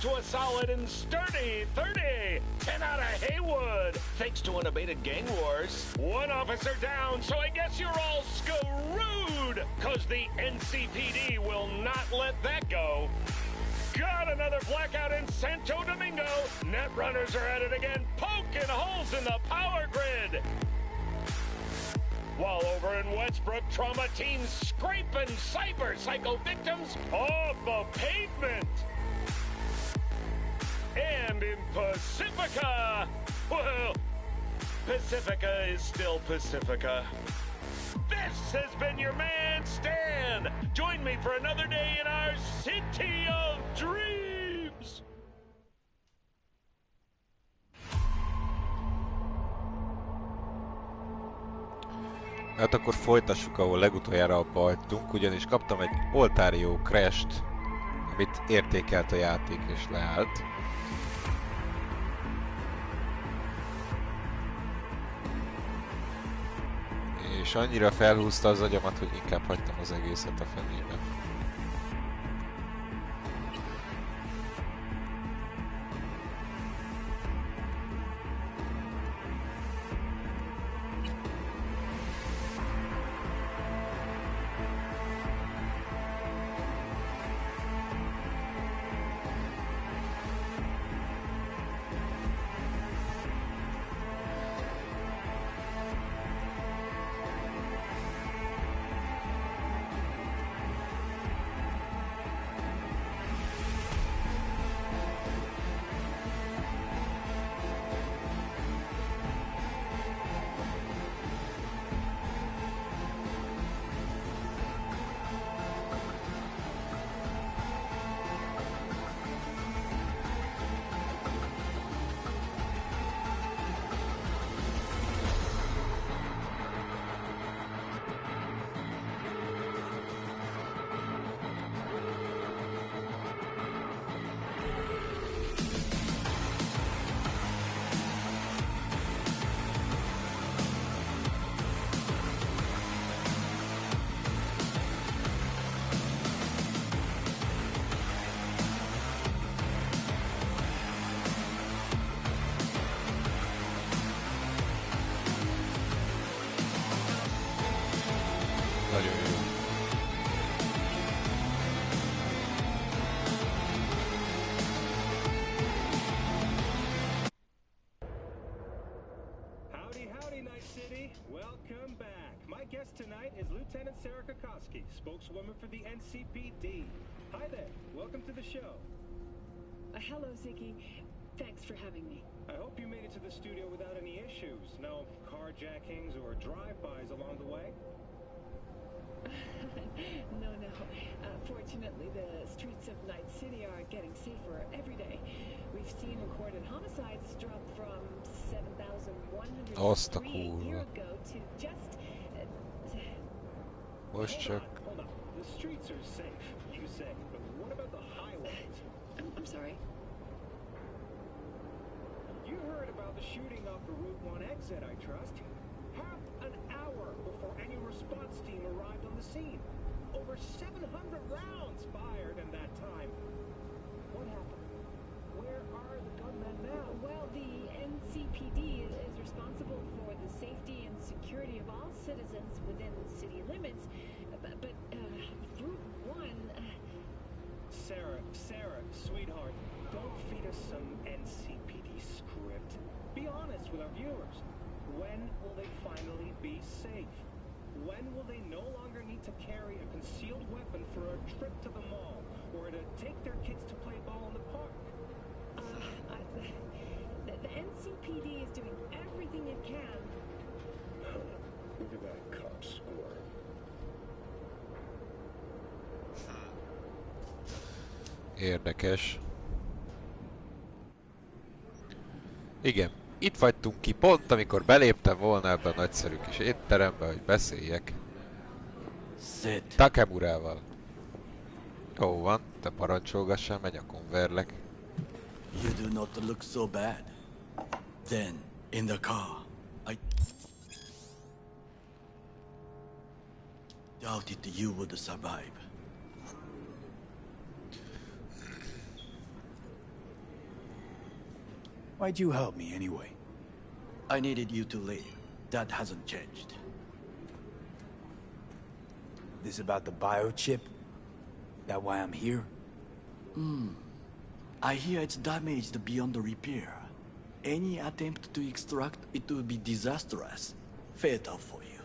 To a solid and sturdy 30. 10 out of Haywood. Thanks to unabated gang wars. One officer down, so I guess you're all screwed. Cause the NCPD will not let that go. Got another blackout in Santo Domingo. Netrunners are at it again, poking holes in the power grid. While over in Westbrook, trauma teams scraping cyber psycho victims off the pavement. And in Pacifica, well, Pacifica is still Pacifica. This has been your man, Stan. Join me for another day in our City of Dreams. Hát akkor folytassuk, ahol legutoljára abba hagytunk, ugyanis kaptam egy Oltárió Crash-t, amit értékelt a játék és leállt. És annyira felhúzta az agyamat, hogy inkább hagytam az egészet a fenébe. Spokeswoman for the NCPD. Hi there. Welcome to the show. Hello, Ziggy. Thanks for having me. I hope you made it to the studio without any issues. No carjackings or drive-bys along the way? No. Fortunately, the streets of Night City are getting safer every day. We've seen recorded homicides drop from 7,103 a year ago to just... Hold on. The streets are safe, you say, but what about the highways? I'm sorry? You heard about the shooting off the Route 1 exit, I trust. Half an hour before any response team arrived on the scene. Over 700 rounds fired in that time. What happened? Where are the gunmen now? Well, the NCPD is responsible for the safety and security of all citizens within city limits. But Route 1... Sarah, sweetheart, don't feed us some NCPD script. Be honest with our viewers. When will they finally be safe? When will they no longer need to carry a concealed weapon for a trip to the mall or to take their kids to play ball in the park? The NCPD is doing everything it can. Look at that cop score. Érdekes. Igen, itt vagytunk ki pont, amikor beléptem volna ebbe a nagyszerű kis étterembe, hogy beszéljek Takemurával. Jó van, te parancsolgassál, megy a konverlek. You do not look so bad. Then, in the car, I doubted you would survive. Why'd you help me anyway? I needed you to leave. That hasn't changed. This about the biochip? That why I'm here? I hear it's damaged beyond repair. Any attempt to extract it would be disastrous. Fatal for you.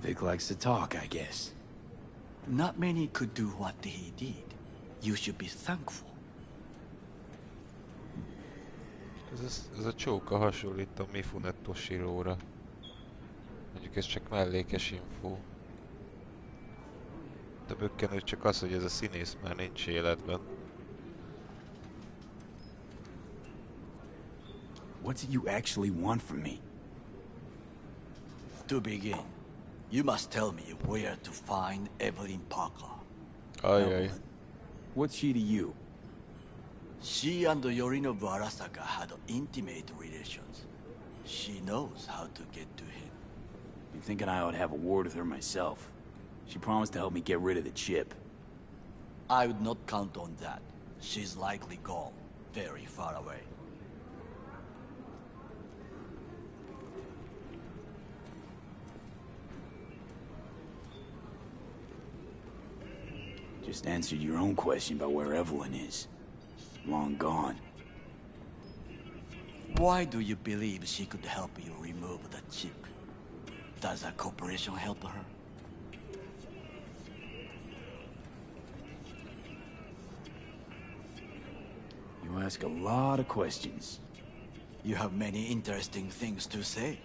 Vic likes to talk, I guess. Not many could do what he did. You should be thankful. Ez a csóka hasonlít a Mifune Toshiro-ra. Mondjuk ez csak mellékes info. De bökkenő csak az, hogy ez a színész már nincs életben. What do you actually want from me? To begin, you must tell me where to find Evelyn Parker. Ajaj. What's she to you? She and Yorinobu Arasaka had intimate relations. She knows how to get to him. I'm thinking I ought to have a word with her myself. She promised to help me get rid of the chip. I would not count on that. She's likely gone, very far away. Just answered your own question about where Evelyn is. Long gone. Why do you believe she could help you remove the chip? Does a corporation help her? You ask a lot of questions. You have many interesting things to say.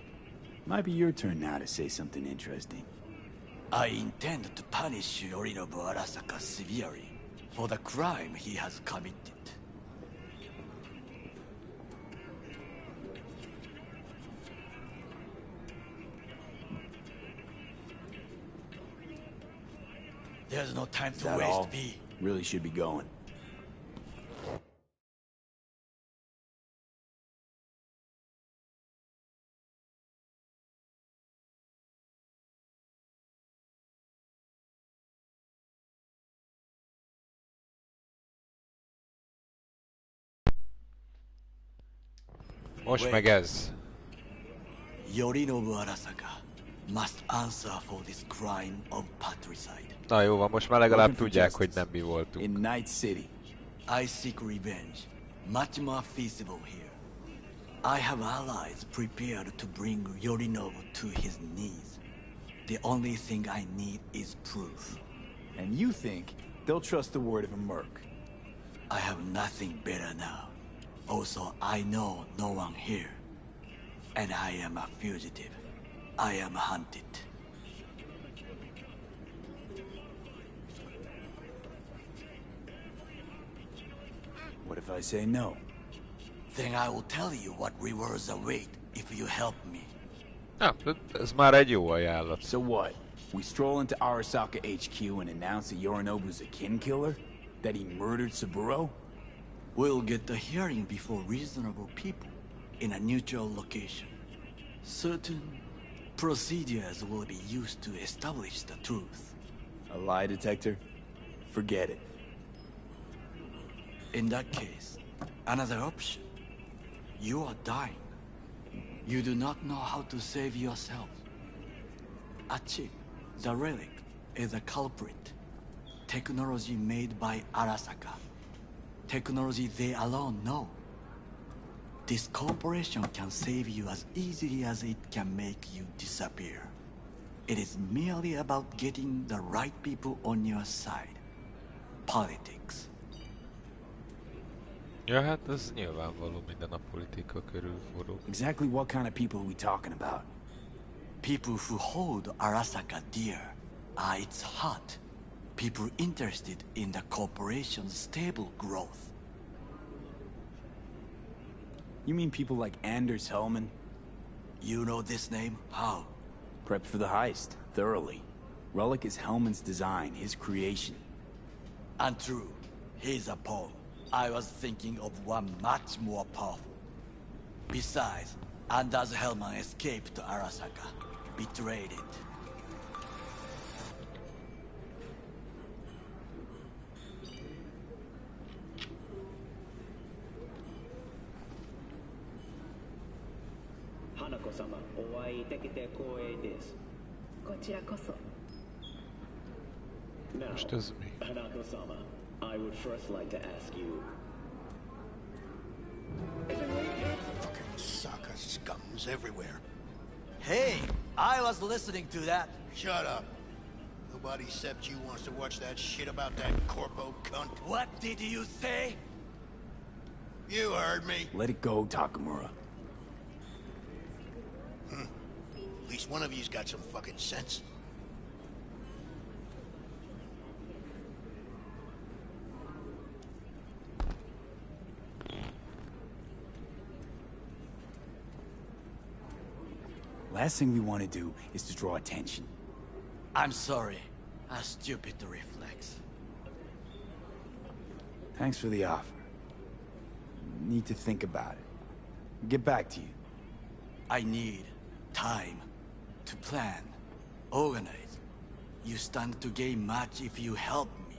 Might be your turn now to say something interesting. I intend to punish Yorinobu Arasaka severely for the crime he has committed. There's no time to That waste, all? V. Really should be going. Most meg ez. Yorinobu Arasaka must answer for this crime of patricide. Na jó van, most már legalább tudják, hogy nem mi voltunk. In Night City. I seek revenge, much more feasible here. I have allies prepared to bring Yorinobu to his knees. The only thing I need is proof. And you think they'll trust the word of a merc? I have nothing better now. Also, I know no one here. And I am a fugitive. I am hunted. What if I say no? Then I will tell you what rewards await if you help me. Na, ez már egy jó ajánlat. So what? We stroll into Arasaka HQ and announce that Yorinobu's a kin killer? That he murdered Saburo? We'll get the hearing before reasonable people in a neutral location. Certain procedures will be used to establish the truth. A lie detector? Forget it. In that case, another option. You are dying. You do not know how to save yourself. A chip, the relic, is a culprit. Technology made by Arasaka. Technology they alone know. This corporation can save you as easily as it can make you disappear. It is merely about getting the right people on your side. Politics. Ja, hát ez nyilvánvaló, minden a politika körül forog. Exactly what kind of people are we talking about? People who hold Arasaka dear are its heart. People interested in the corporation's stable growth. You mean people like Anders Hellman? You know this name? How? Prepped for the heist, thoroughly. Relic is Hellman's design, his creation. Untrue. He's a pawn. I was thinking of one much more powerful. Besides, Anders Hellman escaped to Arasaka. Betrayed it. Hanako-sama, お会いできて光栄です。こちらこそ。Now, Most ez mi? Hanako-sama, I would first like to ask you. Fucking Saka scums everywhere. Hey, I was listening to that. Shut up. Nobody except you wants to watch that shit about that corpo cunt. What did you say? You heard me. Let it go, Takamura. At least one of you's got some fucking sense. Last thing we want to do is to draw attention. I'm sorry. A stupid reflex. Thanks for the offer. Need to think about it. Get back to you. I need time to plan, organize. You stand to gain much if you help me.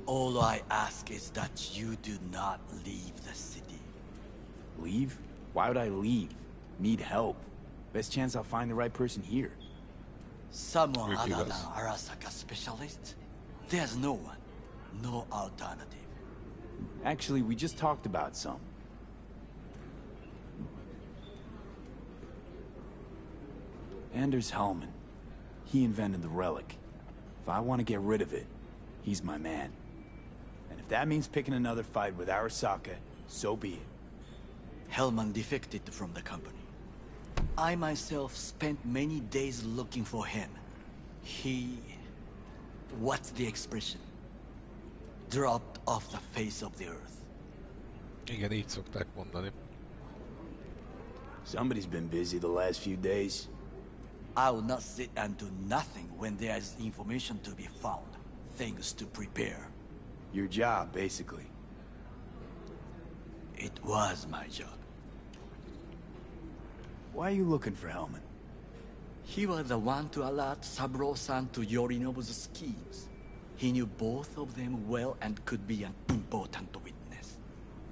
All I ask is that you do not leave the city. Leave? Why would I leave? Need help. Best chance I'll find the right person here. Someone other Ridiculous. than Arasaka specialist? There's no one. No alternative. Actually, we just talked about some. Anders Hellman. He invented the relic. If I want to get rid of it, he's my man. And if that means picking another fight with Arasaka, so be it. Hellman defected from the company. I myself spent many days looking for him. He... what's the expression? Dropped off the face of the earth. Igen, így szokták mondani. Somebody's been busy the last few days. I will not sit and do nothing when there is information to be found. Things to prepare. Your job, basically. It was my job. Why are you looking for Hellman? He was the one to alert Saburo-san to Yorinobu's schemes. He knew both of them well and could be an important witness.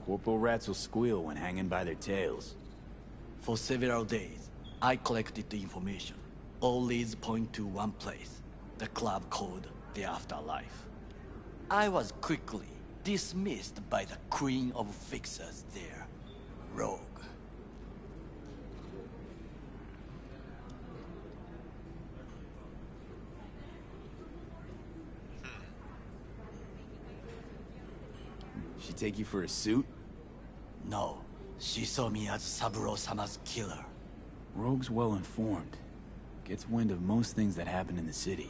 Corporal rats will squeal when hanging by their tails. For several days, I collected the information. All leads point to one place, the club called the Afterlife. I was quickly dismissed by the queen of fixers there, Rogue. She take you for a suit? No, she saw me as Saburo-sama's killer. Rogue's well informed. Gets wind of most things that happen in the city.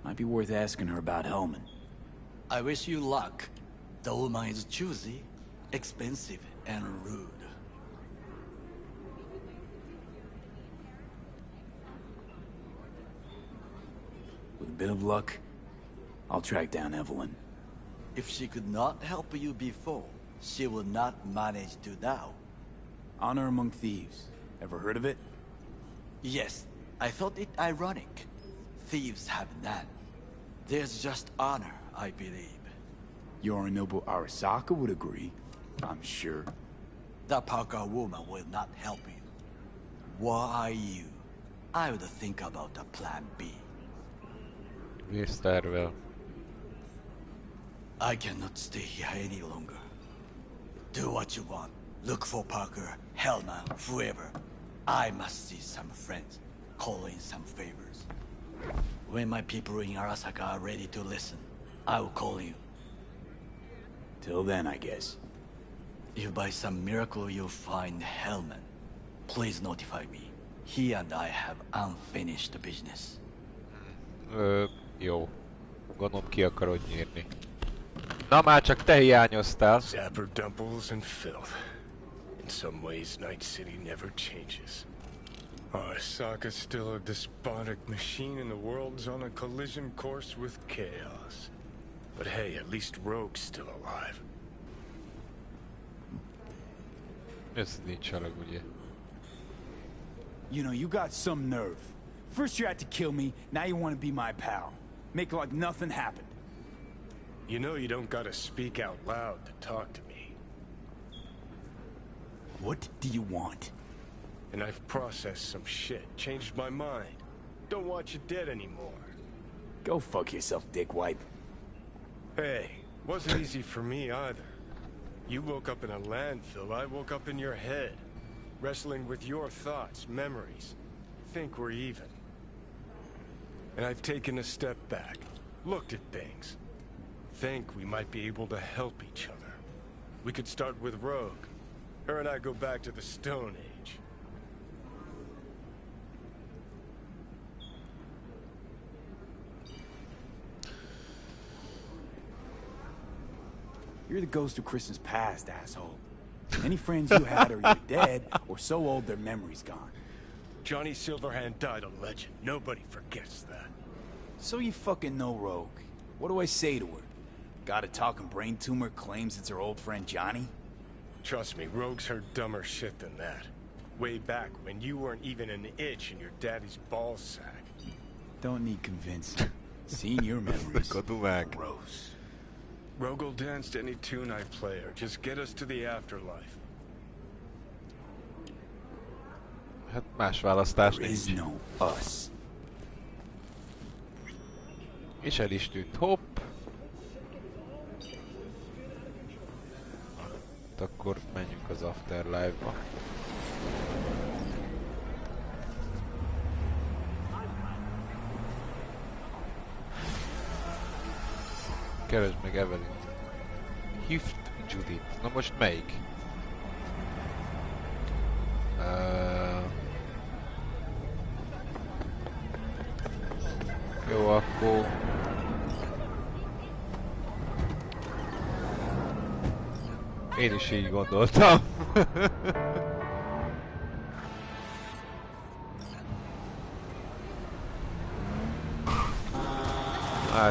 Might be worth asking her about Hellman. I wish you luck. The woman is choosy, expensive, and rude. With a bit of luck, I'll track down Evelyn. If she could not help you before, she will not manage to now. Honor among thieves. Ever heard of it? Yes, I thought it ironic. Thieves have none. There's just honor, I believe. Yorinobu Arasaka would agree, I'm sure. The Parker woman will not help you. Why you? I would think about a plan B. Vésztervel. I cannot stay here any longer. Do what you want. Look for Parker, Hellman, whoever. I must see some friends. Call in some favors. When my people in Arasaka are ready to listen, I will call you. Till then, I guess. If by some miracle you find Hellman, please notify me. He and I have unfinished business. Jó. Gondolom ki akarod nyírni. Na már csak te hiányoztál. Zapper dumples and filth. In some ways, Night City never changes. Arasaka's still a despotic machine and the world's on a collision course with chaos. But hey, at least Rogue's still alive. Ez nincs harag, ugye? You know, you got some nerve. First you had to kill me, now you want to be my pal. Make like nothing happened. You know you don't gotta speak out loud to talk to me. What do you want? And I've processed some shit, changed my mind. Don't want you dead anymore. Go fuck yourself, dickwipe. Hey, wasn't easy for me either. You woke up in a landfill, I woke up in your head. Wrestling with your thoughts, memories. Think we're even. And I've taken a step back, looked at things. Think we might be able to help each other. We could start with Rogue. Her and I go back to the Stone Age. You're the ghost of Christmas past, asshole. Any friends you had are either dead or so old their memory's gone. Johnny Silverhand died a legend. Nobody forgets that. So you fucking know Rogue. What do I say to her? Got a talking brain tumor claims it's her old friend Johnny? Trust me, Rogue's heard dumber shit than that. Way back when you weren't even an itch in your daddy's ball sack. Don't need convincing. Seeing your memories. Gross. Rogue will dance to any tune I play her. Just get us to the afterlife. Hát más választás There is nincs. no us. És el is tűnt. Hopp! Akkor menjünk az Afterlife-ba. Keresd meg Evelyn. Hívd Judith. Na most melyik? Jó, akkor... Én is így gondoltam.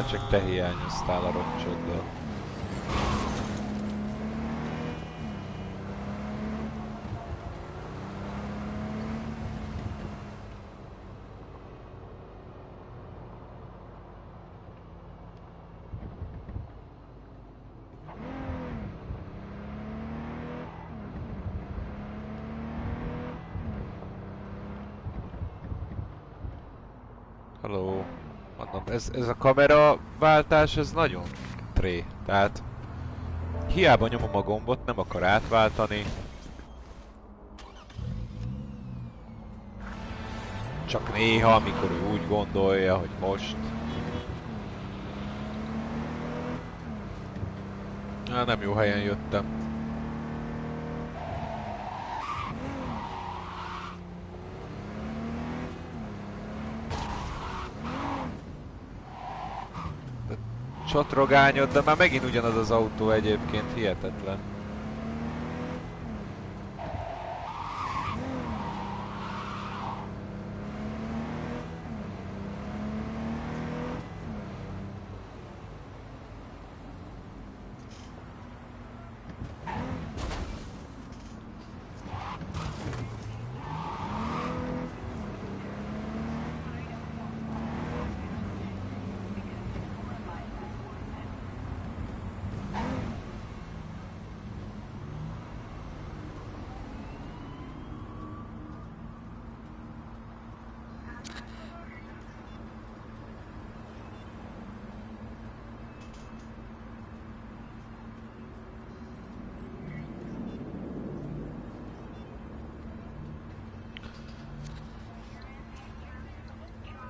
Csak te hiányoztál a roncsoddal. Hello. Mondom, ez a kameraváltás, ez nagyon tré. Tehát hiába nyomom a gombot, nem akar átváltani. Csak néha, amikor ő úgy gondolja, hogy most. Nem jó helyen jöttem. Csotrogányod, de már megint ugyanaz az autó egyébként, hihetetlen.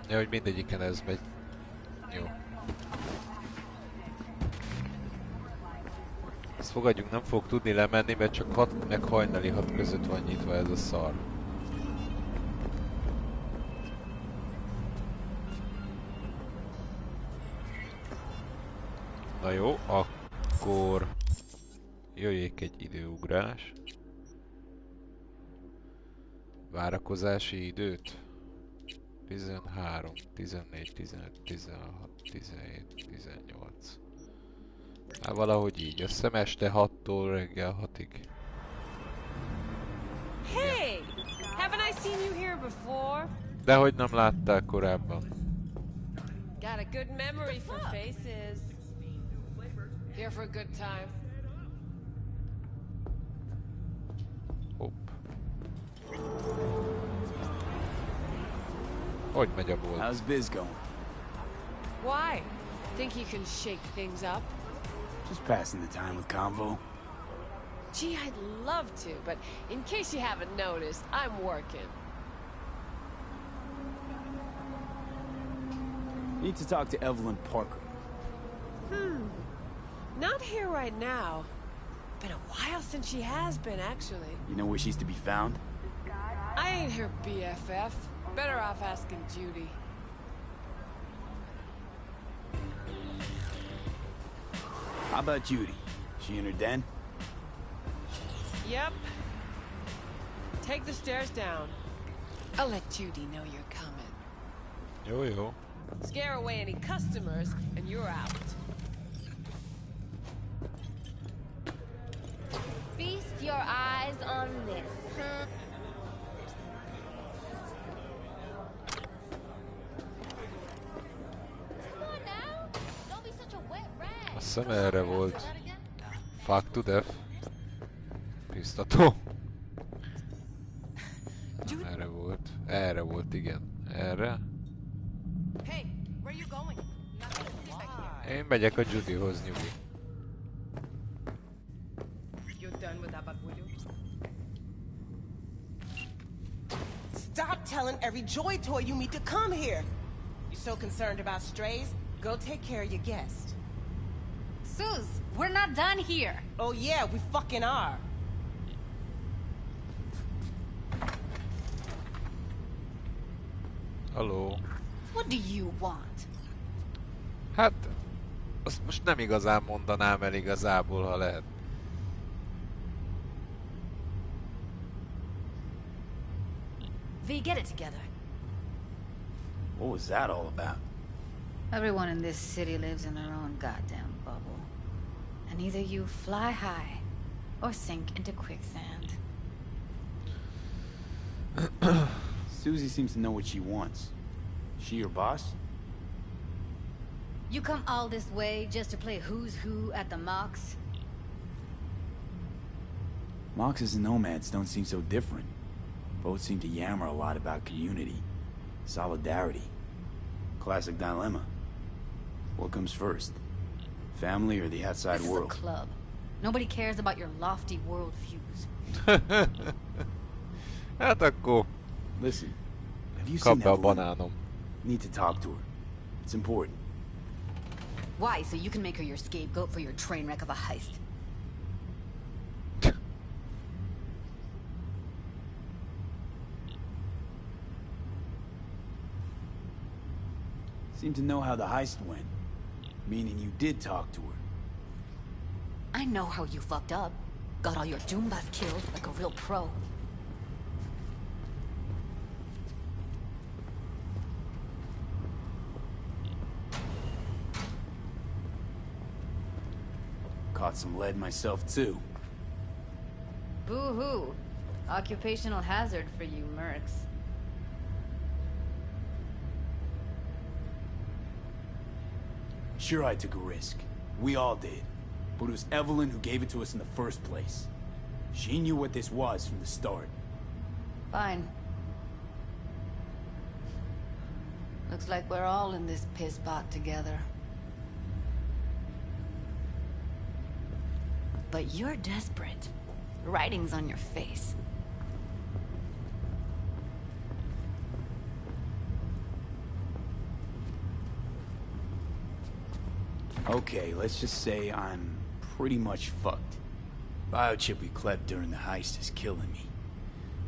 Ja, hogy mindegyiken ez megy. Jó. Ezt fogadjunk, nem fog tudni lemenni, mert csak 6 meg hajnali 6 között van nyitva ez a szar. Na jó, akkor jöjjék egy időugrás. Várakozási időt. 13, 14, 15, 16, 17, 18. Hát valahogy így. Azt hiszem este 6-tól reggel 6-ig. Hey! Haven't I seen you here before? Dehogy nem láttál korábban. Got a good memory for faces. Here for a good time. Hopp. Hogy megy a bolt? How's biz going? Why? Think you can shake things up? Just passing the time with convo. Gee, I'd love to, but in case you haven't noticed, I'm working. Need to talk to Evelyn Parker. Not here right now. Been a while since she has been, actually. You know where she's to be found? I ain't her BFF. Better off asking Judy. How about Judy? She in her den? Yep. Take the stairs down. I'll let Judy know you're coming. Jó, jó. Scare away any customers, and you're out. Feast your eyes on this. Come on now. Don't be such a wet rag. Azt hiszem erre volt. Fuck to death. Biztató. Nem, erre volt. Erre volt, igen. Erre. Hey, where you going? Not gonna sit back here. Én megyek a Judyhoz, nyugi. You done with that bagulho? Stop telling every Joy toy you meet to come here. You're so concerned about strays, go take care of your guest. Sus, we're not done here. Oh yeah, we fucking are. Halló. What do you want? Hát, azt most nem igazán mondanám el igazából, ha lehet. V, get it together. What was that all about? Everyone in this city lives in their own goddamn bubble. And either you fly high, or sink into quicksand. Susie seems to know what she wants. She your boss? You come all this way just to play who's who at the Mox? Moxes and nomads don't seem so different. Both seem to yammer a lot about community, solidarity. Classic dilemma. What comes first? Family or the outside This world? is a club. Nobody cares about your lofty world views. Hát akkor Listen, have you kap seen be a Evelyn? banánom. Need to talk to her. It's important. Why? So you can make her your scapegoat for your train wreck of a heist. Seem to know how the heist went. Meaning you did talk to her. I know how you fucked up. Got all your Doombas killed like a real pro. Caught some lead myself too. Boo-hoo. Occupational hazard for you mercs. Sure, I took a risk. We all did. But it was Evelyn who gave it to us in the first place. She knew what this was from the start. Fine. Looks like we're all in this piss pot together. But you're desperate. Writing's on your face. Okay, let's just say I'm pretty much fucked. Biochip we clept during the heist is killing me.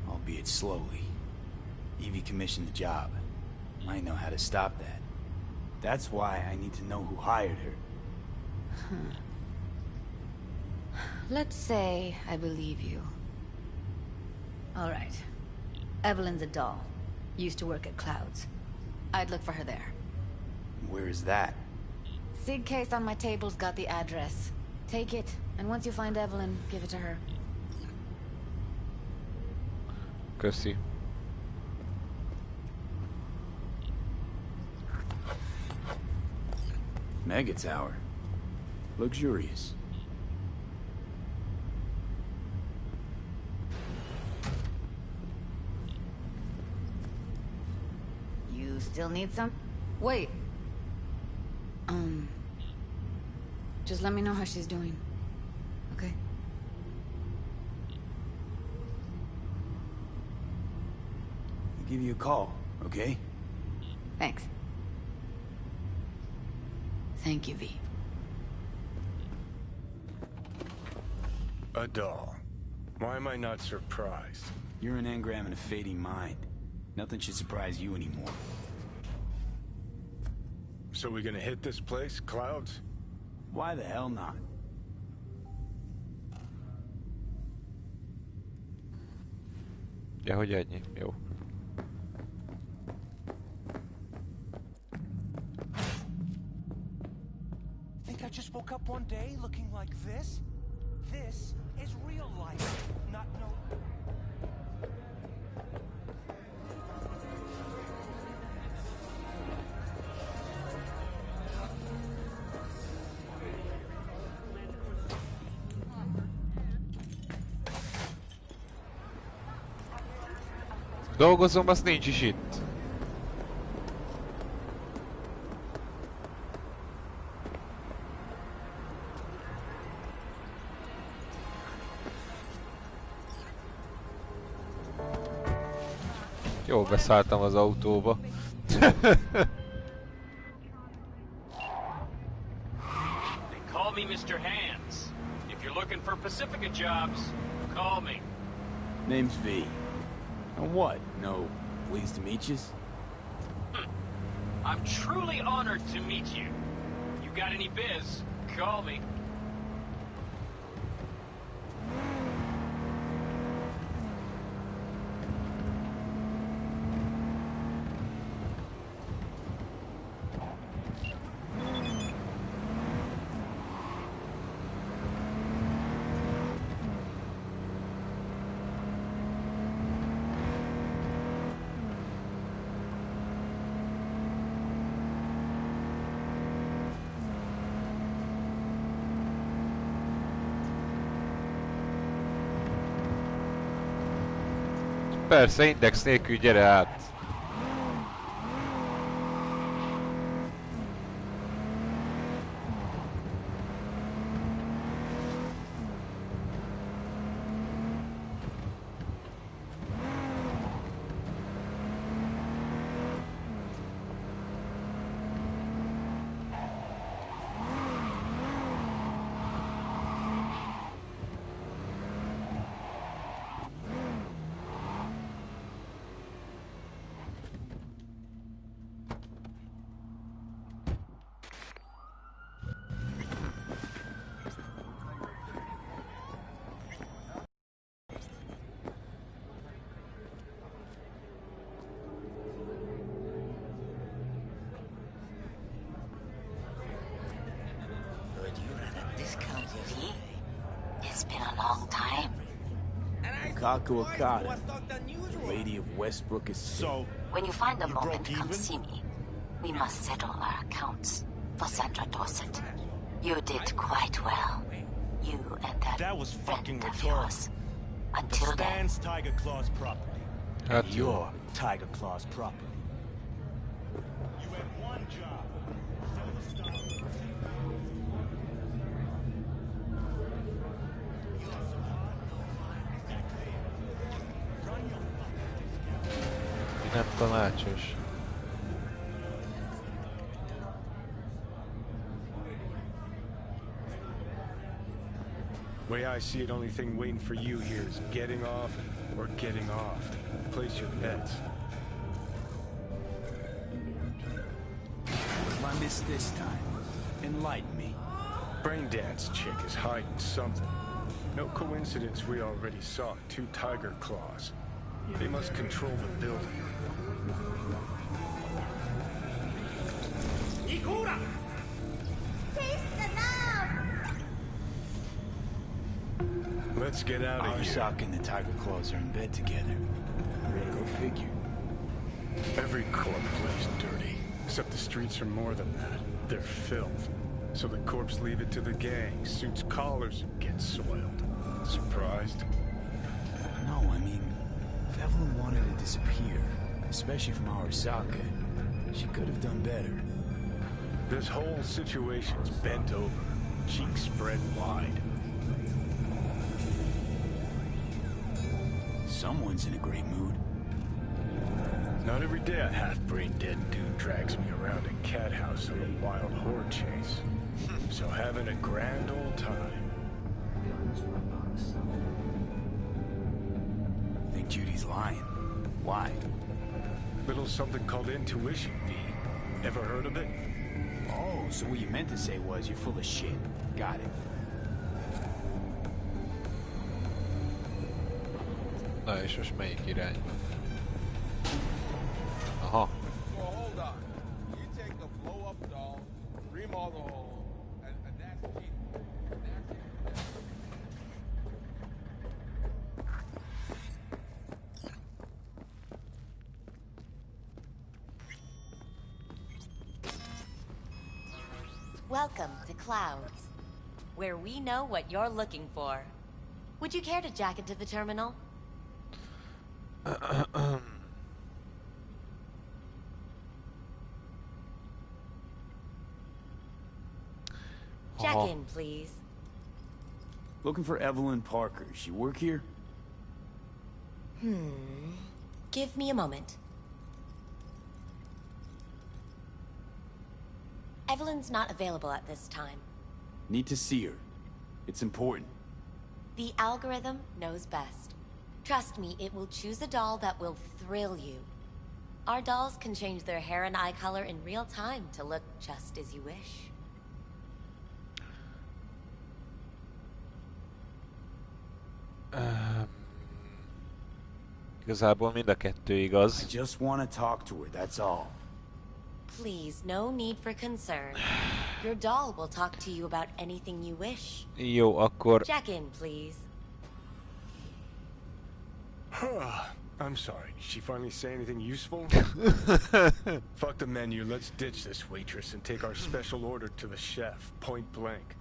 Albeit slowly. Evie commissioned the job. I know how to stop that. That's why I need to know who hired her. Let's say I believe you. All right. Evelyn's a doll. Used to work at Clouds. I'd look for her there. Where is that? Sig case on my table's got the address. Take it, and once you find Evelyn, give it to her. Köszi. Mega Tower. Luxurious. You Still need some? Wait. Just let me know how she's doing. Okay? I'll give you a call, okay? Thanks. Thank you, V. A doll. Why am I not surprised? You're an engram and a fading mind. Nothing should surprise you anymore. So we gonna hit this place, Clouds? Why the hell not? Ja, hogy ennyi. Jó. Think I just woke up one day looking like this? This is real life, not no... Dolgozom, azt nincs is itt. Jó, beszálltam az autóba. They call me Mr. Hands. If you're looking for Pacifica jobs, call me. Name's V. And what? No, pleased to meet yous? I'm truly honored to meet you. You got any biz, call me. Persze, index nélkül gyere át. It's been a long time. Kaku Okada, the Lady of Westbrook is so. When you find a moment, come see me. We must settle our accounts for Sandra Dorset. You did quite well. You and that was fucking friend of rhetorical. yours. Until The then, Stan's Tiger Claw's property. Hát jó. Your Tiger Claw's property. You had one job. Nem tanácsos. Way I see it, only thing waiting for you here is getting off or getting off. Place your bets. If I miss this time, enlighten me. Braindance chick is hiding something. No coincidence we already saw 2 Tiger Claws. They must control the building. Ikura! Taste the love! Let's get out of here. Arasaka and the Tiger Claws are in bed together. Go figure. Every corp plays dirty. Except the streets are more than that. They're filth. So the corps leave it to the gang, suits collars, and get soiled. Surprised? No, I mean, if Evelyn wanted to disappear, especially from Arasaka, She could have done better. This whole situation's bent over, cheeks spread wide. Someone's in a great mood. Not every day a half-brain dead dude drags me around a cat house on a wild horde chase. So having a grand old time. I think Judy's lying. Why? Little something called intuition, V. Ever heard of it? Oh, so what you meant to say was you're full of shit. Got it. Na és most melyik irány? Aha. So hold on. You take the blow-up doll, remodel, and that's it. Welcome to Clouds, where we know what you're looking for. Would you care to jack into the terminal? Jack in, please. Looking for Evelyn Parker. She work here? Give me a moment. Evelyn's not available at this time. Need to see her. It's important. The algorithm knows best. Trust me, it will choose a doll that will thrill you. Our dolls can change their hair and eye color in real time to look just as you wish. Igazából mind a kettő igaz. I just want to talk to her, that's all. Please, no need for concern. Your doll will talk to you about anything you wish. Jó, akkor... Jack in, please. I'm sorry, did she finally say anything useful? Fuck the menu, let's ditch this waitress and take our special order to the chef, point blank.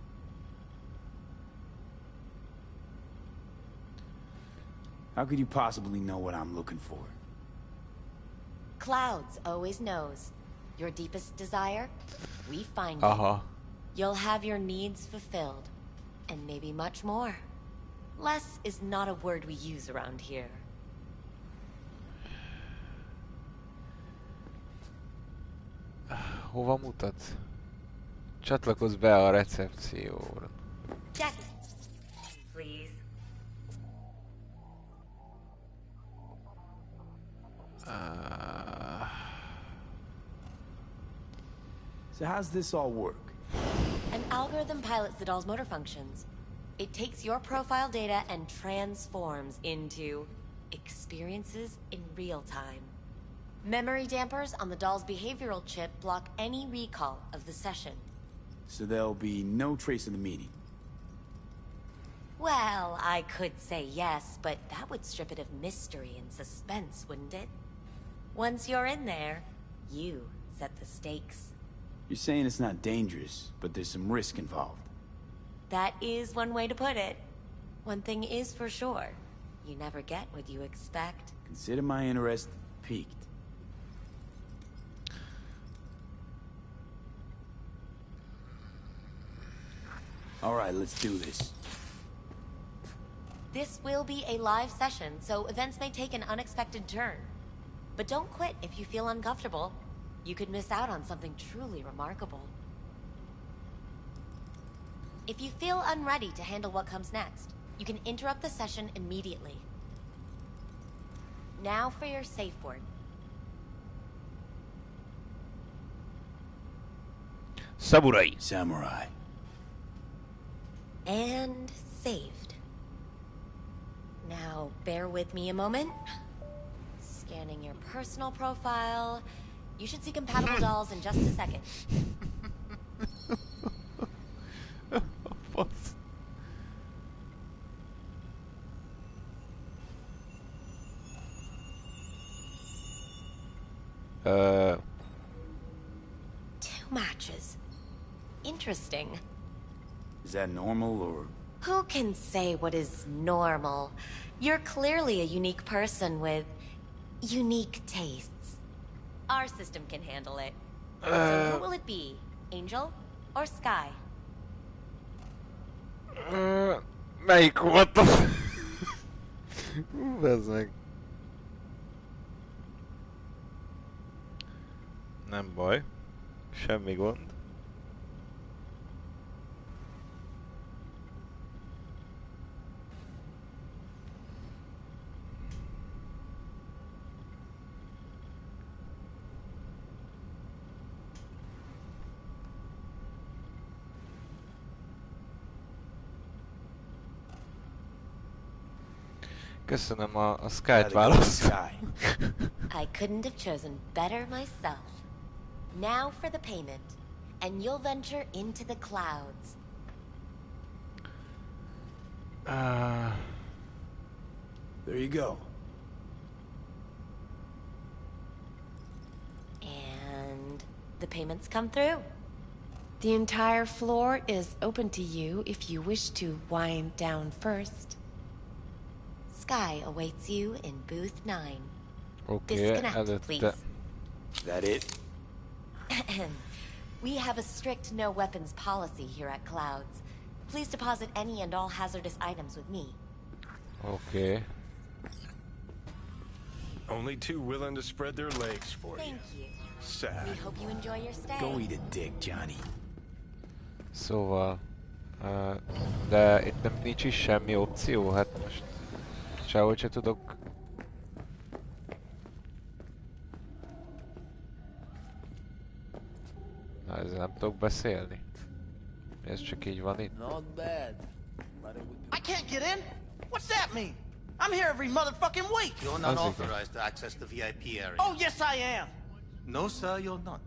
How could you possibly know what I'm looking for? Clouds always knows. Your deepest desire, we find it. You'll have your needs fulfilled, and maybe much more. Less is not a word we use around here. Hova mutat? Csatlakozz be a recepcióra. Jack, please. So how's this all work? An algorithm pilots the doll's motor functions. It takes your profile data and transforms into experiences in real time. Memory dampers on the doll's behavioral chip block any recall of the session. So there'll be no trace of the meeting? Well, I could say yes, but that would strip it of mystery and suspense, wouldn't it? Once you're in there, you set the stakes. You're saying it's not dangerous, but there's some risk involved. That is one way to put it. One thing is for sure. You never get what you expect. Consider my interest piqued. All right, let's do this. This will be a live session, so events may take an unexpected turn. But don't quit if you feel uncomfortable. You could miss out on something truly remarkable. If you feel unready to handle what comes next, you can interrupt the session immediately. Now for your safe word. Samurai. Samurai. And saved. Now, bear with me a moment. Scanning your personal profile. You should see compatible dolls in just a second. Two matches. Interesting. Is that normal, or...? Who can say what is normal? You're clearly a unique person with unique tastes. Our system can handle it. So who will it be? Angel or Sky? Melyik volt a... Ez meg... Nem baj. Semmi gond. Köszönöm a Skype választ. I couldn't have chosen better myself. Now for the payment, and you'll venture into the clouds. There you go. And the payments come through. The entire floor is open to you if you wish to wind down first. Sky awaits you in booth 9. Okay, Disconnect, please. That it? We have a strict no weapons policy here at Clouds. Please deposit any and all hazardous items with me. Okay. Only two willing to spread their legs for Thank you. Sad. We hope you enjoy your stay. Go eat a dick, Johnny. Szóval... de itt nem nincs is semmi opció, hát most... Sehogy se tudok... Na, ezzel nem tudok beszélni. Ez csak így van itt. Not bad. I can't get in? What's that mean? I'm here every motherfucking week. You're not authorized to access the VIP area. Oh, yes, I am. No, sir, you're not.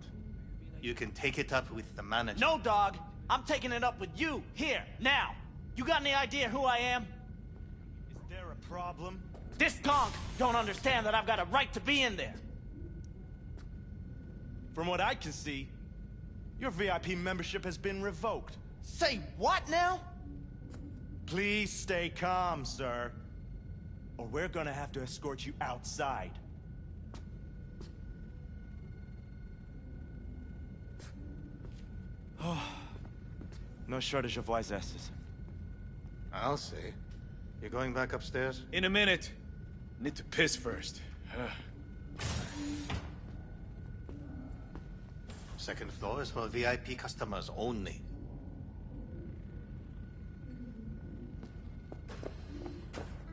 You can take it up with the manager. No, dog. I'm taking it up with you, here, now. You got any idea who I am? Is there a problem? This conk don't understand that I've got a right to be in there. From what I can see, your VIP membership has been revoked. Say what now? Please stay calm, sir. Or we're gonna have to escort you outside. No shortage of wise asses. I'll see. You're going back upstairs? In a minute. Need to piss first. Second floor is for VIP customers only.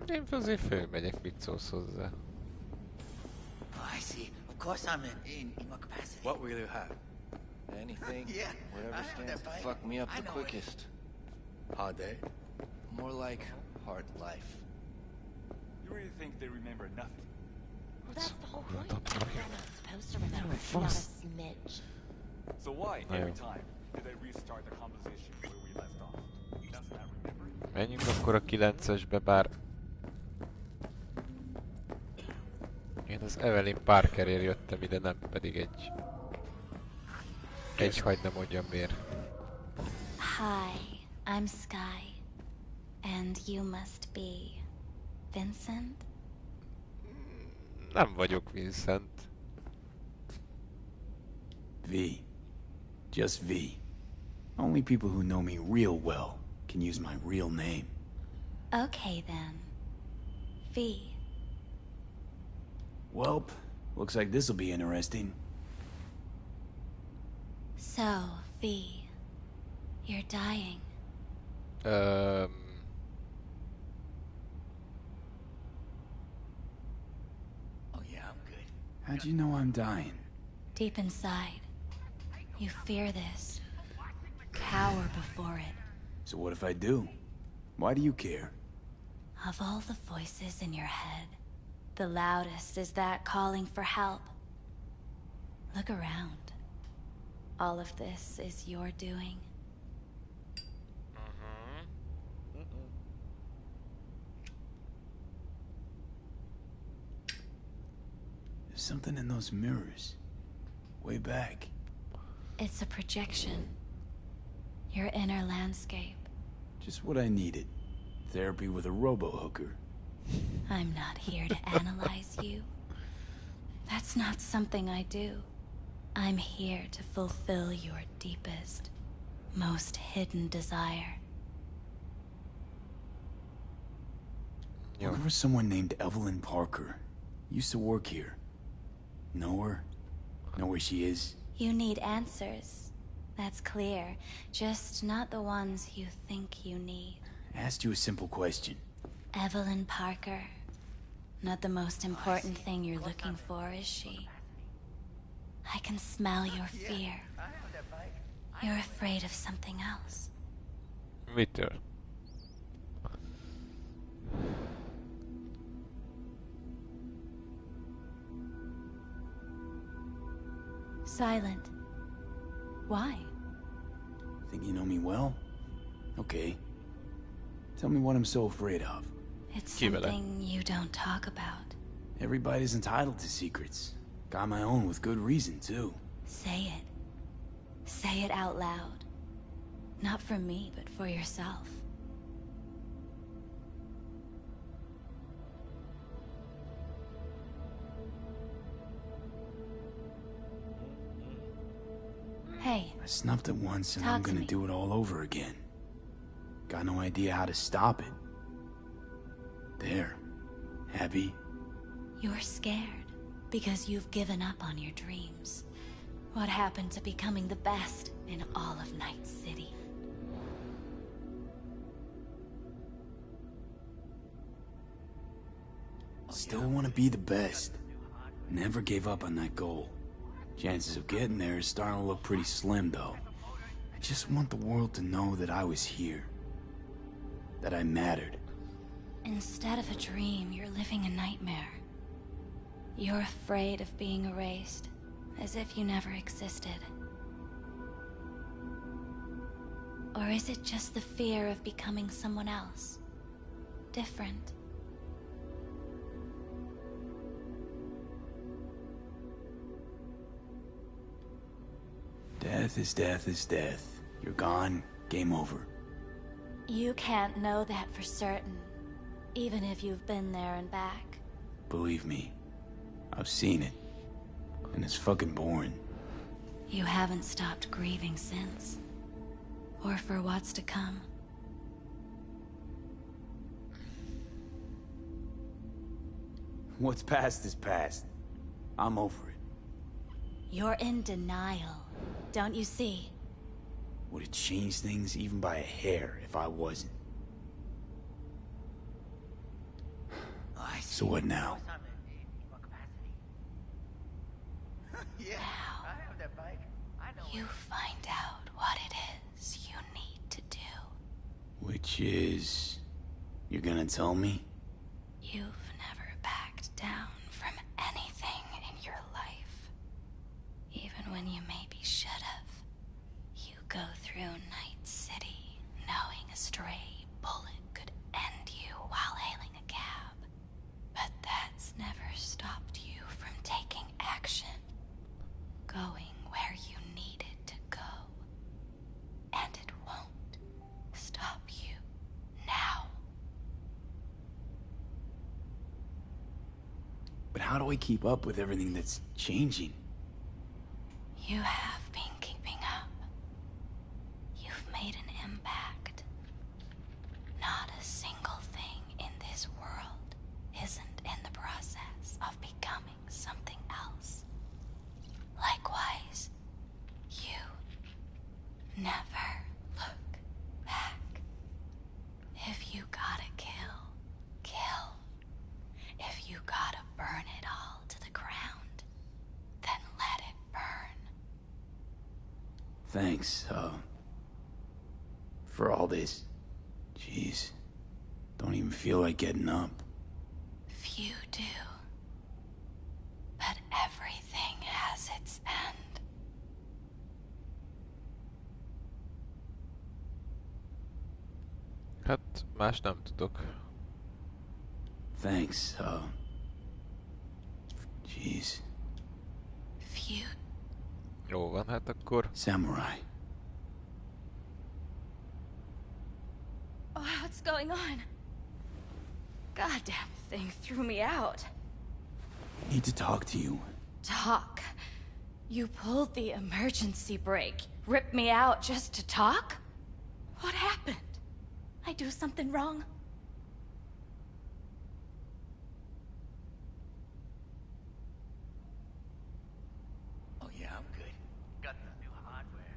Én azért fölmegyek, mit szólsz hozzá. Oh, I see. Of course I'm in my capacity. What will you have? Anything? Yeah, Whatever I stands to have that fuck me up I the know it. quickest. Hard day? More like hard life. You really think they remember nothing? Well, that's the whole point. They're not supposed to remember, not a smidge. So why, every time, did they restart the conversation where we left off? Does not remember? Menjünk akkor a 9-esbe, bár... Én az Evelyn Parkerért jöttem ide, nem pedig egy... hagyd ne mondjam miért. Hi, I'm Sky. And you must be... Vincent? Nem vagyok Vincent. V. Just V. Only people who know me real well can use my real name. Okay then. V. Welp, looks like this'll be interesting. So, V. You're dying. Oh yeah, I'm good. How'd you know I'm dying? Deep inside, you fear this. Cower before it. So what if I do? Why do you care? Of all the voices in your head, the loudest is that calling for help. Look around. All of this is your doing. There's something in those mirrors. Way back. It's a projection. Your inner landscape. Just what I needed. Therapy with a robo-hooker. I'm not here to analyze you. That's not something I do. I'm here to fulfill your deepest, most hidden desire. There was someone named Evelyn Parker. Used to work here. Know her? Know where she is? You need answers. That's clear. Just not the ones you think you need. I asked you a simple question. Evelyn Parker. Not the most important thing you're looking for, is she? I can smell your fear. You're afraid of something else. Mitől? Silent. Why? Think you know me well? Okay. Tell me what I'm so afraid of. It's something you don't talk about. Everybody's entitled to secrets. Got my own with good reason, too. Say it. Say it out loud. Not for me, but for yourself. Hey. I snuffed it once and Talk I'm to gonna me. do it all over again. Got no idea how to stop it. There. Happy? You're scared because you've given up on your dreams. What happened to becoming the best in all of Night City? Still want to be the best. Never gave up on that goal. Chances of getting there is starting to look pretty slim, though. I just want the world to know that I was here. That I mattered. Instead of a dream, you're living a nightmare. You're afraid of being erased, as if you never existed. Or is it just the fear of becoming someone else? Different? Death is death is death. You're gone, game over. You can't know that for certain, even if you've been there and back. Believe me, I've seen it. And it's fucking boring. You haven't stopped grieving since. Or for what's to come. What's past is past. I'm over it. You're in denial, don't you see? Would it change things even by a hair if I wasn't? So what now? You find out what it is you need to do. Which is... You're gonna tell me? You've never backed down from anything in your life. Even when you maybe should have. You go through Night City knowing a stray bullet could end you while hailing a cab. But that's never stopped you from taking action. Going where you needed to go. And it won't stop you now. But how do I keep up with everything that's changing? You have been keeping up. You've made an impact. Not a single thing in this world isn't in the process of becoming something else. Likewise, you never look back. If you gotta kill, kill. If you gotta burn it all to the ground, then let it burn. Thanks, for all this. Jeez. Don't even feel like getting up. Few do. But everything has its end. Hát, más nem tudok. Thanks, jeez. Few. Jó van, hát akkor... Samurai. Oh, what's going on? Goddamn thing threw me out. Need to talk to you. Talk. You pulled the emergency brake. Ripped me out just to talk? What happened? I do something wrong? Oh yeah, I'm good. Got the new hardware.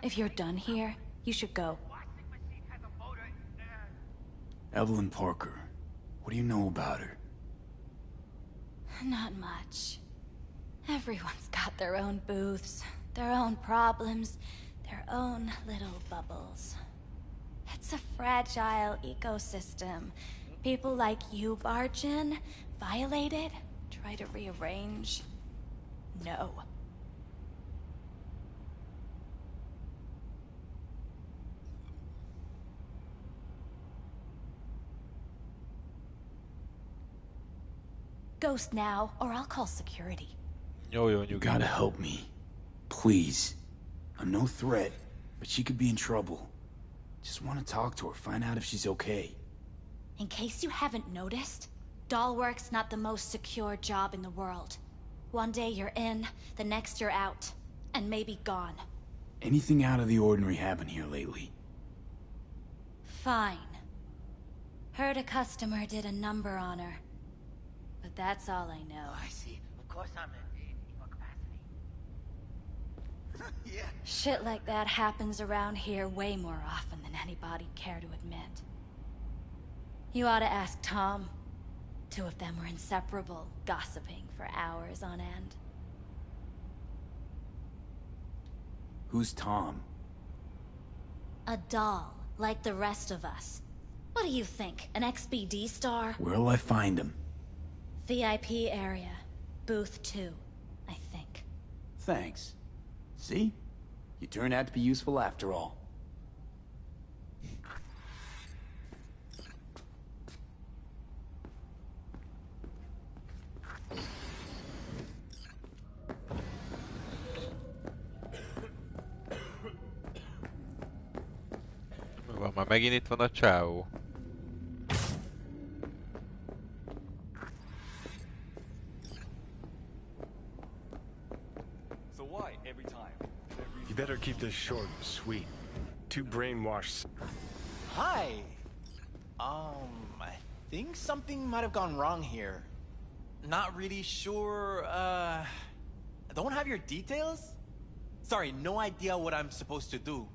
If you're done here, you should go. Evelyn Parker. What do you know about her? Not much. Everyone's got their own booths, their own problems, their own little bubbles. It's a fragile ecosystem. People like you barge in, violate it, try to rearrange. No. Ghost now, or I'll call security. You gotta help me. Please. I'm no threat, but she could be in trouble. Just want to talk to her, find out if she's okay. In case you haven't noticed, doll work's not the most secure job in the world. One day you're in, the next you're out, and maybe gone. Anything out of the ordinary happen here lately? Fine. Heard a customer did a number on her. But that's all I know. I see. Of course I'm in equal capacity. Yeah. Shit like that happens around here way more often than anybody'd care to admit. You ought to ask Tom. Two of them were inseparable, gossiping for hours on end. Who's Tom? A doll, like the rest of us. What do you think, an XBD star? Where'll I find him? VIP area. Booth 2, I think. Thanks. See? You turned out to be useful after all. Van, már megint itt van a csávó. So why every time? You better keep this short and sweet. Too brainwashed. Hi. I think something might have gone wrong here. Not really sure, don't have your details? Sorry, no idea what I'm supposed to do.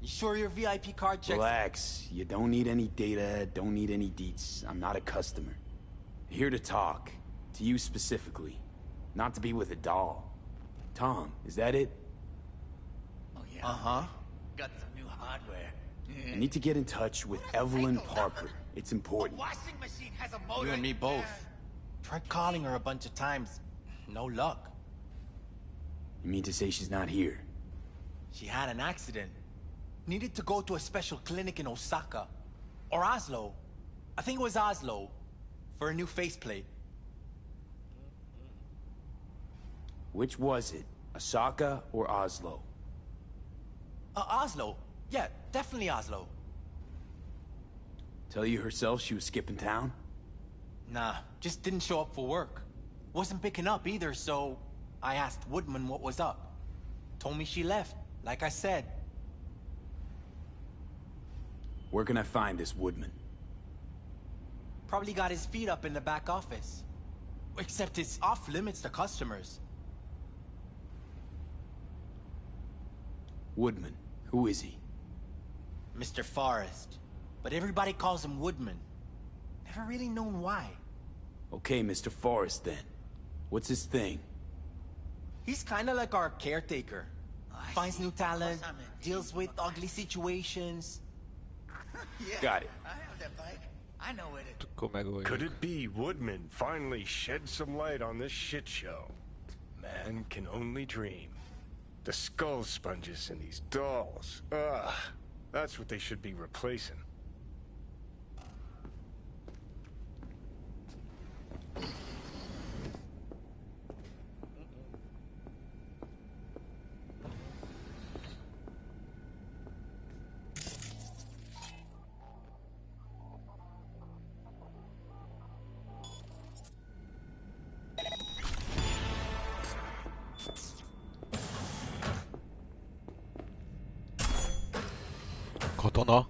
You sure your VIP card checks? Relax. You don't need any data, don't need any deets. I'm not a customer. Here to talk. To you specifically. Not to be with a doll. Tom, is that it? Oh yeah. Uh-huh. Got some new hardware. I need to get in touch with Evelyn Parker. It's important. Washing machine has a motor. You and me both. Tried calling her a bunch of times. No luck. You mean to say she's not here? She had an accident. Needed to go to a special clinic in Osaka. Or Oslo. I think it was Oslo. For a new faceplate. Which was it? Osaka or Oslo? Oslo. Yeah, definitely Oslo. Tell you herself she was skipping town? Nah, just didn't show up for work. Wasn't picking up either, so I asked Woodman what was up. Told me she left, like I said. Where can I find this Woodman? Probably got his feet up in the back office. Except it's off limits to customers. Woodman, who is he? Mr. Forrest. But everybody calls him Woodman. Never really known why. Okay, Mr. Forrest then. What's his thing? He's kinda like our caretaker. Finds new talent, deals with ugly situations. Yeah, Got it. I have that bike. I know where to... Akkor megoldjuk. Could it be Woodman finally shed some light on this shit show? Man can only dream. The skull sponges in these dolls. Ugh. That's what they should be replacing. Katona.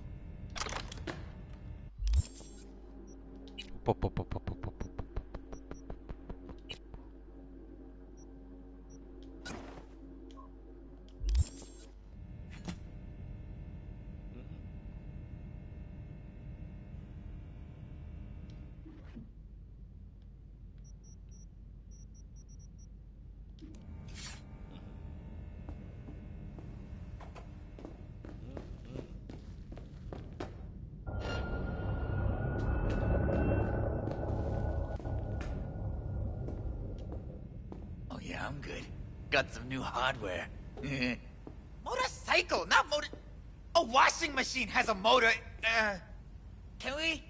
Oh yeah, I'm good. Got some new hardware. Motorcycle, not motor... A washing machine has a motor. Can we?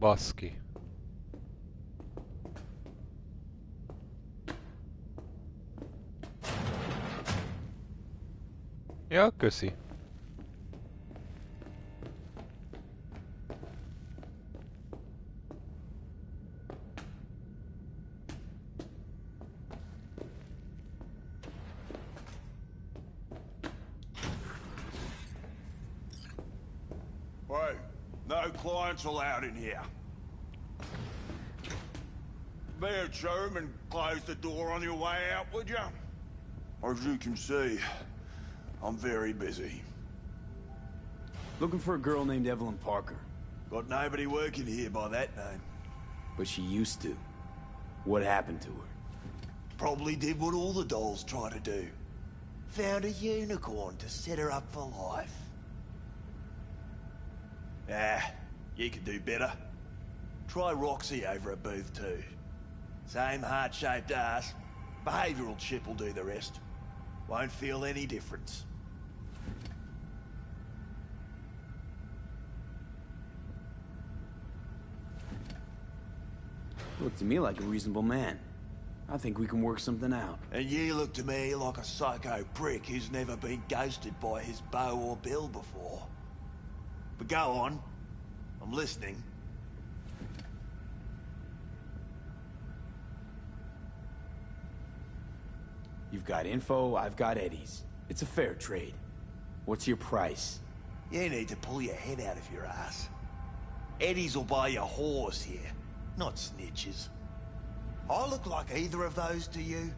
Baszki. Ja, köszi. Wait, no clients allowed in here. Be a chum and close the door on your way out, would you? As you can see, I'm very busy. Looking for a girl named Evelyn Parker. Got nobody working here by that name. But she used to. What happened to her? Probably did what all the dolls try to do. Found a unicorn to set her up for life. Ah, you could do better. Try Roxy over at Booth 2. Same heart-shaped ass. Behavioral chip will do the rest. Won't feel any difference. Look to me like a reasonable man. I think we can work something out. And you look to me like a psycho prick who's never been ghosted by his beau or bill before. But go on. I'm listening. You've got info, I've got Eddie's. It's a fair trade. What's your price? You need to pull your head out of your ass. Eddie's will buy you a horse here, not snitches. I look like either of those to you?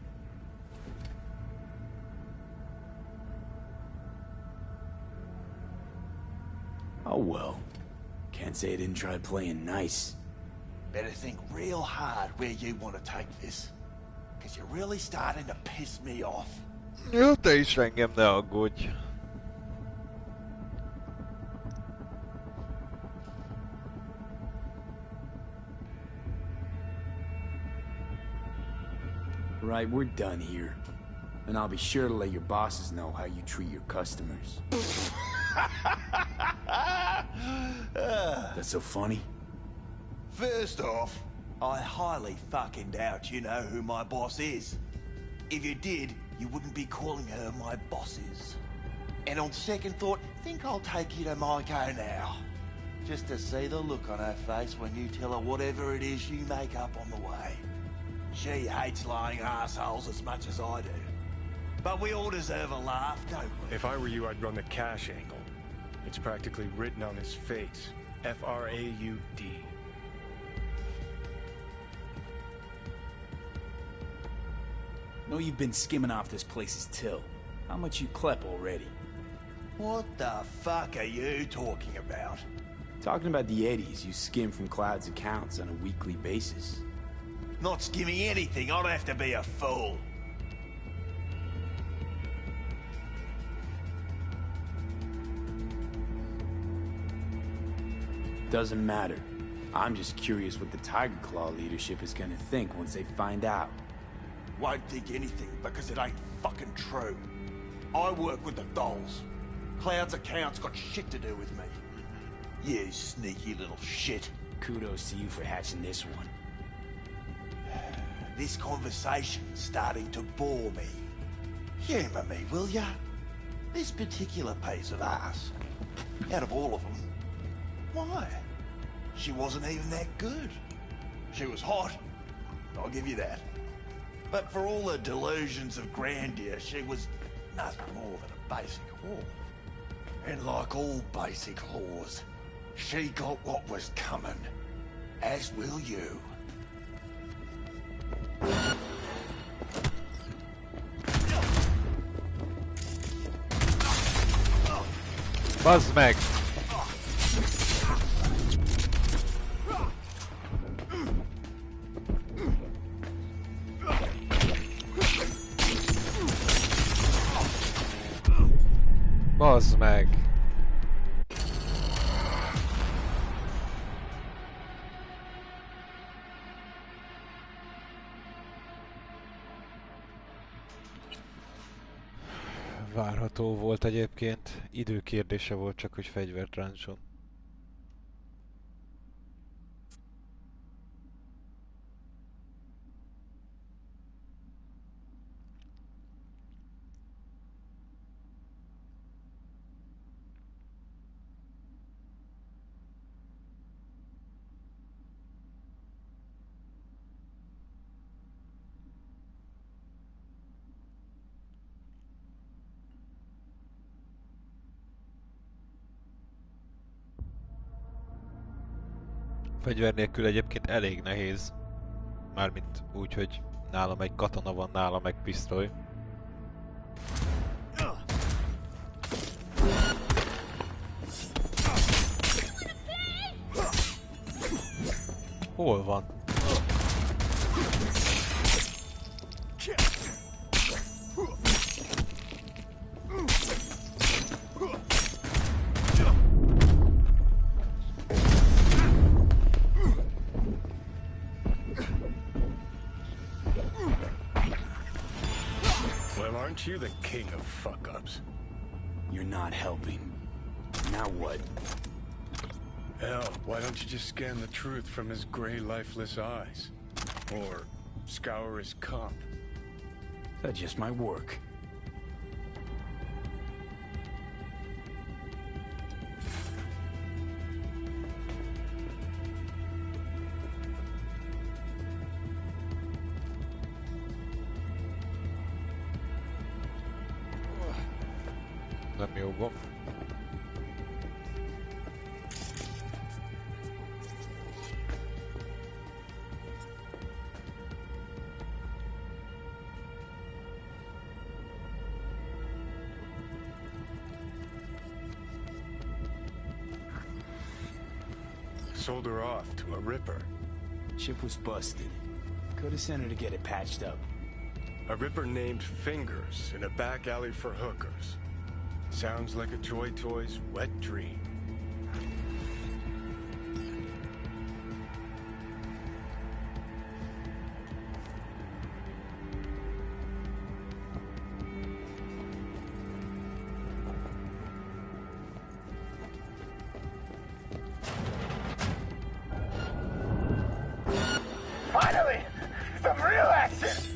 Oh well. Can't say I didn't try playing nice. Better think real hard where you want to take this. Because you're really starting to piss me off. Jó, te is engem ne aggódj. Right, we're done here. And I'll be sure to let your bosses know how you treat your customers. That's so funny? First off, I highly fucking doubt you know who my boss is. If you did, you wouldn't be calling her my bosses. And on second thought, think I'll take you to Maiko now. Just to see the look on her face when you tell her whatever it is you make up on the way. She hates lying assholes as much as I do. But we all deserve a laugh, don't we? If I were you, I'd run the cash angle. It's practically written on his face. F-R-A-U-D. Know you've been skimming off this place's till. How much you clep already? What the fuck are you talking about? Talking about the eddies you skim from Cloud's accounts on a weekly basis. Not skimming anything, I'd have to be a fool. Doesn't matter. I'm just curious what the Tiger Claw leadership is gonna think once they find out. Won't think anything because it ain't fucking true. I work with the dolls. Cloud's account's got shit to do with me. You sneaky little shit. Kudos to you for hatching this one. This conversation's starting to bore me. Humour me, will ya? This particular piece of ass, out of all of them, why? She wasn't even that good. She was hot, I'll give you that. But for all her delusions of grandeur, she was nothing more than a basic whore. And like all basic whores, she got what was coming, as will you. Bazd meg! Bazd meg! Várható volt egyébként, időkérdése volt csak, hogy fegyvert ráncson. Fegyver nélkül egyébként elég nehéz. Mármint úgy, hogy nálam egy katona van, nálam meg pisztoly. Hol van? Aren't you the king of fuck-ups? You're not helping. Now what? Hell, why don't you just scan the truth from his gray, lifeless eyes? Or scour his comp? That just might work. Nem jó gomb. Sold her off to a Ripper. Ship was busted. Could have sent her to get it patched up. A Ripper named Fingers in a back alley for hookers. Sounds like a Joy Toy's wet dream. Finally! Some real action!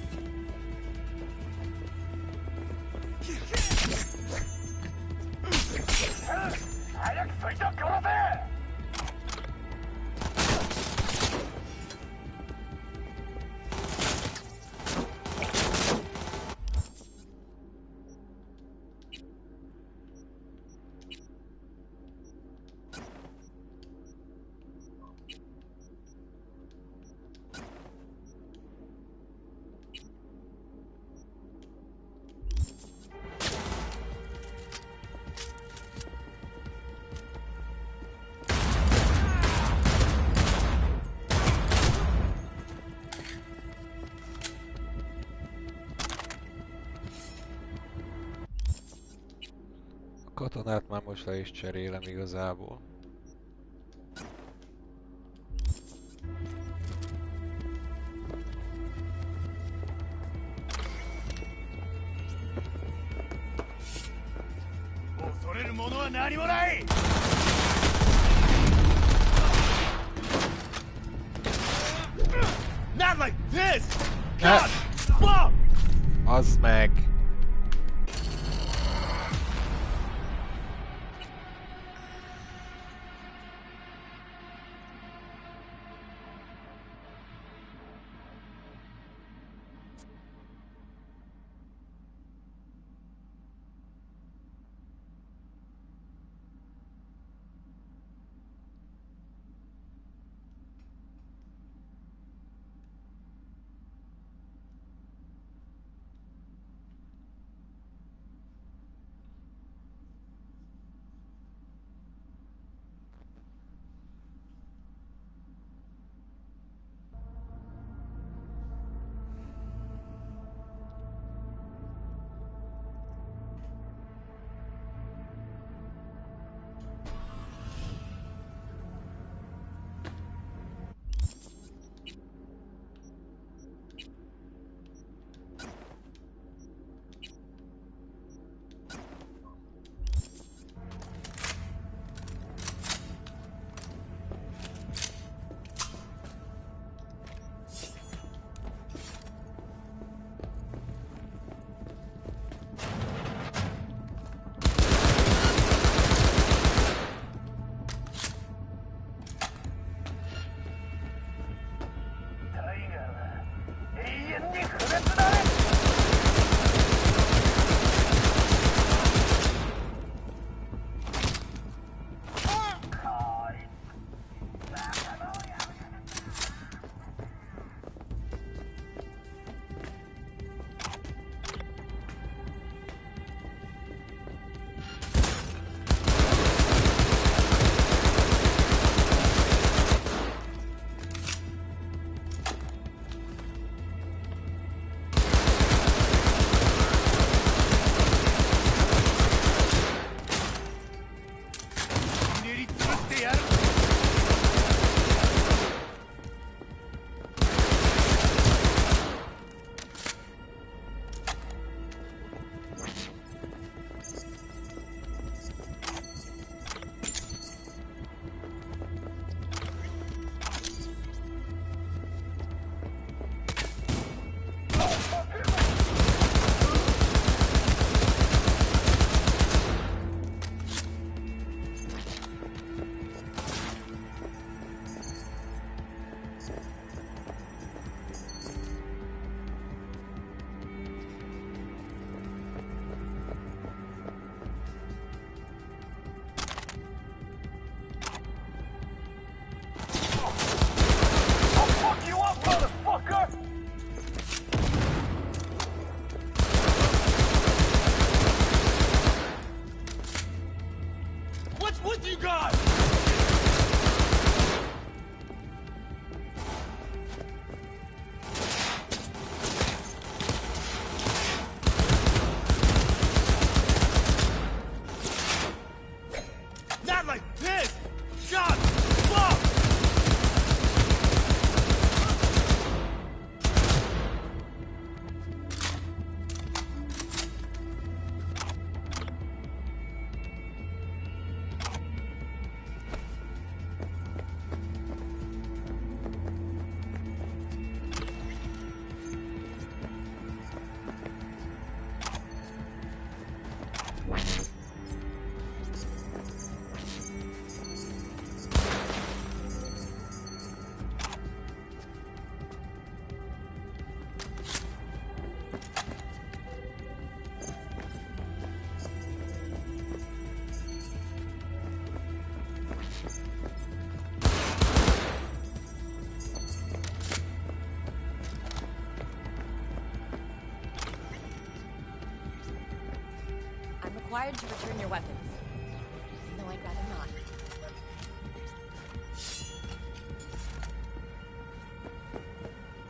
Katonát már most le is cserélem igazából. Not like this! God, fuck! Az meg. required to return your weapons. No, I'd rather not.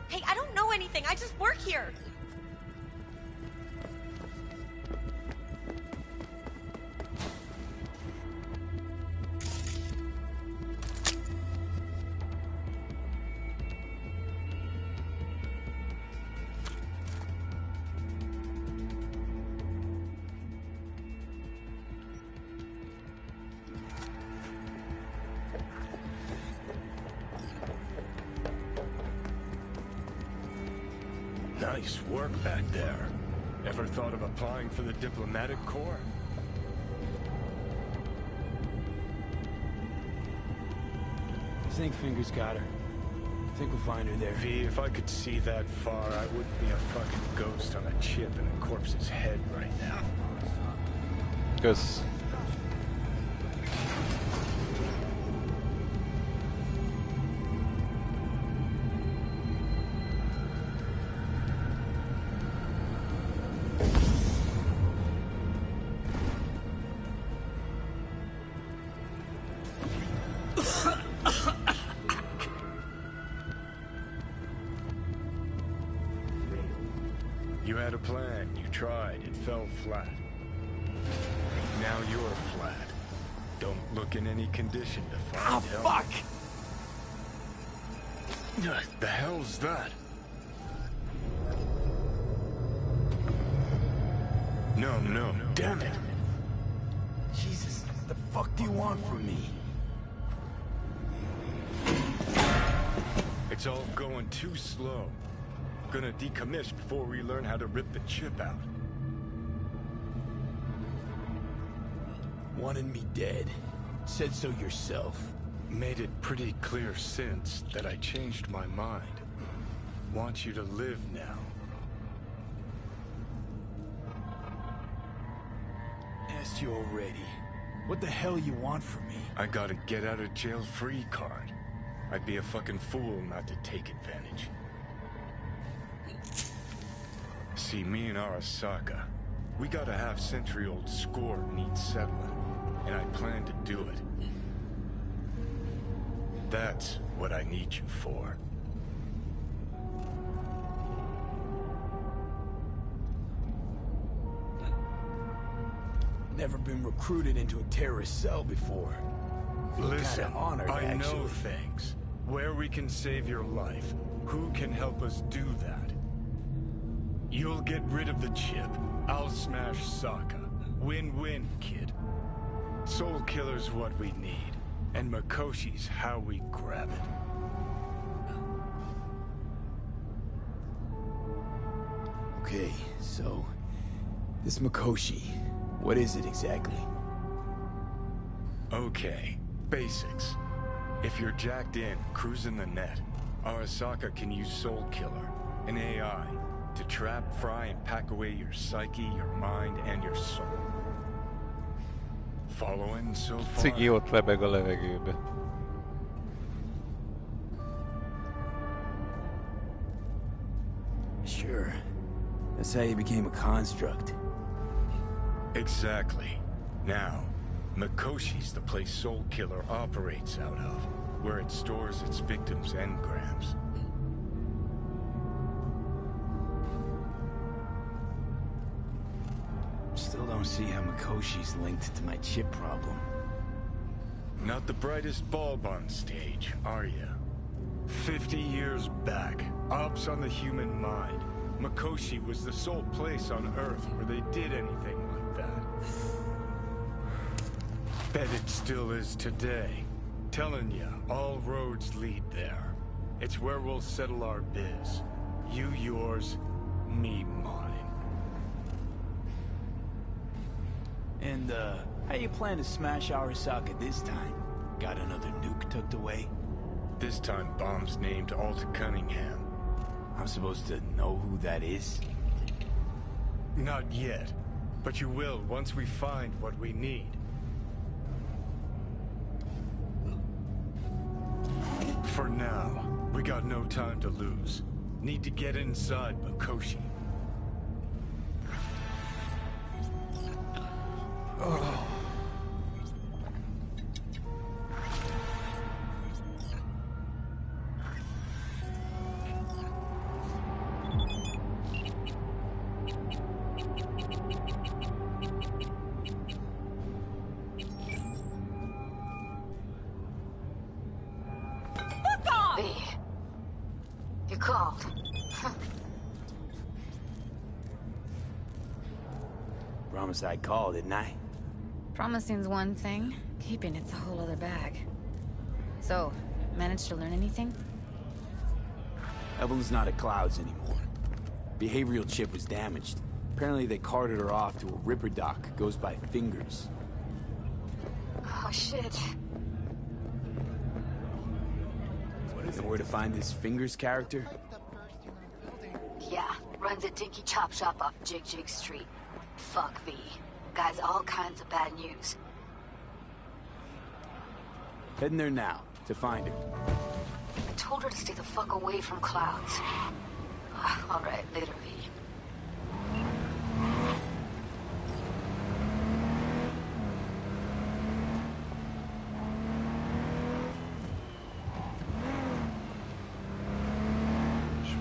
Hey, I don't know anything. I just work here. Nice work back there. Ever thought of applying for the diplomatic corps? I think Fingers got her. I think we'll find her there. V, if I could see that far, I wouldn't be a fucking ghost on a chip in a corpse's head right now. Kösz. You had a plan, you tried, it fell flat. Now you're flat. Don't look in any condition to find help. Fuck! The hell's that? No, damn it. Jesus, what the fuck do you want from me? It's all going too slow. Gonna decommission before we learn how to rip the chip out. Wanted me dead. Said so yourself. Made it pretty clear since that I changed my mind. Want you to live now. Asked you already. What the hell you want from me? I got a get out of jail free card. I'd be a fucking fool not to take advantage. See, me and Arasaka, we got a half-century-old score needs settling, and I plan to do it. That's what I need you for. Never been recruited into a terrorist cell before. Feel Listen, kinda honored, I know actually. things. Where we can save your life. Who can help us do that? You'll get rid of the chip. I'll smash Sokka. Win-win, kid. Soul Killer's what we need. And Mikoshi's how we grab it. Okay, so... this Mikoshi, what is it exactly? Okay, basics. If you're jacked in, cruising the net, Arasaka can use Soul Killer, an AI, to trap, fry, and pack away your psyche, your mind, and your soul. Following so far? Cigi ott lebeg a levegőbe. Sure. That's how you became a construct. Exactly. Now, Mikoshi's the place Soul Killer operates out of, where it stores its victims' engrams. Still don't see how Mikoshi's linked to my chip problem. Not the brightest bulb on stage, are you? 50 years back, ops on the human mind. Mikoshi was the sole place on Earth where they did anything like that. Bet it still is today. Telling ya, all roads lead there. It's where we'll settle our biz. You yours, me mine. And, how you plan to smash Arasaka this time? Got another nuke tucked away? This time bomb's named Alta Cunningham. I'm supposed to know who that is? Not yet, but you will once we find what we need. For now, we got no time to lose. Need to get inside Mikoshi. Oh. You called. Promised I'd call, didn't I? Promising's one thing, keeping it's a whole other bag. So, managed to learn anything? Evelyn's not at Clouds anymore. Behavioral chip was damaged. Apparently they carted her off to a Ripper dock. Goes by Fingers. Oh, shit. Know where to find this Fingers character? Yeah, runs a dinky chop shop off Jig Jig Street. Fuck V. Guy's all kinds of bad news. Heading there now, to find him. I told her to stay the fuck away from clouds. Alright, later V.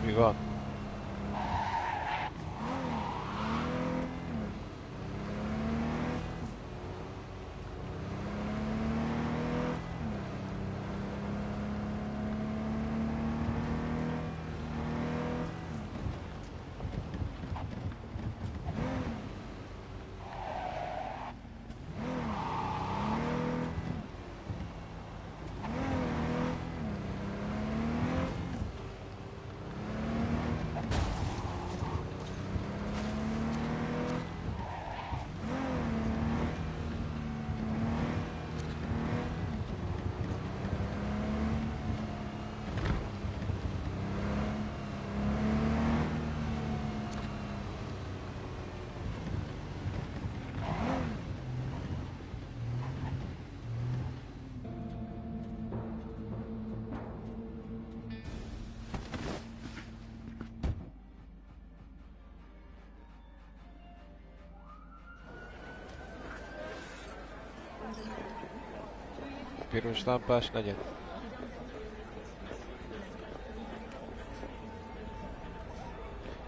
Mi van? Piros lámpás negyed.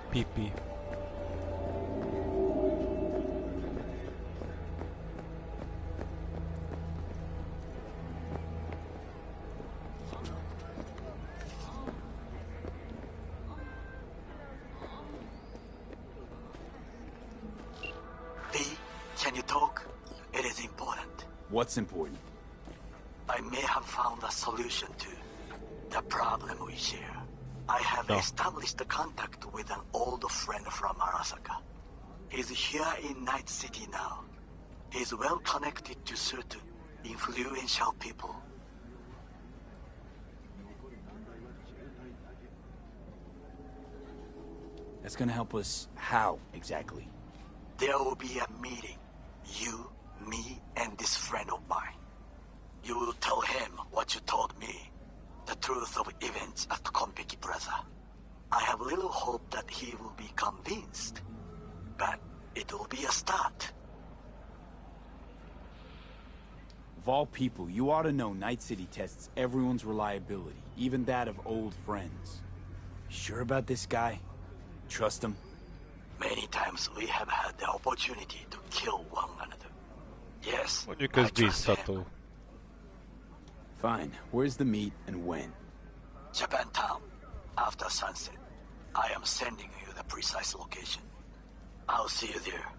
Pipi. V, can you talk? It is important. What's important? I may have found a solution to the problem we share. I have established a contact with an old friend from Arasaka. He's here in Night City now. He's well connected to certain influential people. That's gonna help us how, exactly? There will be a meeting. You, me, and this friend of mine. You will tell him what you told me. The truth of events at Konpeki Plaza. I have little hope that he will be convinced. But it will be a start. Of all people, you ought to know Night City tests everyone's reliability, even that of old friends. Sure about this guy? Trust him? Many times we have had the opportunity to kill one another. Yes, Mondjuk I ez trust him. bíztató. Fine. Where's the meet and when? Japantown, after sunset. I am sending you the precise location. I'll see you there.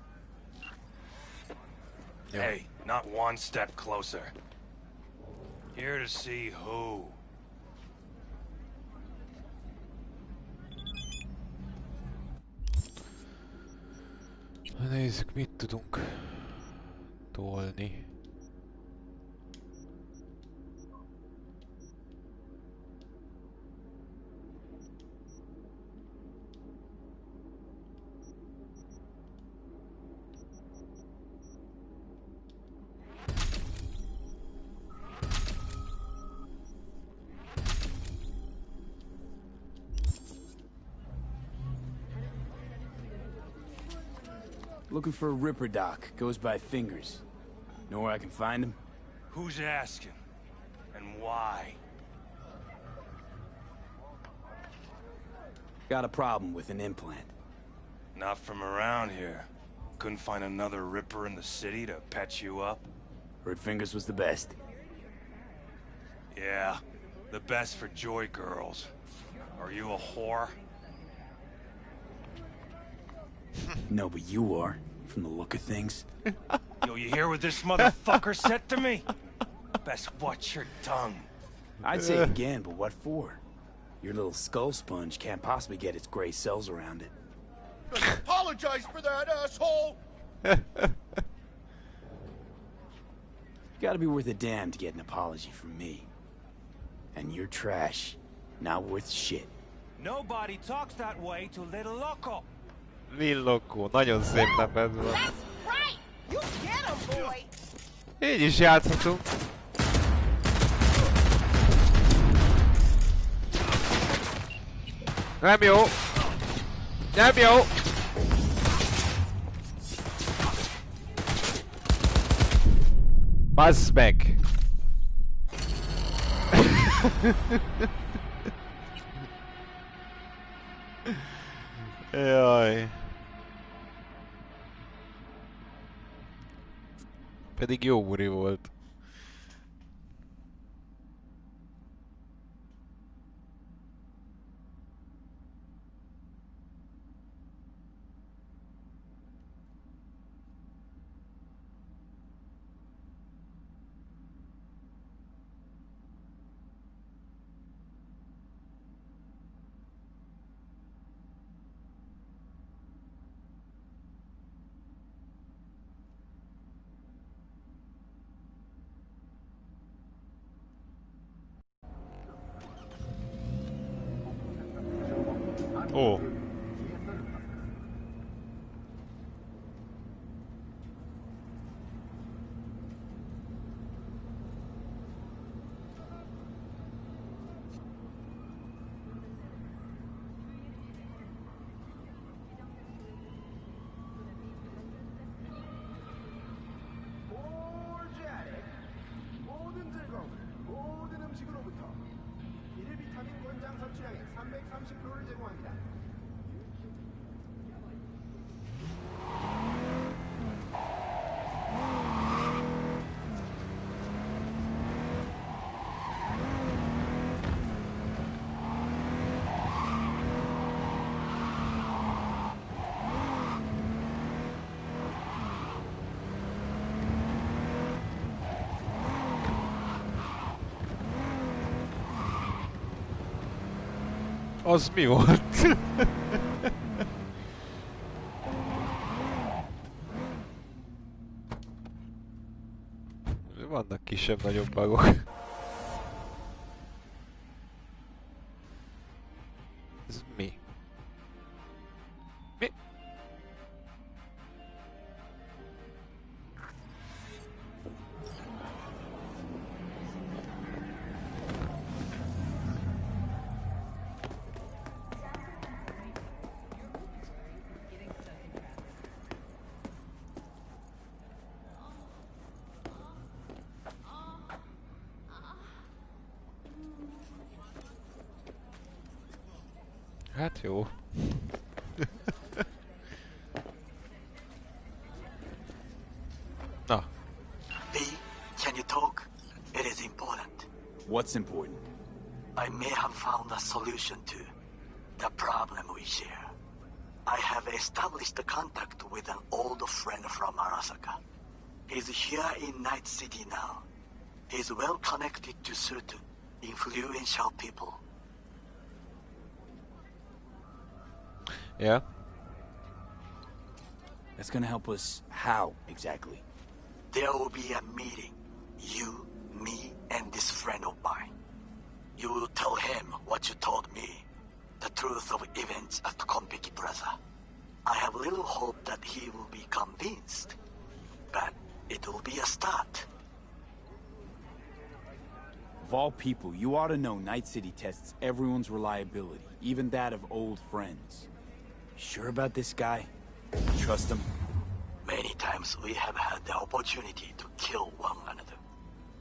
Hey, not one step closer. Here to see who? Nézzük, mit tudunk tolni. Looking for a Ripper doc. Goes by Fingers. Know where I can find him? Who's asking? And why? Got a problem with an implant. Not from around here. Couldn't find another Ripper in the city to patch you up? Heard Fingers was the best. Yeah, the best for joy girls. Are you a whore? No, but you are, from the look of things. Yo, you hear what this motherfucker said to me? Best watch your tongue. I'd say it again, but what for? Your little skull sponge can't possibly get its gray cells around it. gonna apologize for that, asshole! Gotta be worth a damn to get an apology from me. And you're trash. Not worth shit. Nobody talks that way to Little Loco. Lil Loco, nagyon szép neve ez van. Right! You get him, boy! Így is játszhatunk. Nem jó! Nem jó! Bazd meg! Jaj. Pedig jó buri volt. Ó. 모든 즐거움을 모든 음식으로부터 1비타민 권장 섭취량의 330%를 제공합니다. Az mi volt? Vannak kisebb-nagyobb bugok. Ez mi? Mi? Hát jó. Na. V, can you talk? It is important. What's important? I may have found a solution to the problem we share. I have established a contact with an old friend from Arasaka. He's here in Night City now. He's well connected to certain influential people. Yeah. That's gonna help us how, exactly? There will be a meeting. You, me, and this friend of mine. You will tell him what you told me. The truth of events at Konpeki Plaza. I have little hope that he will be convinced. But it will be a start. Of all people, you ought to know Night City tests everyone's reliability, even that of old friends. Sure about this guy? Trust him? Many times we have had the opportunity to kill one another.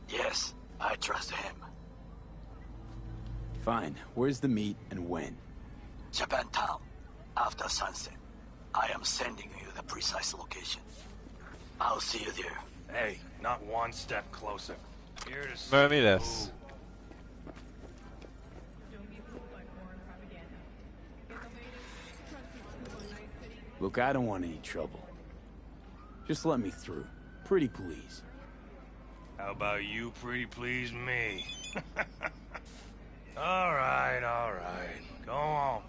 Yes, I trust him. Fine. Where's the meet and when? Japantown, after sunset. I am sending you the precise location. I'll see you there. Hey, not one step closer. Here to see. Mert mi lesz? Look, I don't want any trouble. Just let me through. Pretty please. How about you pretty please me? All right. Go on.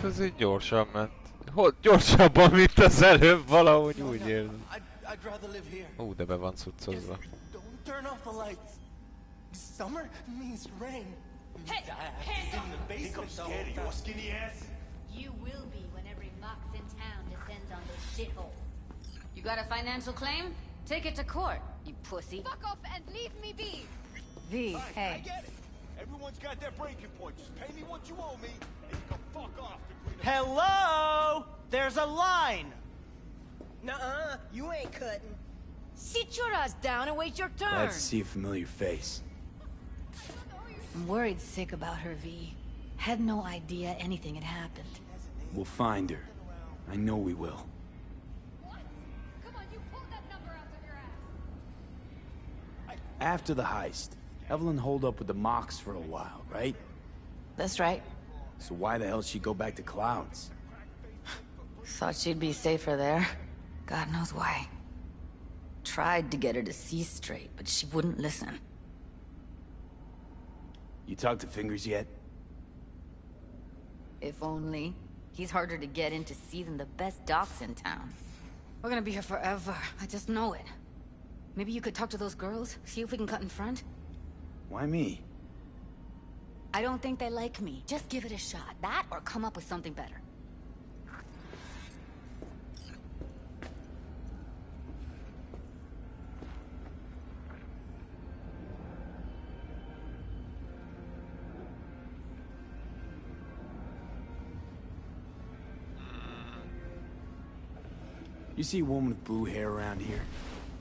Ez így gyorsan ment. Gyorsabban, mint az előbb, valahogy úgy érzem. I'd rather live here. Ó, de be van cuccozva. Don't turn off the lights. Summer means rain. Hey, hands In the basement, Scared of your skinny ass? You will be when every mox in town descends on this shithole. You got a financial claim? Take it to court, you pussy. Fuck off and leave me be. V, I hey. get it. Everyone's got their breaking point. Just pay me what you owe me, and you can fuck off to clean up. Hello? There's a line. Nuh-uh, you ain't cutting. Sit your ass down and wait your turn. Glad to see a familiar face. I'm worried sick about her, V. Had no idea anything had happened. We'll find her. I know we will. Come on, you pulled that number out of your ass. After the heist, Evelyn holed up with the Mox for a while, right? That's right. So why the hell did she go back to Clouds? Thought she'd be safer there. God knows why. Tried to get her to see straight, but she wouldn't listen. You talked to Fingers yet? If only. He's harder to get in to see than the best docs in town. We're gonna be here forever. I just know it. Maybe you could talk to those girls, see if we can cut in front? Why me? I don't think they like me. Just give it a shot. That or come up with something better. You see a woman with blue hair around here?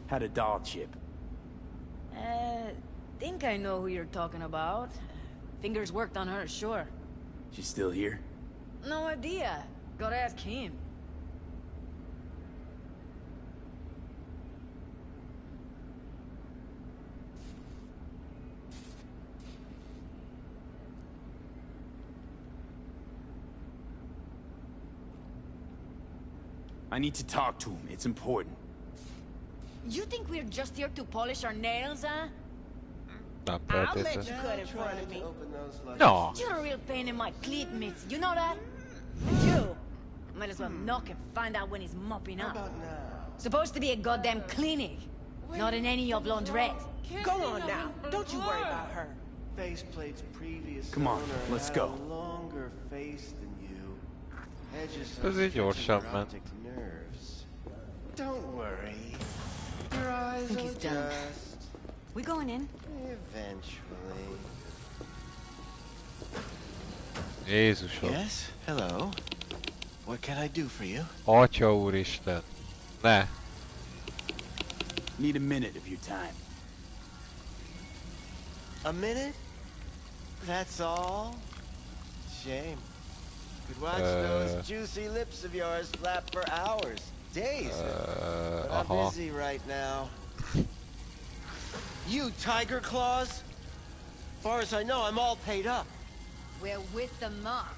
Had a doll chip. Think I know who you're talking about. Fingers worked on her, sure. She's still here? No idea. Gotta ask him. I need to talk to him. It's important. You think we're just here to polish our nails, huh? I'll let you cut in front of me. No. You're a real pain in my cleat mitts. You know that? And you might as well knock and find out when he's mopping up. Supposed to be a goddamn clinic, not in any of laundrette. Go on now. Don't you worry about her. Faceplate's previous Come on, owner let's had go. a longer face than you. Edges Ez így gyorsabb ment. optic nerves. Don't worry. Your eyes Think will he's done. adjust We going in? eventually. Jézusom. Yes, hello. What can I do for you? Atya úristen. Ne. Need a minute of your time. A minute? That's all? Shame. Could watch those juicy lips of yours flap for hours, days. But I'm busy right now. You Tiger Claws? Far as I know, I'm all paid up. We're with the Mox.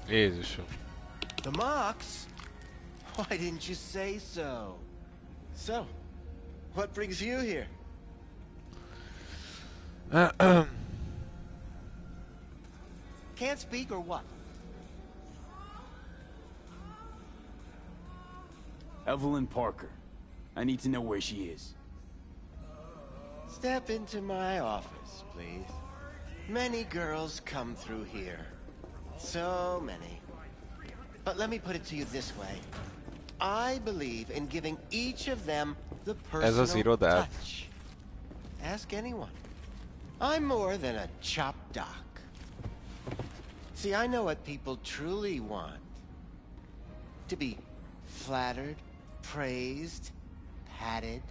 Jézusom. The Mox? Why didn't you say so? So, what brings you here? Can't speak or what? Evelyn Parker. I need to know where she is. Step into my office, please. Many girls come through here. So many. But let me put it to you this way. I believe in giving each of them the personal touch. Ask anyone. I'm more than a chop doc. See, I know what people truly want. To be flattered, praised, patted.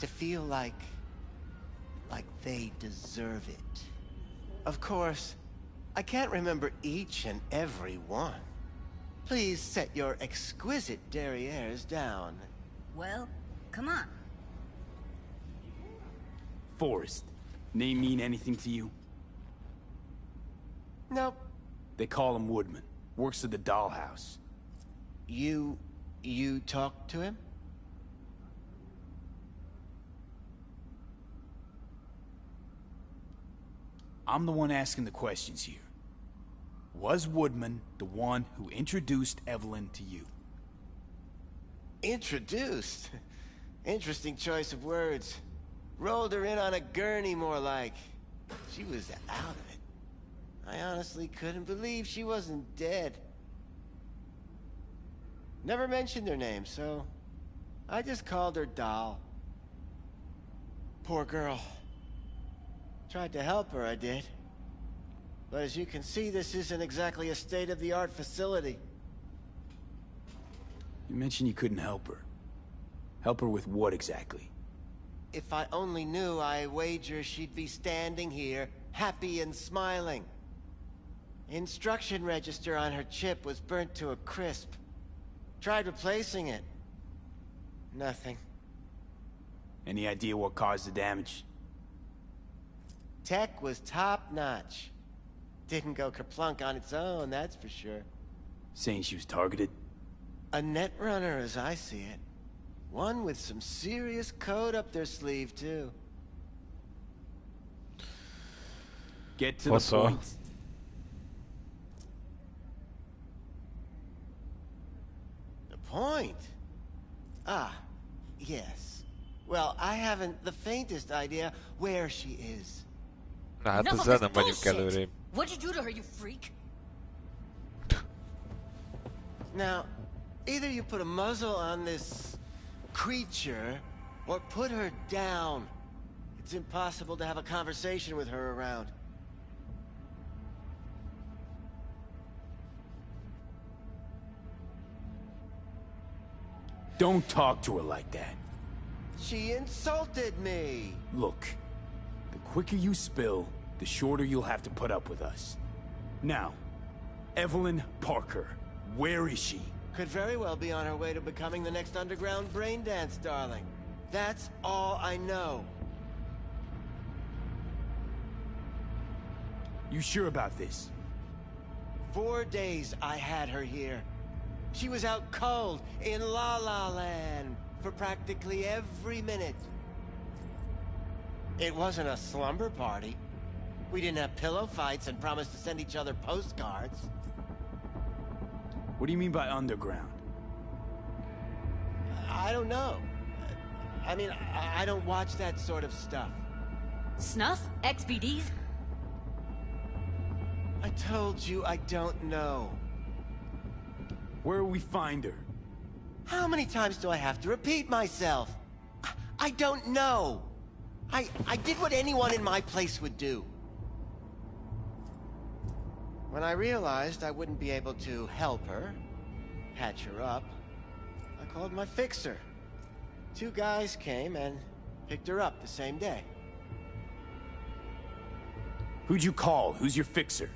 To feel like they deserve it. Of course, I can't remember each and every one. Please set your exquisite derrieres down. Well, come on. Forrest. Name mean anything to you? Nope. They call him Woodman. Works at the dollhouse. You talked to him? I'm the one asking the questions here. Was Woodman the one who introduced Evelyn to you? Introduced? Interesting choice of words. Rolled her in on a gurney, more like. She was out of it. I honestly couldn't believe she wasn't dead. Never mentioned her name, so I just called her Doll. Poor girl. Tried to help her, I did. But as you can see, this isn't exactly a state-of-the-art facility. You mentioned you couldn't help her. Help her with what exactly? If I only knew, I wager she'd be standing here, happy and smiling. Instruction register on her chip was burnt to a crisp. Tried replacing it. Nothing. Any idea what caused the damage? Tech was top-notch. Didn't go kerplunk on its own, that's for sure. Saying she was targeted? A netrunner, as I see it. One with some serious code up their sleeve, too. Get to the point. The point? Ah, yes. Well, I haven't the faintest idea where she is. Hát ezzel nem vagyunk előrébb. What'd you do to her, you freak? Now, either you put a muzzle on this creature, or put her down. It's impossible to have a conversation with her around. Don't talk to her like that. She insulted me! Look, the quicker you spill, the shorter you'll have to put up with us. Now, Evelyn Parker, where is she? Could very well be on her way to becoming the next underground brain dance darling. That's all I know. You sure about this? 4 days I had her here. She was out cold in La La Land for practically every minute. It wasn't a slumber party. We didn't have pillow fights and promised to send each other postcards. What do you mean by underground? I don't know. I mean, I don't watch that sort of stuff. Snuff? XBDs? I told you I don't know. Where will we find her? How many times do I have to repeat myself? I don't know. I did what anyone in my place would do. When I realized I wouldn't be able to help her, patch her up, I called my fixer. 2 guys came and picked her up the same day. Who'd you call? Who's your fixer?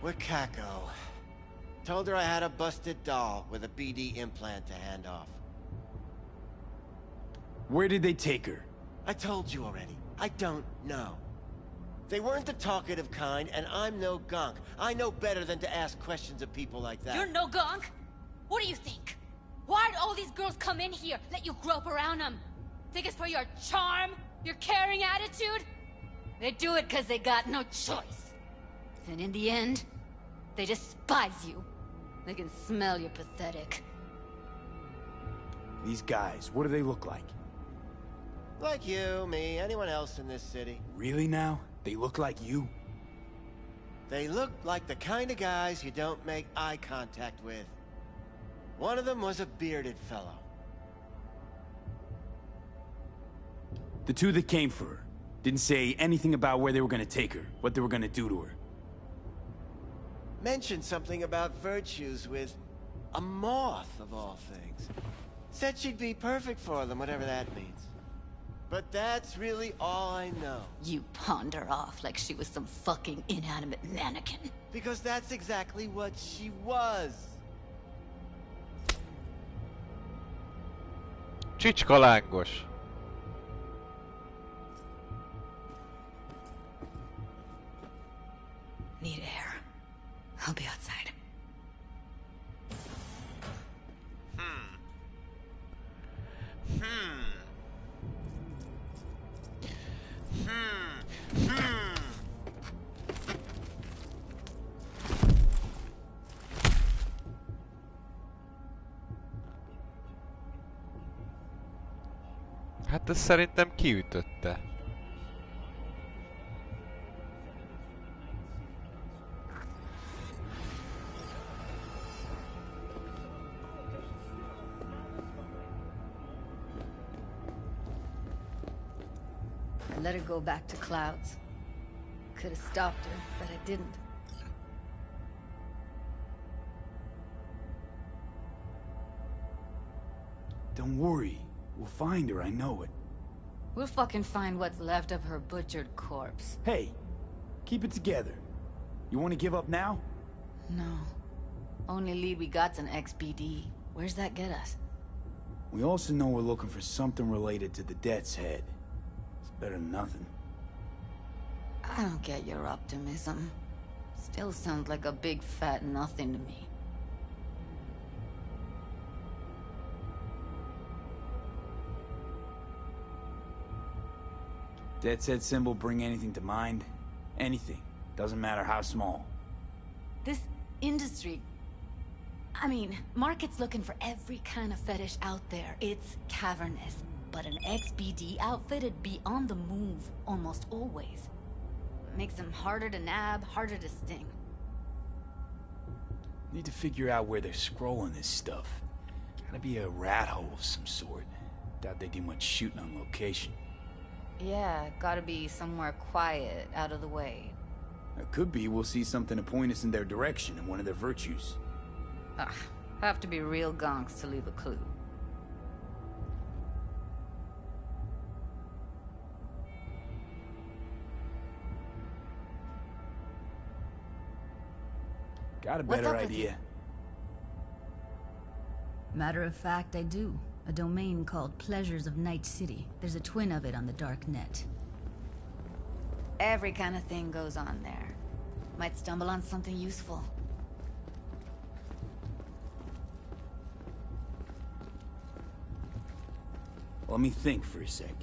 Wakako. Told her I had a busted doll with a BD implant to hand off. Where did they take her? I told you already. I don't know. They weren't the talkative kind, and I'm no gunk. I know better than to ask questions of people like that. You're no gunk? What do you think? Why'd all these girls come in here, let you grope around them? Think it's for your charm? Your caring attitude? They do it because they got no choice. And in the end, they despise you. They can smell you're pathetic. These guys, what do they look like? Like you, me, anyone else in this city. Really now? They look like you? They look like the kind of guys you don't make eye contact with. One of them was a bearded fellow. The 2 that came for her didn't say anything about where they were gonna take her, what they were gonna do to her. Mentioned something about virtues with a moth, of all things. Said she'd be perfect for them, whatever that means. But that's really all I know. You pawned her off like she was some fucking inanimate mannequin. Because that's exactly what she was. Csicska lángos. Need air. I'll be outside. Hát ez szerintem kiütötte. I let her go back to Clouds. Could have stopped her, but I didn't. Don't worry. We'll find her, I know it. We'll fucking find what's left of her butchered corpse. Hey, keep it together. You want to give up now? No. Only lead we got's an XBD. Where's that get us? We also know we're looking for something related to the Death's Head. It's better than nothing. I don't get your optimism. Still sounds like a big fat nothing to me. Death's Head symbol bring anything to mind? Anything. Doesn't matter how small. This industry... I mean, market's looking for every kind of fetish out there. It's cavernous. But an XBD outfit'd be on the move, almost always. Makes them harder to nab, harder to sting. Need to figure out where they're scrolling this stuff. Gotta be a rat hole of some sort. Doubt they do much shooting on location. Yeah, gotta be somewhere quiet, out of the way. It could be we'll see something to point us in their direction and one of their virtues. Have to be real gonks to leave a clue. Got a better idea. Matter of fact, I do. A domain called Pleasures of Night City. There's a twin of it on the dark net. Every kind of thing goes on there. Might stumble on something useful. Let me think for a sec.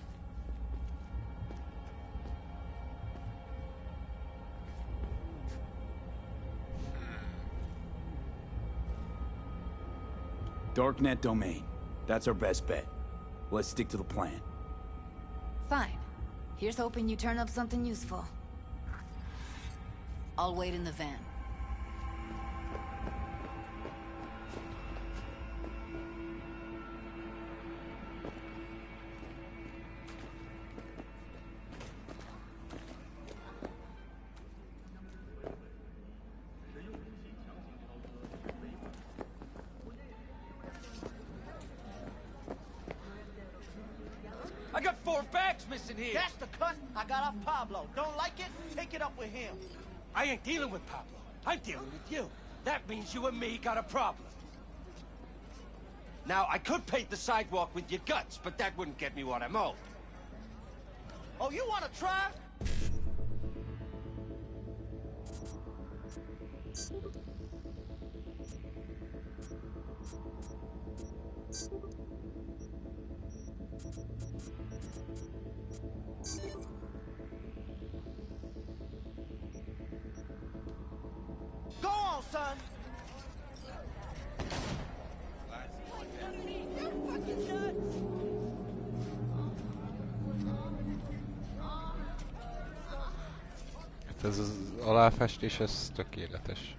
Darknet domain. That's our best bet. Let's stick to the plan. Fine. Here's hoping you turn up something useful. I'll wait in the van. I got 4 bags missing here. That's the cut I got off Pablo. Don't like it? Take it up with him. I ain't dealing with Pablo. I'm dealing with you. That means you and me got a problem. Now, I could paint the sidewalk with your guts, but that wouldn't get me what I'm owed. Oh, you want to try? Go on, son. Hát ez az aláfestés, ez tökéletes.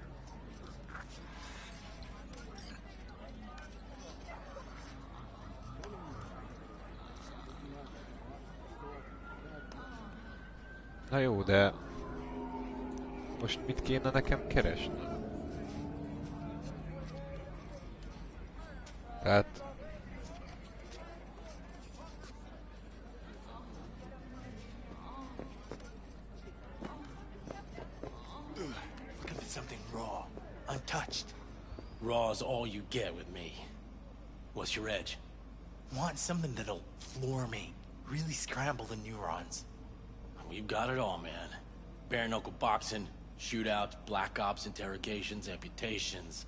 Na jó, de most mit kéne nekem keresni? Tehát... Looking for something raw, untouched. Raw's all you get with me. What's your edge? Want something that'll floor me, really scramble the neurons. We've got it all, man. Bare-knuckle boxing, shootouts, black ops, interrogations, amputations.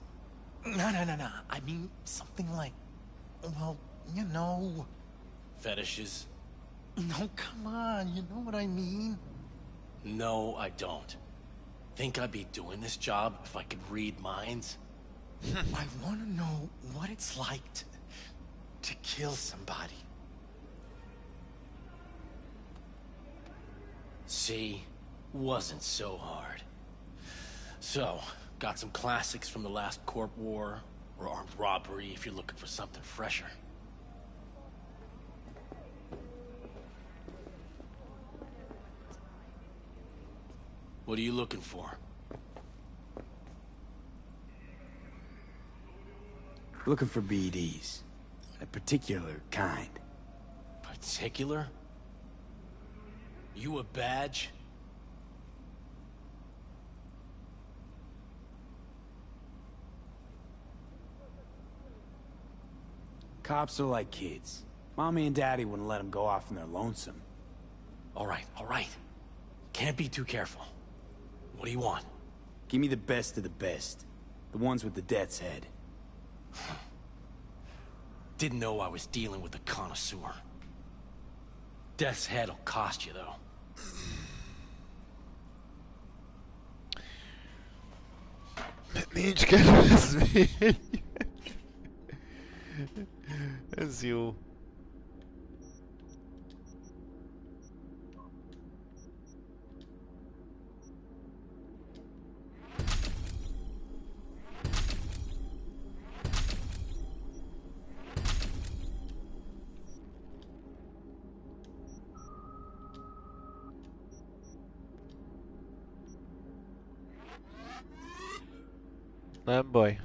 No. I mean, something like, well, you know... Fetishes? No, come on, you know what I mean? No, I don't. Think I'd be doing this job if I could read minds? I want to know what it's like to kill somebody. See? Wasn't so hard. So, got some classics from the last Corp War, or armed robbery if you're looking for something fresher. What are you looking for? Looking for BDs. A particular kind. Particular? You a badge? Cops are like kids. Mommy and Daddy wouldn't let them go off on their lonesome. All right. Can't be too careful. What do you want? Give me the best of the best. The ones with the death's head. Didn't know I was dealing with a connoisseur. Death's head'll cost you, though. Nincs kedvezmény. Ez jó. Nem baj.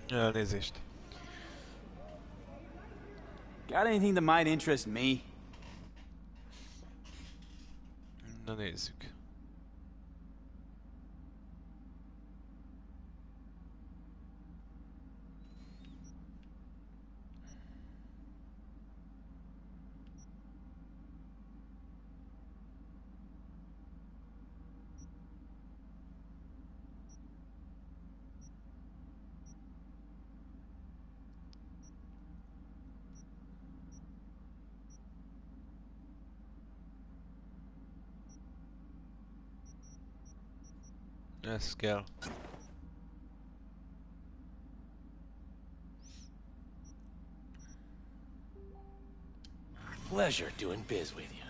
Elnézést. Got anything that might interest me? Na nézzük. Ez kell. Pleasure doing biz with you.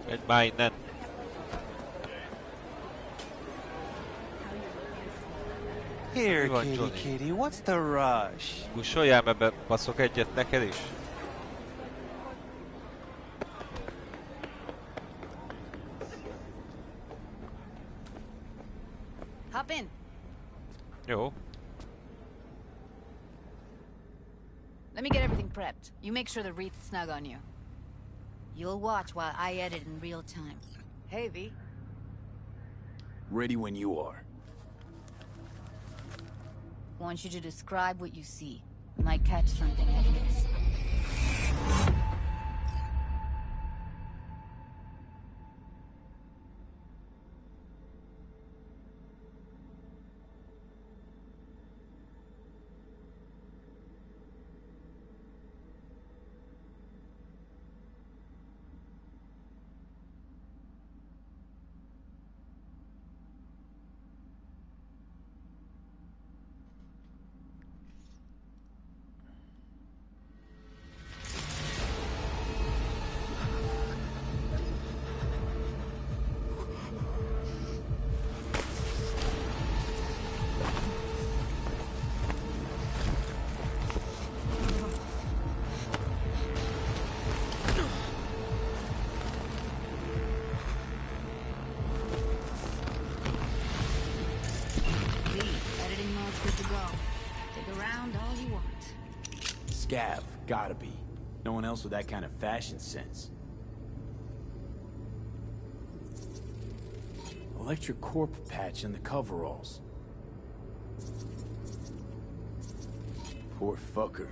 Egy már innen. Here, kitty, what's the rush? Gussoljál, mert bebaszok egyet neked is. Hop in. Jó. Let me get everything prepped. You make sure the wreath's snug on you. You'll watch while I edit in real time. Hey, V. Ready when you are. Want you to describe what you see. Might catch something I miss. Scav, gotta be. No one else with that kind of fashion sense. Electric Corp patch in the coveralls. Poor fucker.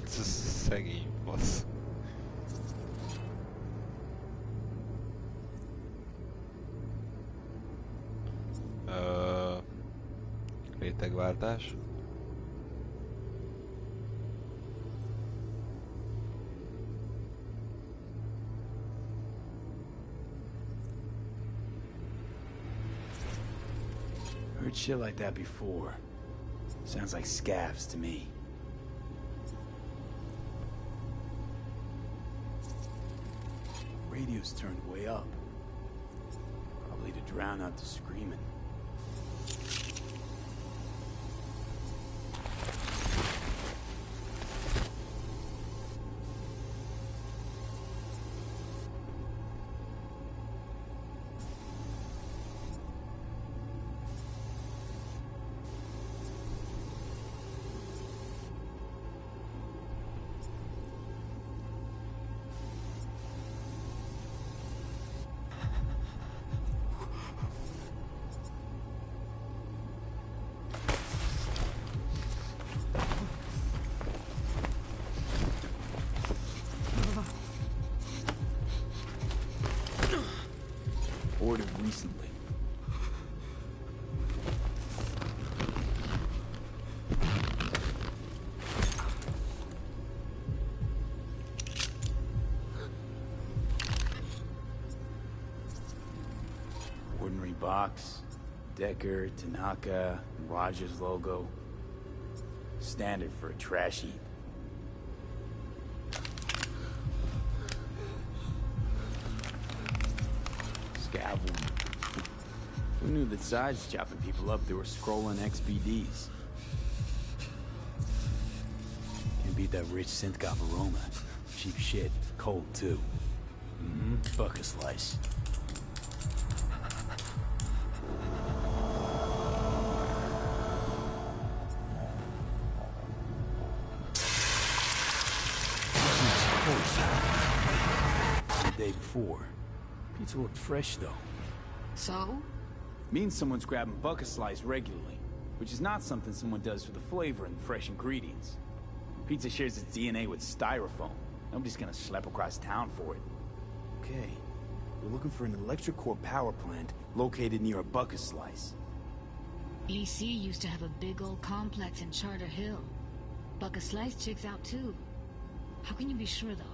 Szegény fasz. Rétegváltás. Heard shit like that before. Sounds like scavs to me. Radio's turned way up. Probably to drown out the screaming. Ordered recently. Ordinary box. Decker, Tanaka, and Rogers logo. Standard for a trash heap. Scav woman. Who knew that besides chopping people up, they were scrolling XBDs? Can't beat that rich synth-cop aroma. Cheap shit. Cold, too. Buck a slice. The day before. Pizza looked fresh, though. So? Means someone's grabbing bucket slice regularly, which is not something someone does for the flavor and fresh ingredients. Pizza shares its DNA with styrofoam. Nobody's gonna schlep across town for it. Okay, we're looking for an electric core power plant located near a bucket slice. EC used to have a big old complex in Charter Hill. Bucket Slice checks out too. How can you be sure, though?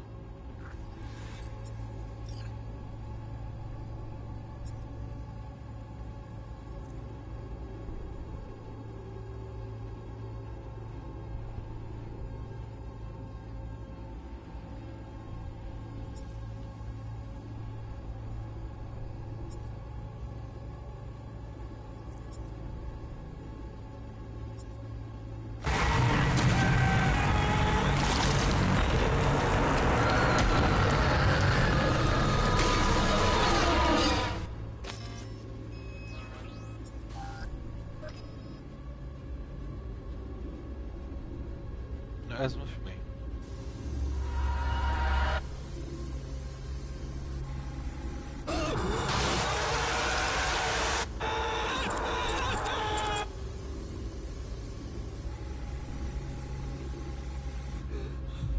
Ez most mi?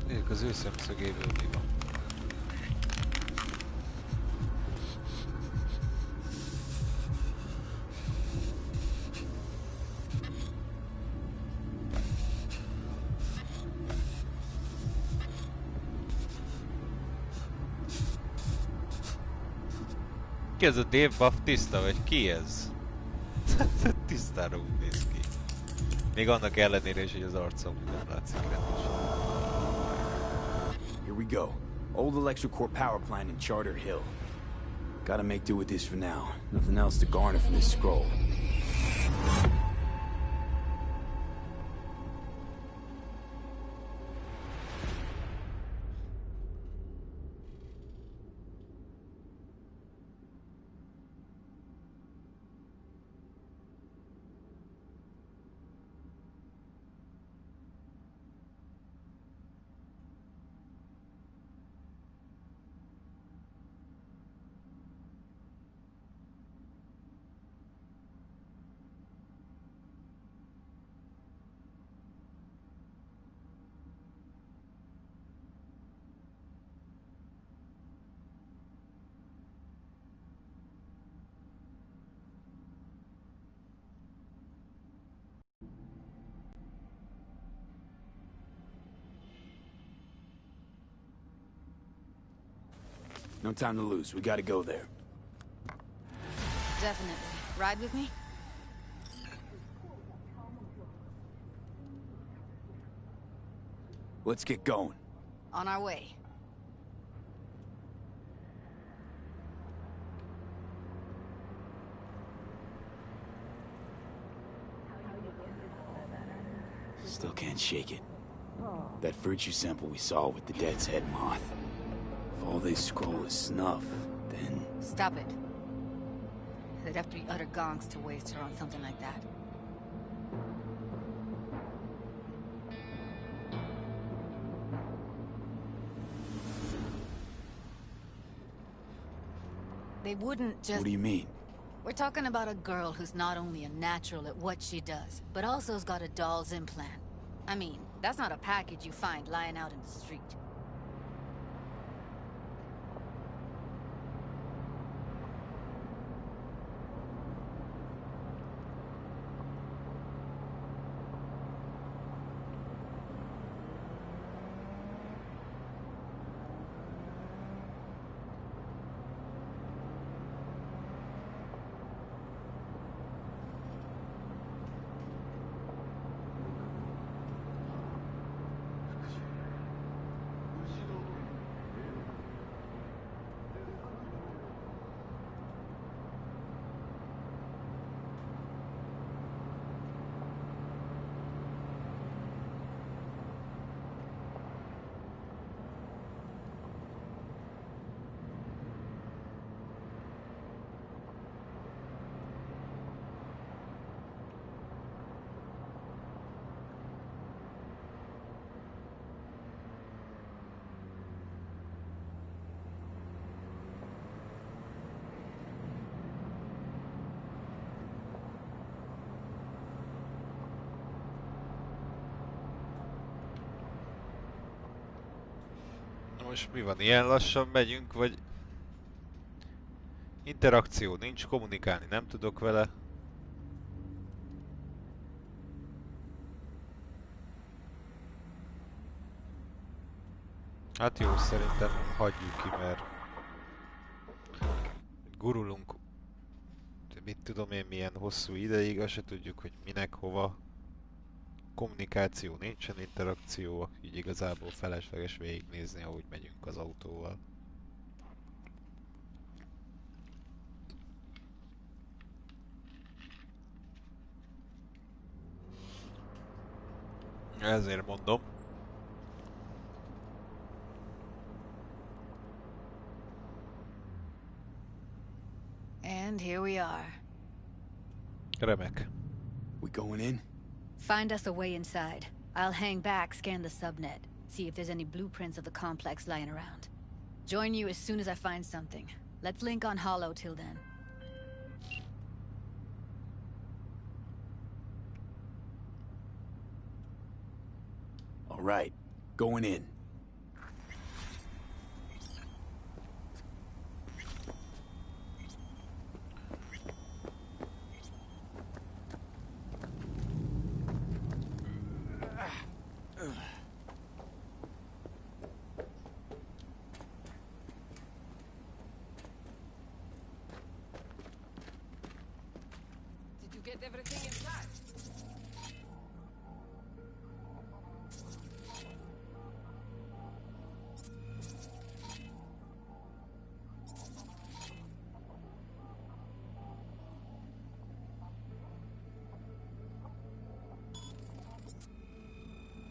Nézzük az ő szemszögéből mi van. Ki ez a Dave Bautista, vagy ki ez? Tisztára úgy néz ki. Még annak ellenére is, hogy az arcom nem látszik rendesen. Here we go. Old electric core power plant in Charter Hill. Gotta make do with this for now. Nothing else to garner from this scroll. No time to lose. We gotta go there. Definitely. Ride with me? Let's get going. On our way. Still can't shake it. That virtue sample we saw with the death's head moth. If all they scroll is snuff, then... Stop it. They'd have to be utter gonks to waste her on something like that. They wouldn't just... What do you mean? We're talking about a girl who's not only a natural at what she does, but also has got a doll's implant. I mean, that's not a package you find lying out in the street. Most mi van? Ilyen lassan megyünk, vagy... Interakció nincs, kommunikálni nem tudok vele. Hát jó, szerintem hagyjuk ki, mert... Gurulunk... Mit tudom én milyen hosszú ideig, azt se tudjuk, hogy minek, hova. Kommunikáció nincsen, interakció, így igazából felesleges végignézni, ahogy megyünk az autóval. Ezért mondom. And here we are. Remek. We going in? Find us a way inside. I'll hang back, scan the subnet, see if there's any blueprints of the complex lying around. Join you as soon as I find something. Let's link on Hollow till then. All right, going in. Get everything inside.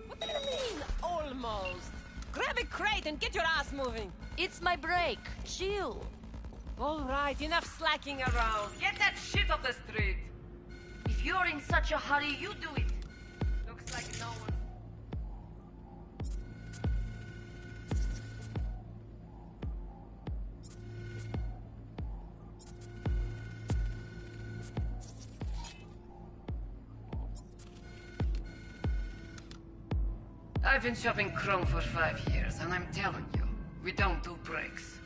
What do you mean, almost? Grab a crate and get your ass moving. It's my break. Chill. All right, enough slacking around. Get that shit off the street. If you're in such a hurry, you do it. Looks like no one. I've been shopping Chrome for 5 years, and I'm telling you, we don't do breaks.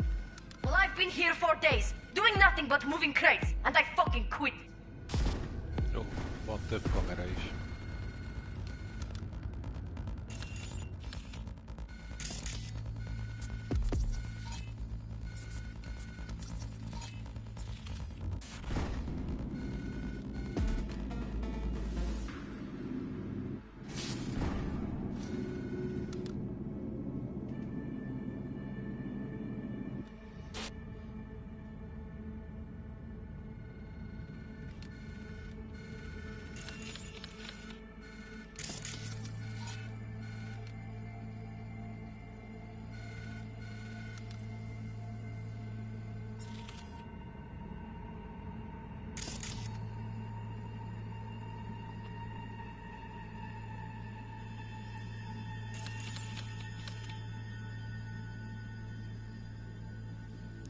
Well, I've been here for days, doing nothing but moving crates, and I fucking quit. Jó, van több kamera is.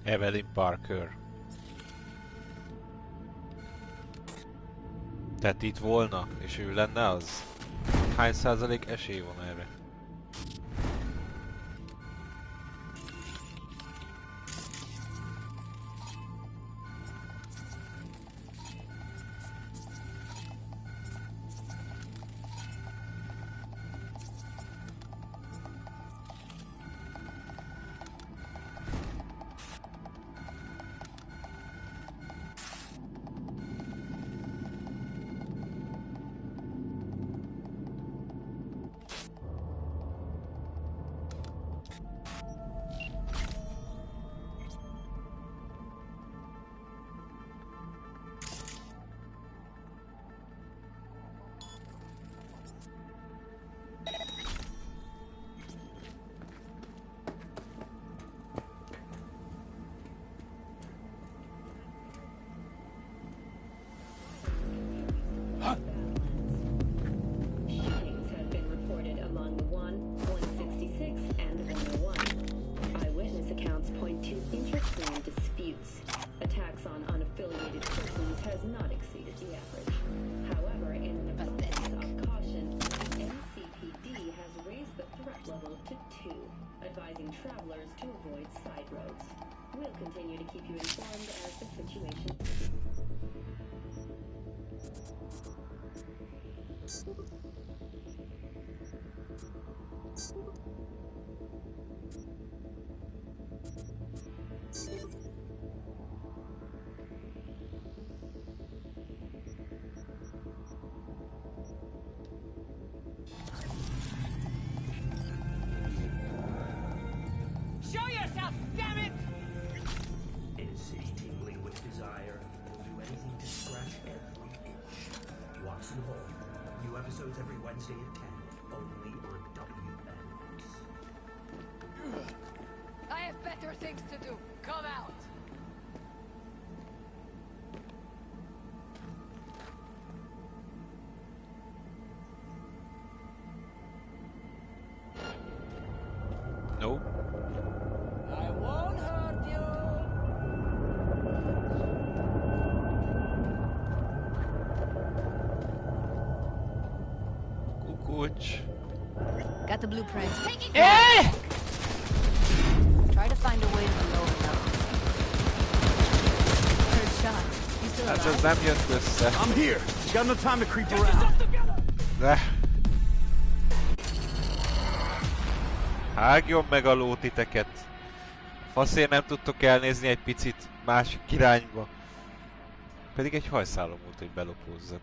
Evelyn Parker. Tehát itt volna, és ő lenne az? Hány százalék esély van erre? Show yourself, damn it! In a city tingling with desire, we'll do anything to scratch every itch. Watson Hall. New episodes every Wednesday at 10, only on WNX. I have better things to do. Come out! No. I won't hurt you! Kukucs. Got the blueprint. Take it Yeah! Try to find a way to lower them. Third shot. You still Hát alive? ez nem jött össze. I'm here. Got no time to creep around. De. Hágjon meg a ló titeket. Faszért nem tudtok elnézni egy picit másik irányba. Pedig egy hajszálom volt, hogy belopózzak.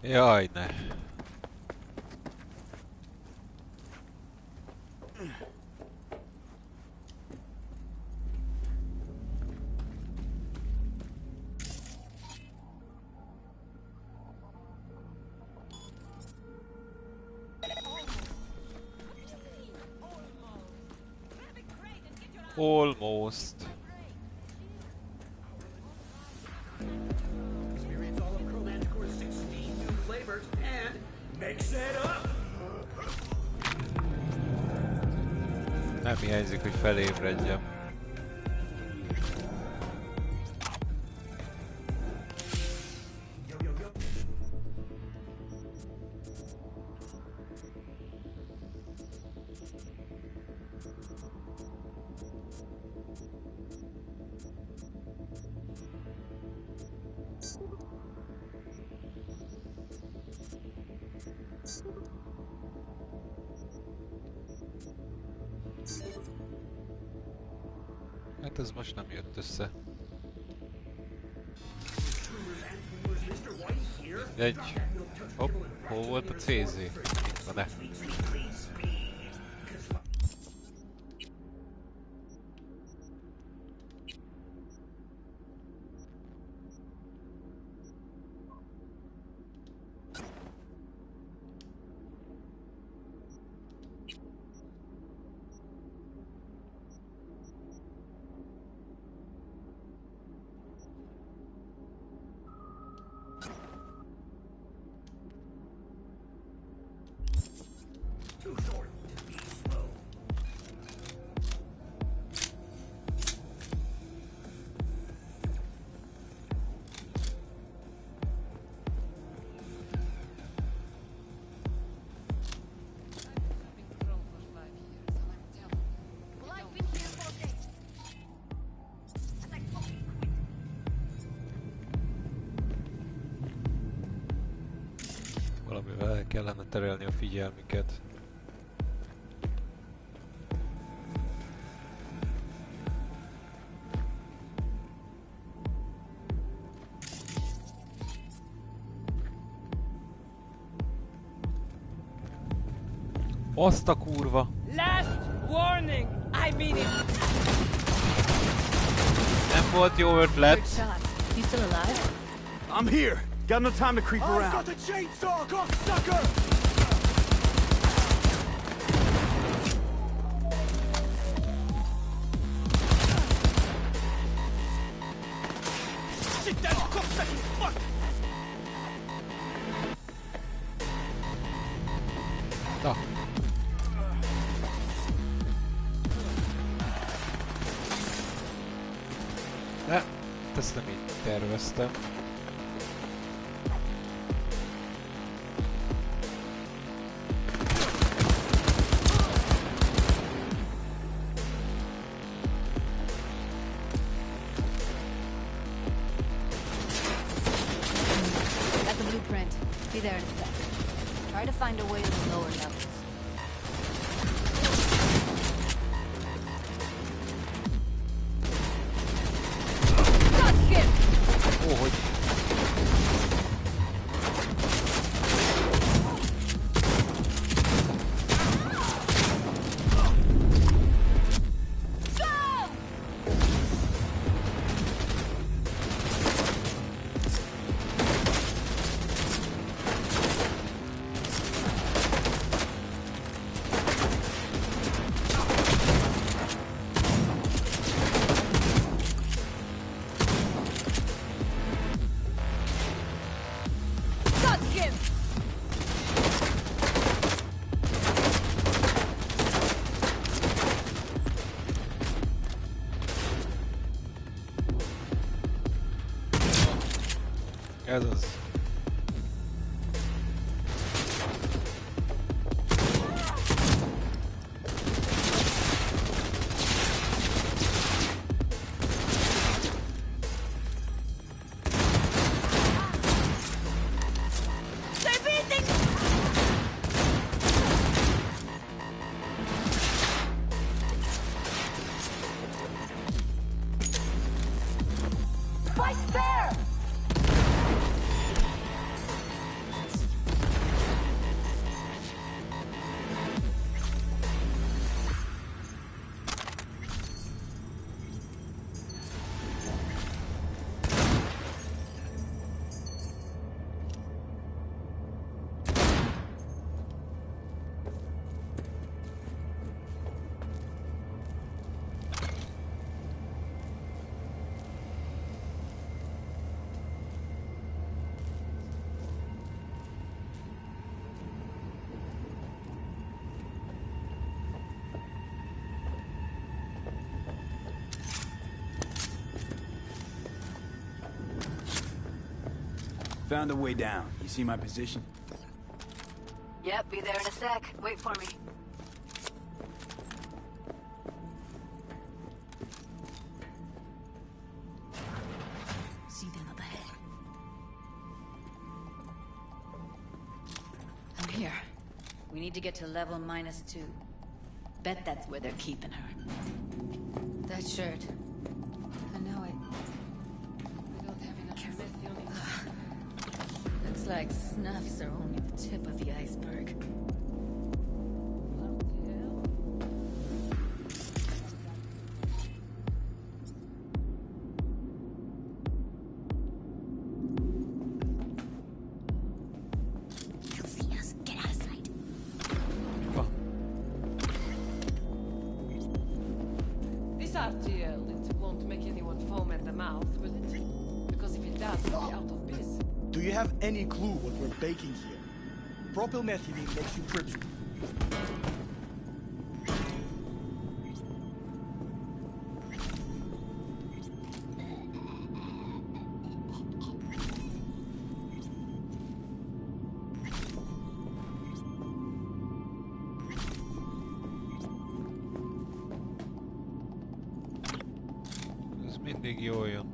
Jaj, ne. Almost. Experience all of Chromanticore's 16 new flavors and mix it up! Nem hiányzik, hogy felébredjem. Hát ez most nem jött össze. Egy. Hopp, hol volt a CZ? Itt van-e? Valamivel el kellene terelni a figyelmüket. Azt a kurva! Last warning! I mean it! Nem volt jó ötlet! You still alive? I'm here. Got no time to creep I've around. got the chainsaw, cocksucker! Sit down, you cocksucking fuck! Na. Ne, ezt nem így terveztem. Got the blueprint. Be there in a sec. Try to find a way to the lower levels. Ó, hogy... Ez az. Found a way down. You see my position? Yep, be there in a sec. Wait for me. See them up ahead. I'm here. We need to get to level -2. Bet that's where they're keeping her. That shirt. I know it. We don't have enough myth. Looks like snuffs are only the tip of the iceberg. This RTL, it won't make anyone foam at the mouth, will it? Because if it does, we'll be out of biz. Do you have any clue what we're baking here? Propylmethylene makes you trippy. Ez mindig jól jön.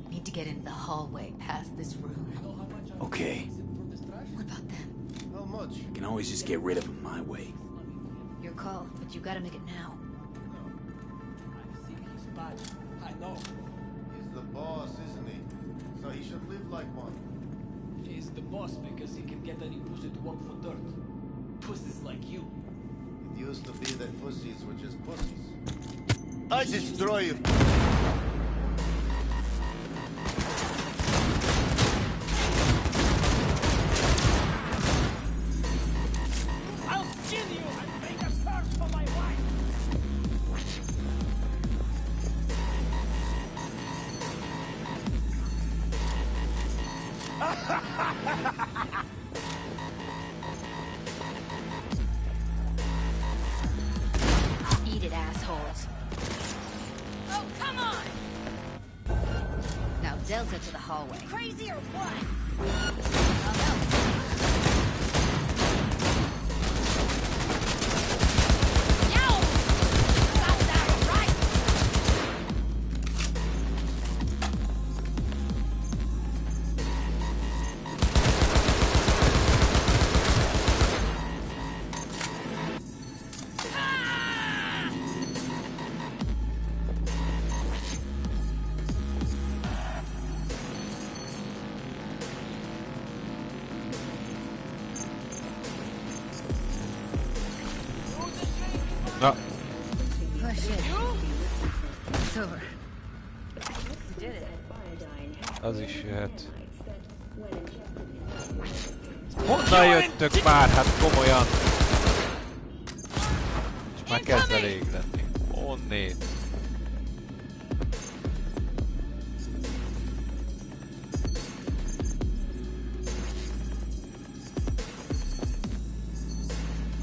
Need to get into the hallway past this room. Okay, What about them? How much? I can always just get rid of him my way. Your call, but you gotta make it now. I know. He's the boss, isn't he? So he should live like one. He's the boss because he can get any pussy to work for dirt. Pussies like you. It used to be that pussies were just pussies. I destroy you. I'll kill you and make a search for my wife. Eat it, assholes. Oh, come on! Now Delta to the hallway. Crazy or what? Na, Push it. It's over. You did it. az is jöhet. Honnan jöttök már? Hát komolyan! És már kezd elég lenni. Honnét?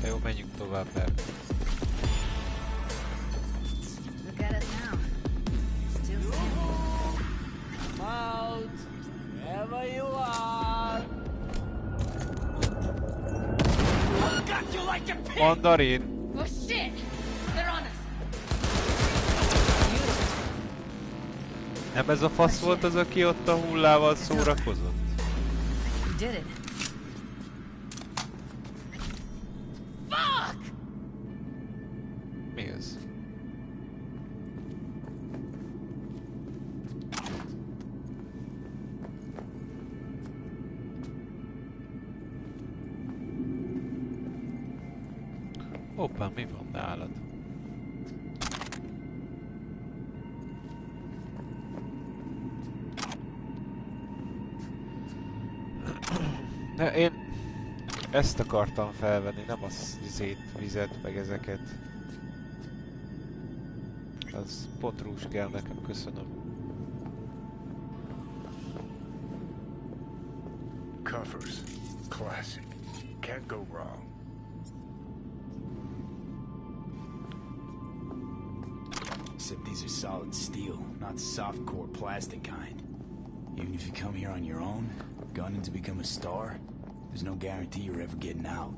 Jó, menjünk tovább, mert... Look at us now. Still standing. Come out, wherever you are. I've got you like a pig. Mandarin! Oh shit! They're on us! Nem ez a fasz volt az, aki ott a hullával szórakozott? You did it. Fuck! Mi ez? Hoppá, mi van nálad? Én ezt akartam felvenni, nem az vizet, meg ezeket. Az potrús kell nekem, köszönöm. Coffers. Classic. Can't go wrong. Except these are solid steel, not soft-core plastic kind. Even if you come here on your own, gunning to become a star, there's no guarantee you're ever getting out.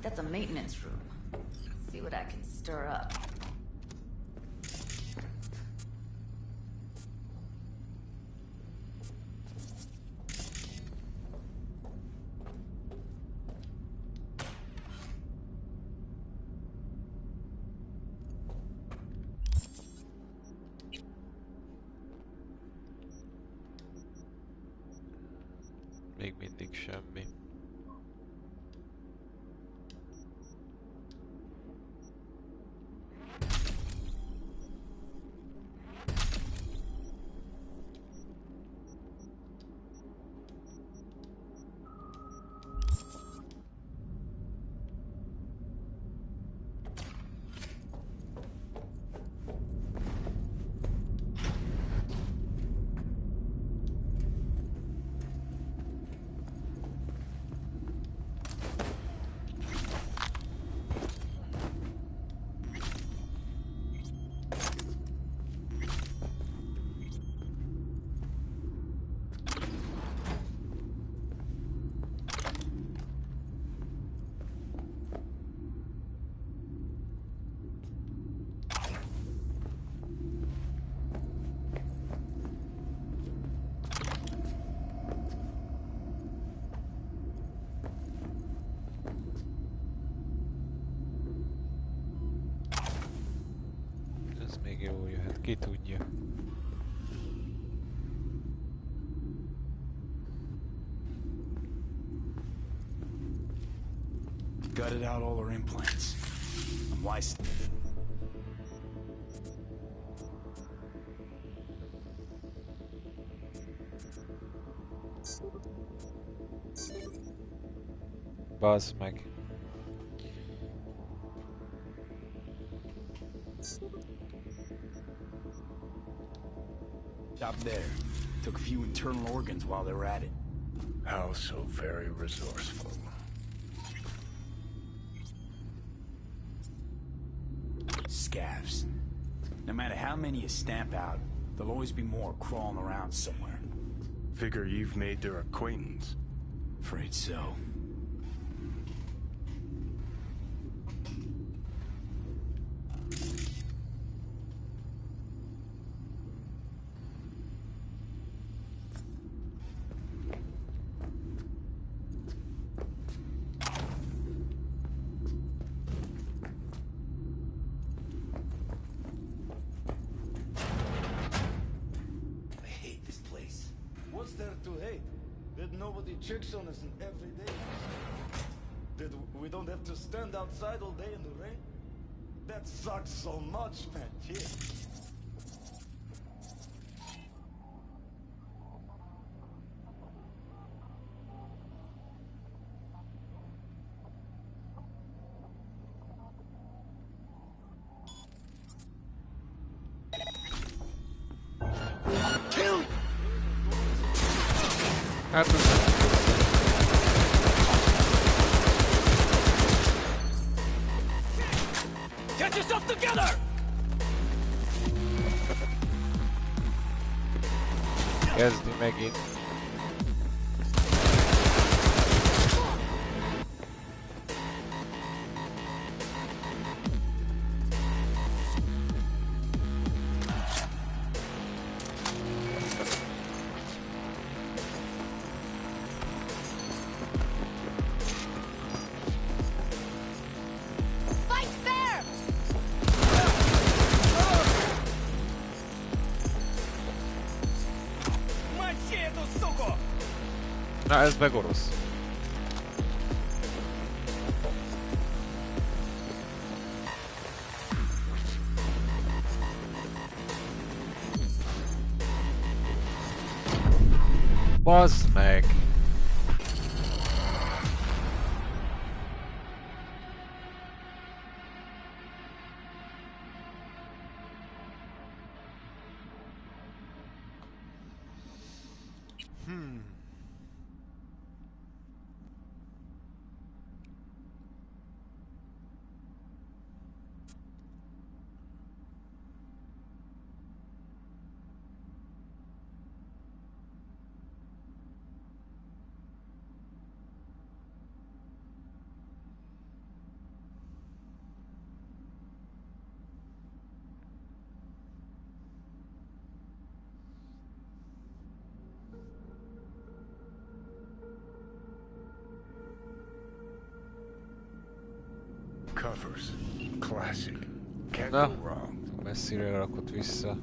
That's a maintenance room. See what I can stir up. Még mindig semmi. Még jó jöhet, ki tudja. Gutted out all her implants. And why? Bazd meg. Stop there. Took a few internal organs while they were at it. How so very resourceful. Scavs. No matter how many you stamp out, there'll always be more crawling around somewhere. Figure you've made their acquaintance. Afraid so. Checks on us every day. That we don't have to stand outside all day in the rain. That sucks so much, man. Yeah. Get yourself together! Kezdi megint. Na ez meg orosz. Bazd meg! Covers. Classic. Can't Na, go wrong. messzire rakott vissza.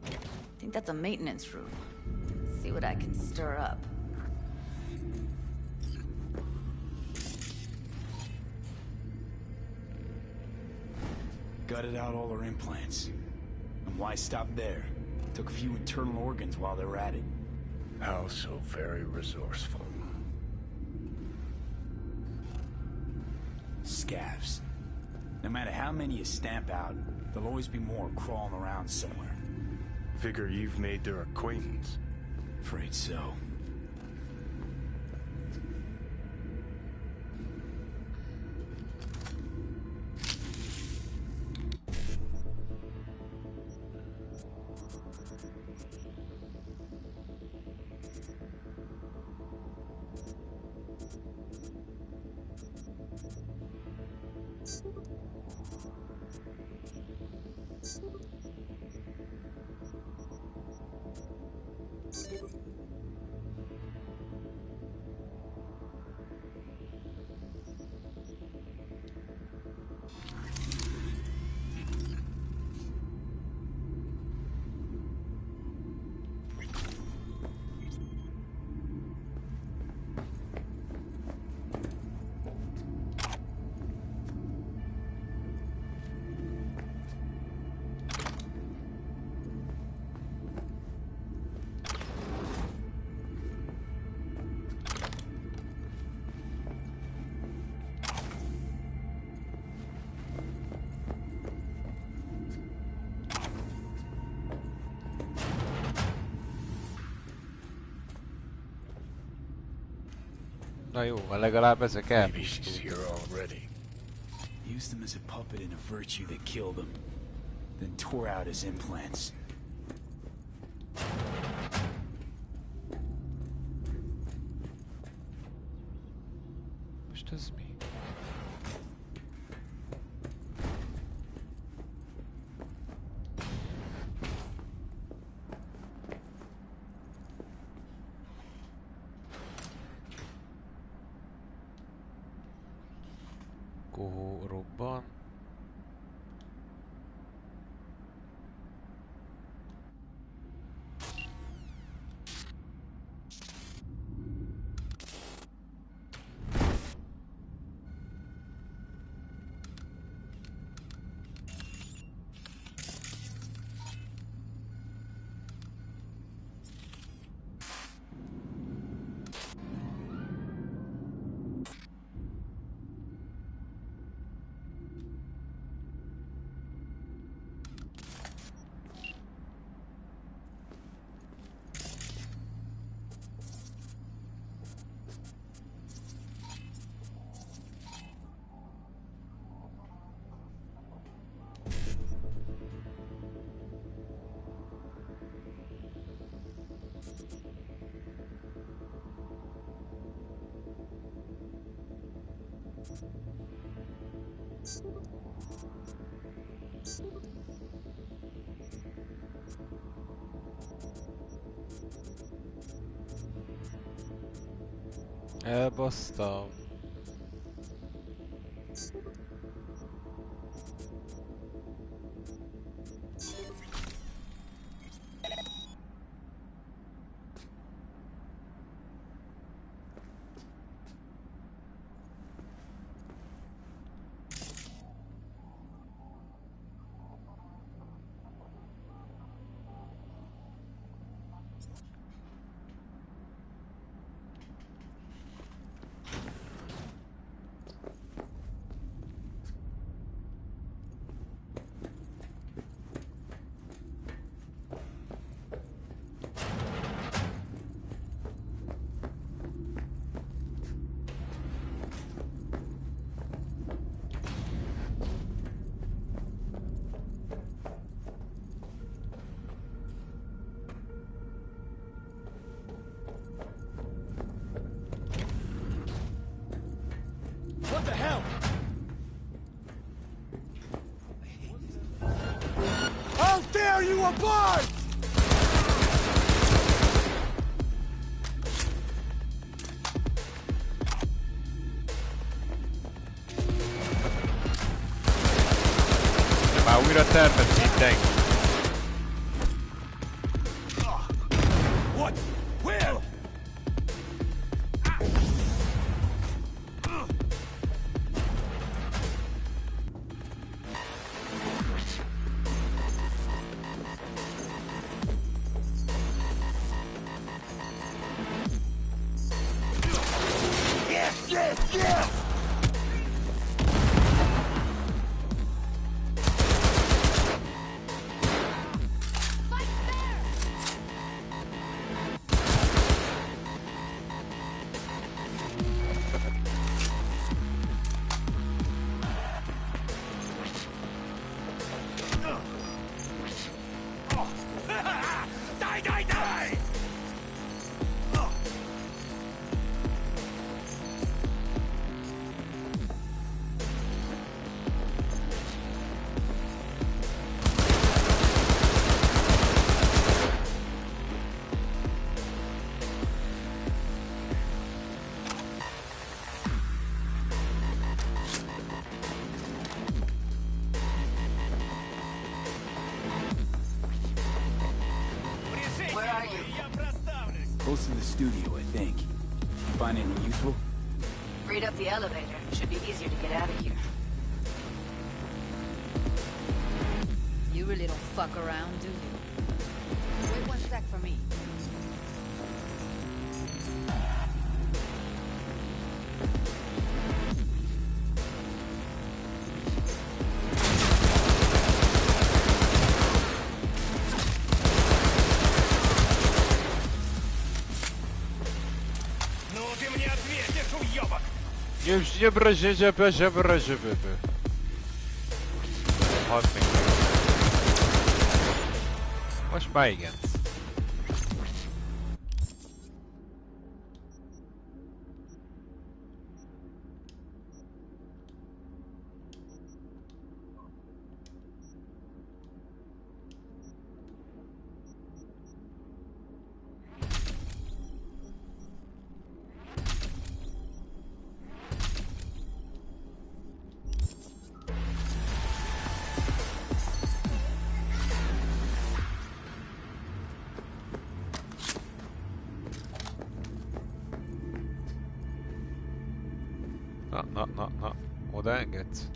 I think that's a maintenance room. See what I can stir up. Gutted out all her implants. And why stop there? Took a few internal organs while they were at it. How so very resourceful. Scavs. No matter how many you stamp out, there'll always be more crawling around somewhere. Figure you've made their acquaintance. Afraid so. Na jó, legalább ezek Here already. Used him as a puppet in a virtue that killed him. Then tore out his implants. Most ez mi? Kohó robban. Elbasztam. the hell? How dare you abort! Már újra termet mindenki. What? Where? Yes, yes, yes! Die, die, die! Where are you? Close to the studio, I think. Find anything useful? Freed up the elevator. Should be easier to get out of here. You really don't fuck around, do you? Wait 1 sec for me. Ну ты мне ответишь, уёбок! Most már igen. Na, oda engedsz?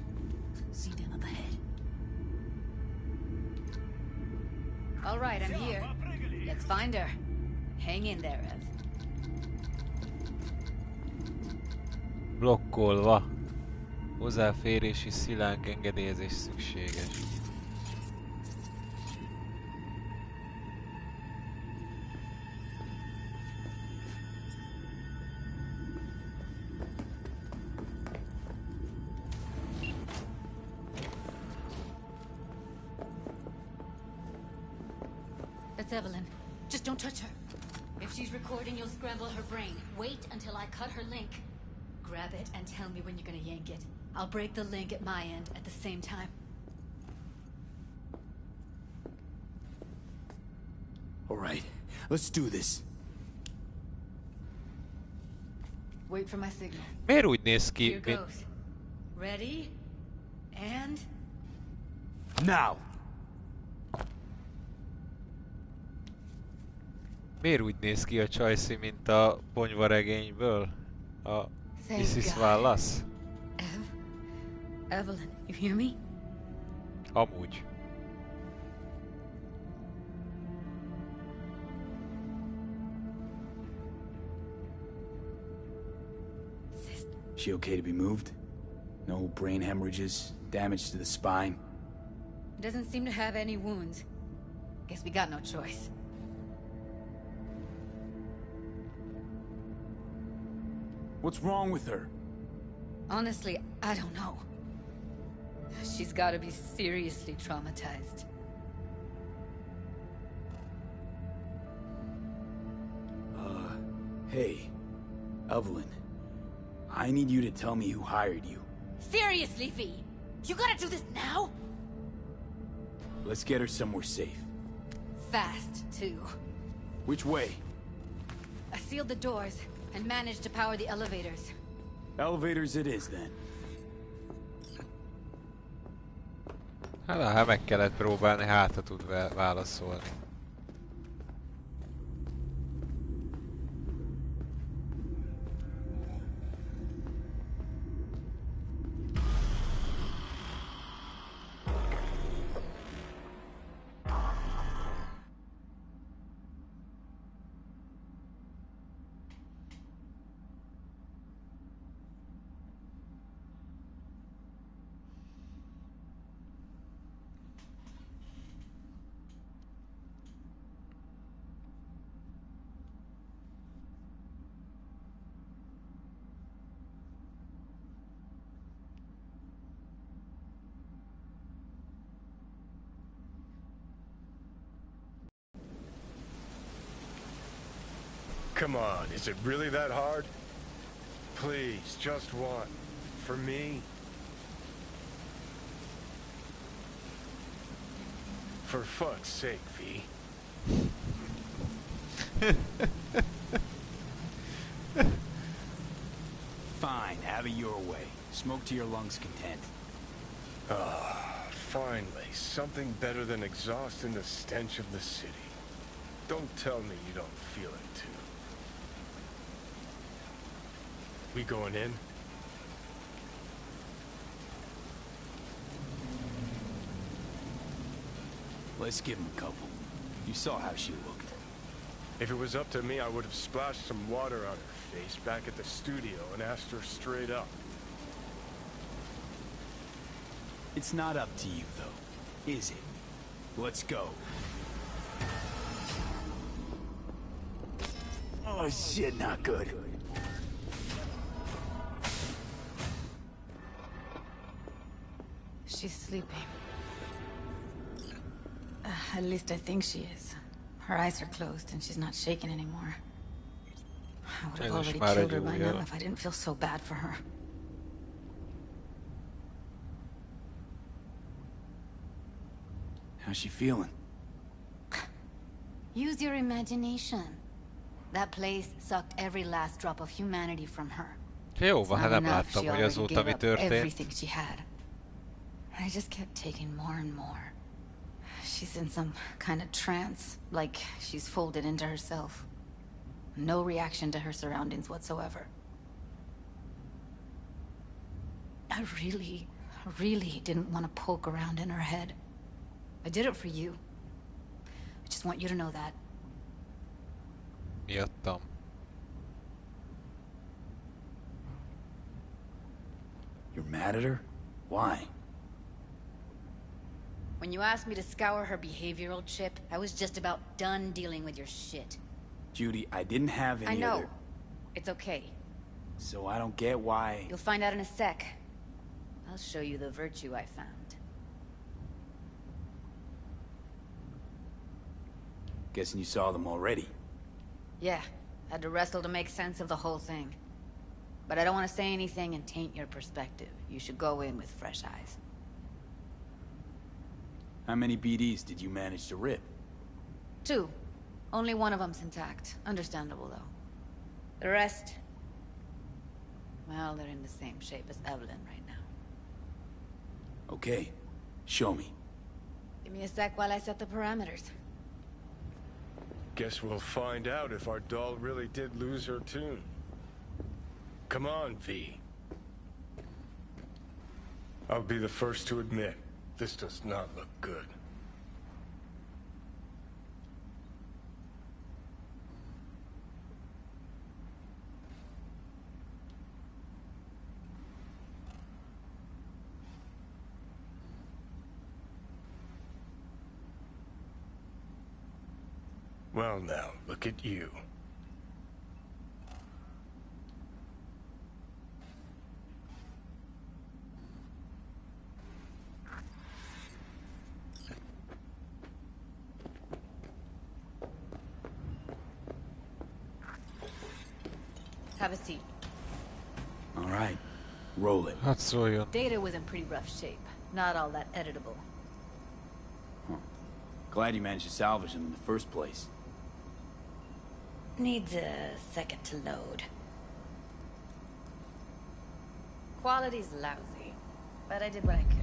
See them up ahead. All right, I'm here. Let's find her. Hang in there, Ev. Blokkolva. Hozzáférési szilánk engedélyezés szükséges. That's Evelyn. Just don't touch her. If she's recording, you'll scramble her brain. Wait until I cut her link. Grab it and tell me when you're gonna yank it. I'll break the link at my end at the same time. All right, let's do this. Wait for my signal. Miért úgy néz ki, Here goes. Ready? And... Now! Miért úgy néz ki a csajszi, mint a ponyvaregényből? A Mrs. Wallace? Evelyn, you hear me? Amúgy. She okay to be moved? No brain hemorrhages, damage to the spine? Doesn't seem to have any wounds. Guess we got no choice. What's wrong with her? Honestly, I don't know. She's gotta be seriously traumatized. Hey, Evelyn. I need you to tell me who hired you. Seriously, V? You gotta do this now? Let's get her somewhere safe. Fast, too. Which way? I sealed the doors and managed to power the elevators. Elevators it is, then. Hát meg kellett próbálni, hát ha tud válaszolni. Come on, is it really that hard? Please, just one. For me? For fuck's sake, V. Fine, have it your way. Smoke to your lungs' content. Ah, finally, something better than exhaust and the stench of the city. Don't tell me you don't feel it, too. We going in? Let's give him a couple. You saw how she looked. If it was up to me, I would have splashed some water on her face back at the studio and asked her straight up. It's not up to you, though, is it? Let's go. Oh, shit, not good. She's sleeping. At least I think she is. Her eyes are closed and she's not shaking anymore. I would have already killed her by now if I didn't feel so bad for her. How's she feeling? Use your imagination. That place sucked every last drop of humanity from her. Jó van, hát nem láttam, hogy azóta mi történt. Everything she had. I just kept taking more and more. She's in some kind of trance, like she's folded into herself. No reaction to her surroundings whatsoever. I really didn't want to poke around in her head. I did it for you. I just want you to know that. Miattam. You're mad at her? Why? When you asked me to scour her behavioral chip, I was just about done dealing with your shit. Judy, I didn't have any I know. other... It's okay. So I don't get why... You'll find out in a sec. I'll show you the virtue I found. Guessing you saw them already. Yeah, had to wrestle to make sense of the whole thing. But I don't want to say anything and taint your perspective. You should go in with fresh eyes. How many BDs did you manage to rip? 2. Only one of them's intact. Understandable, though. The rest... well, they're in the same shape as Evelyn right now. Okay. Show me. Give me a sec while I set the parameters. Guess we'll find out if our doll really did lose her tune. Come on, V. I'll be the first to admit, this does not look good. Well now, look at you. Have a seat. All All right, roll it. Hát szóljon. Data was in pretty rough shape. Not all that editable. Glad you managed to salvage them in the first place. Needs a second to load. Quality's lousy, but I did what I could.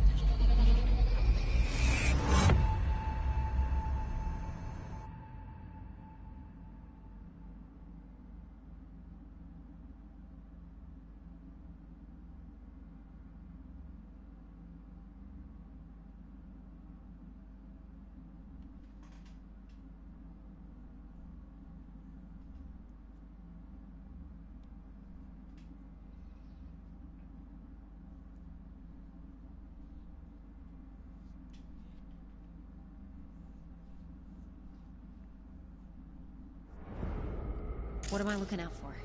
What am I looking out for?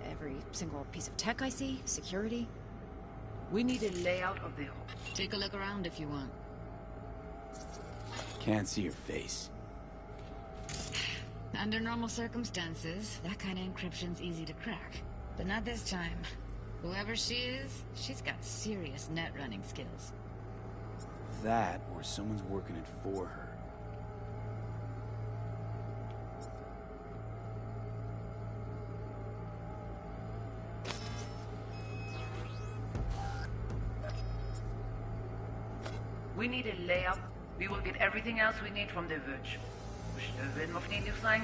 Every single piece of tech I see? Security? We need a layout of the hall. Take a look around if you want. Can't see your face. Under normal circumstances, that kind of encryption's easy to crack. But not this time. Whoever she is, she's got serious net running skills. That, or someone's working it for her. We need a layout. We will get everything else we need from the Verge. Wil nog niet nieuw zijn?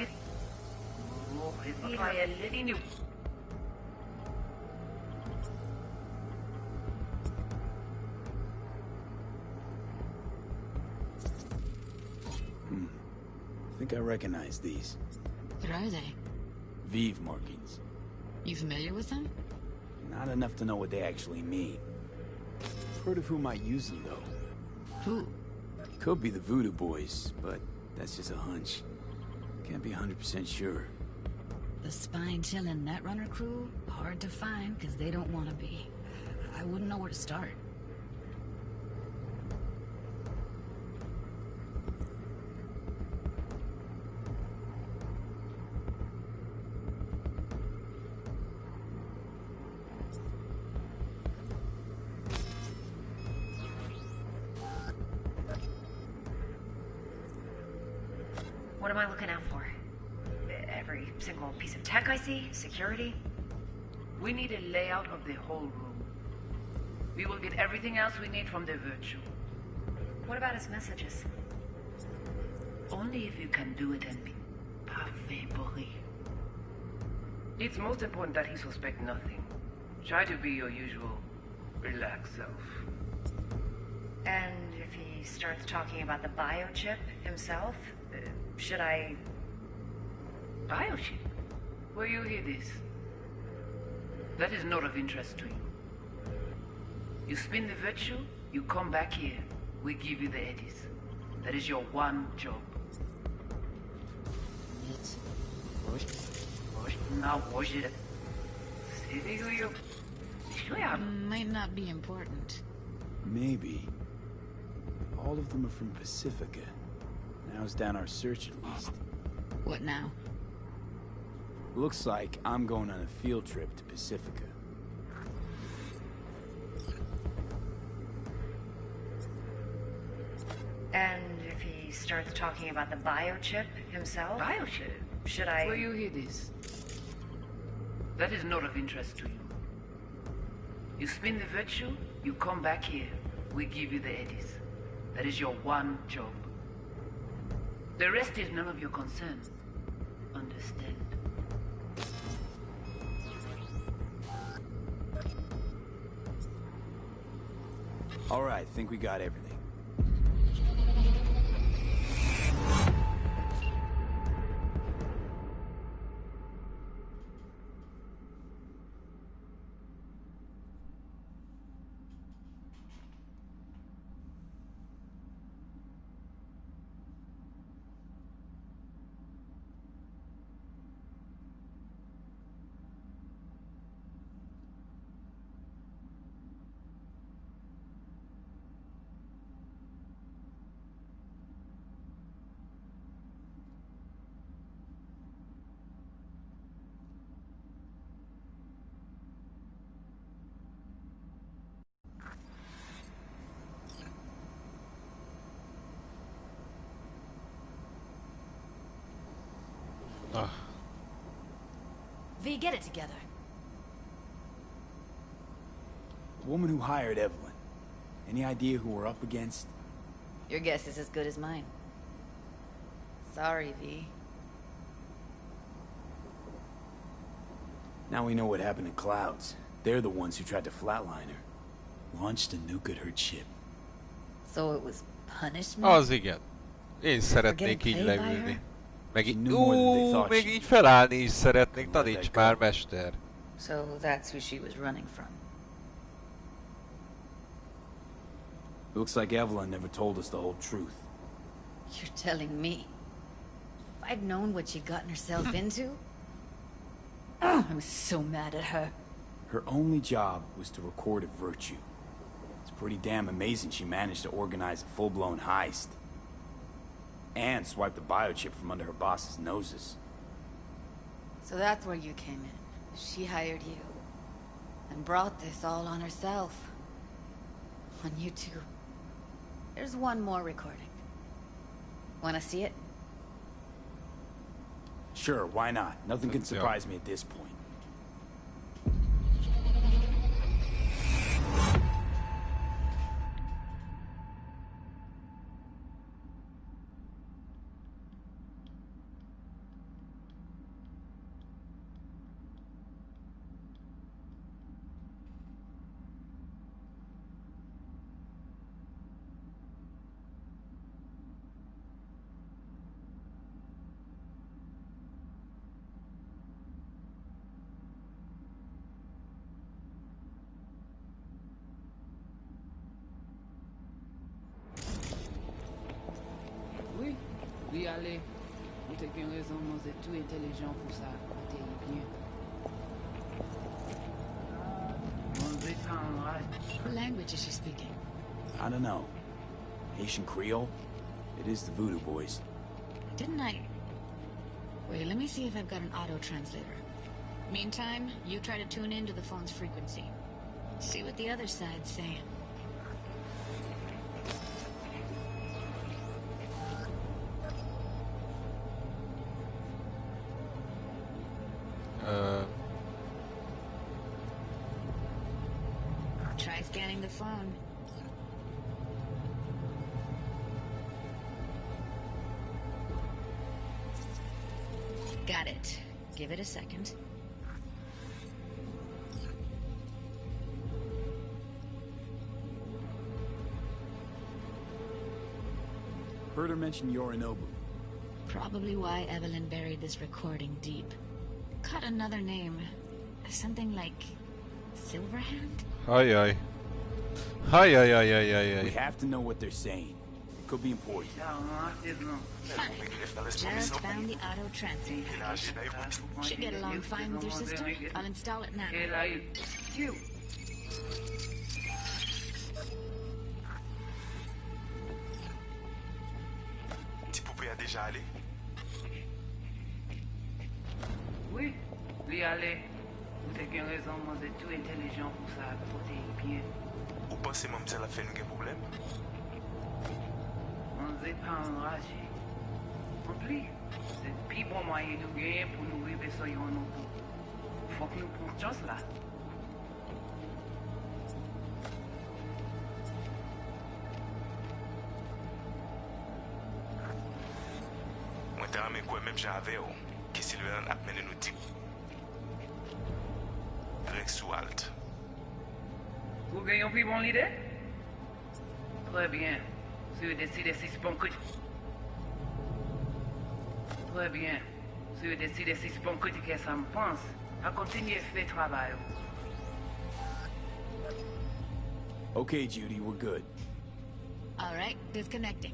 Oh, het ga je niet nieuw. I think I recognize these. What are they? Vive markings. You familiar with them? Not enough to know what they actually mean. Heard of who might use them, though. Who? Could be the Voodoo Boys, but that's just a hunch. Can't be 100% sure. The spine-chilling Netrunner crew? Hard to find, because they don't want to be. I wouldn't know where to start. What am I looking out for? Every single piece of tech I see? Security? We need a layout of the whole room. We will get everything else we need from the Virtue. What about his messages? Only if you can do it and be parfait bourré. It's most important that he suspect nothing. Try to be your usual relaxed self. And if he starts talking about the biochip himself, should I... Biochip? Where you hear this? That is not of interest to you. You spin the virtue, you come back here. We give you the eddies. That is your one job. Now wash it. Might not be important. Maybe. All of them are from Pacifica. Now's down our search at least. What now? Looks like I'm going on a field trip to Pacifica. And if he starts talking about the biochip himself? Biochip? Should I... Where you hear this? That is not of interest to you. You spin the virtue, you come back here. We give you the eddies. That is your one job. The rest is none of your concern. Understand? All right, think we got everything. V, get it together. The woman who hired Evelyn. Any idea who we're up against? Your guess is as good as mine. Sorry, V. Now we know what happened to Clouds. They're the ones who tried to flatline her. Launched a nuke at her chip. So it was punishment? Az igen. Én szeretnék így getting paid by leülni. her? Meg így, knew more than they thought még she így felállni is szeretnék, taníts már, mester. So that's who she was running from. Looks like Evelyn never told us the whole truth. You're telling me? If I'd known what she'd gotten herself into? I'm so mad at her. Her only job was to record a virtue. It's pretty damn amazing she managed to organize a full-blown heist. And swipe the biochip from under her boss's noses. So that's where you came in. She hired you. And brought this all on herself. On you two. There's one more recording. Wanna see it? Sure, why not? Nothing can surprise me at this point. Oui, oui, allez. Vous avez une raison, vous êtes tout intelligent pour ça. Côté bien. What language is she speaking? I don't know. Haitian Creole? It is the Voodoo Boys. Didn't I... Wait, let me see if I've got an auto-translator. Meantime, you try to tune into the phone's frequency. See what the other side's saying. Try scanning the phone. Got it. Give it a second. Heard her mention Yorinobu. Probably why Evelyn buried this recording deep. Caught another name. Something like... Silverhand? Hi, hi. Hi, hi, hi, hi, hi, hi. We have to know what they're saying. It could be important. Just found the auto-translate package. Should get along fine with your sister. I'll install it now. Poupée a déjà allé? Oui, lui aller. Vous avez une raison, vous êtes tout intelligent pour ça, côté bien. Ou pensez même ça la fait un problème? On n'est pas enragé. En plus, c'est le plus bon moyen de gagner pour nous arriver sur nous. Faut que nous prenions chance là. Moi, t'as ramé quoi même j'avais, qui s'il veut en amener nous type. Rex ou Alt. Vous gagnez un plus bon l'idée? Très bien. Si vous décidez si c'est bon que... Très bien. Si vous décidez si c'est bon que ça me pense, à continuer à faire le travail. Okay, Judy, we're good. All right, disconnecting.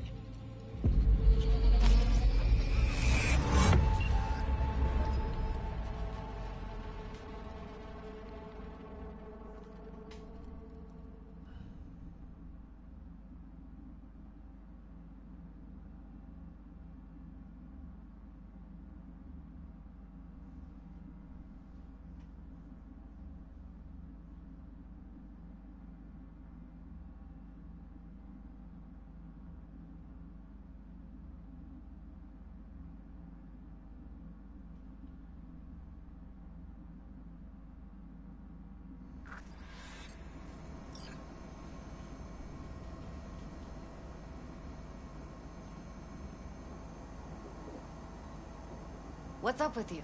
What's up with you?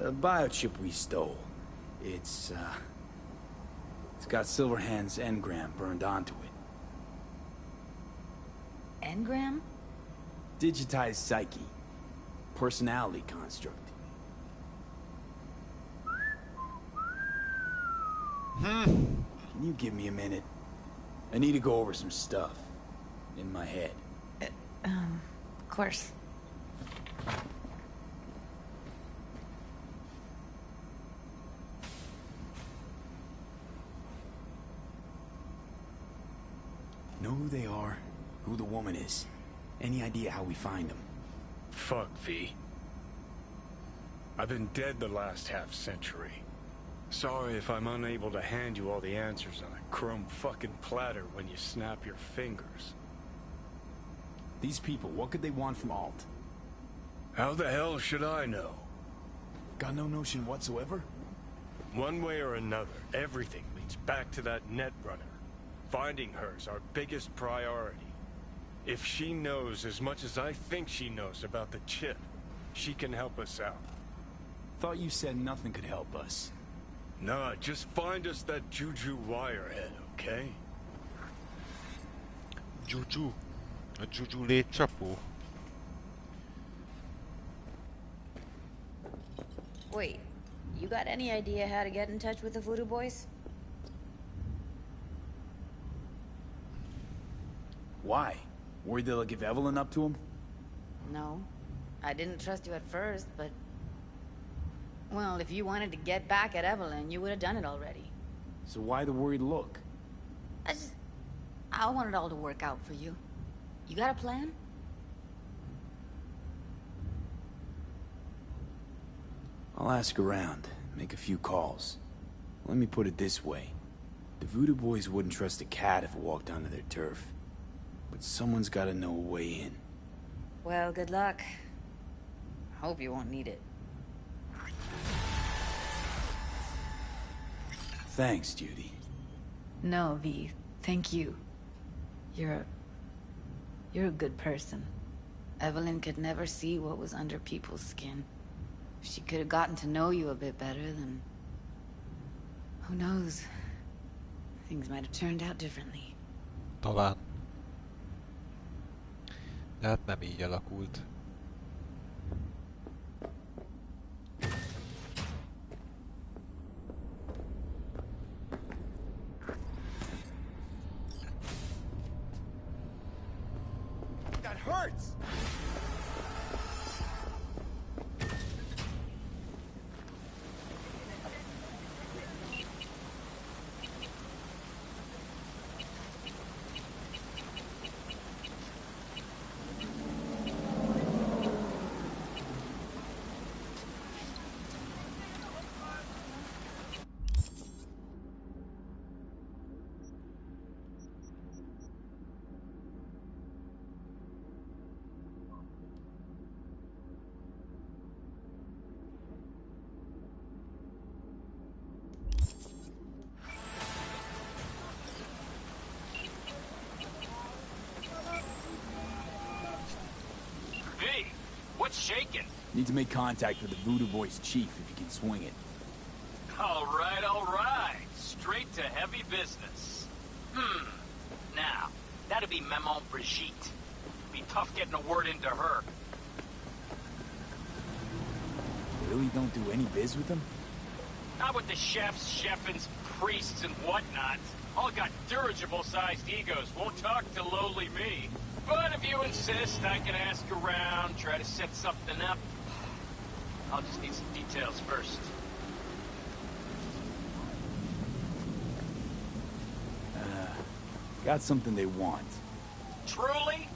The biochip we stole. It's got Silverhand's engram burned onto it. Engram? Digitized psyche. Personality construct. Can you give me a minute? I need to go over some stuff. In my head. Of course. Know who they are, who the woman is. Any idea how we find them? Fuck, V. I've been dead the last half-century. Sorry if I'm unable to hand you all the answers on a chrome fucking platter when you snap your fingers. These people, what could they want from Alt? How the hell should I know? Got no notion whatsoever? One way or another, everything leads back to that Netrunner. Finding her's our biggest priority. If she knows as much as I think she knows about the chip, she can help us out. Thought you said nothing could help us. Nah, just find us that Juju wirehead, okay? Juju. A Juju létcsapó. Wait, you got any idea how to get in touch with the Voodoo Boys? Why? Worried they'll give Evelyn up to him? No. I didn't trust you at first, but... Well, if you wanted to get back at Evelyn, you would have done it already. So why the worried look? I want it all to work out for you. You got a plan? I'll ask around, make a few calls. Let me put it this way. The Voodoo Boys wouldn't trust a cat if it walked onto their turf. But someone's gotta know a way in. Well, good luck. Hope you won't need it. Thanks, Judy. No, V. Thank you. You're a good person. Evelyn could never see what was under people's skin. If she could have gotten to know you a bit better, then... Who knows? Things might have turned out differently. Talán. De hát nem így alakult. That hurts! What's shaking? Need to make contact with the Voodoo Boys chief if you can swing it. All right. Straight to heavy business. Now, that'd be Maman Brigitte. Be tough getting a word into her. Really don't do any biz with them? Not with the chefs, chefins, priests, and whatnot. All got dirigible-sized egos, won't talk to lowly me. But if you insist, I can ask around, try to set something up. I'll just need some details first. Got something they want. Truly?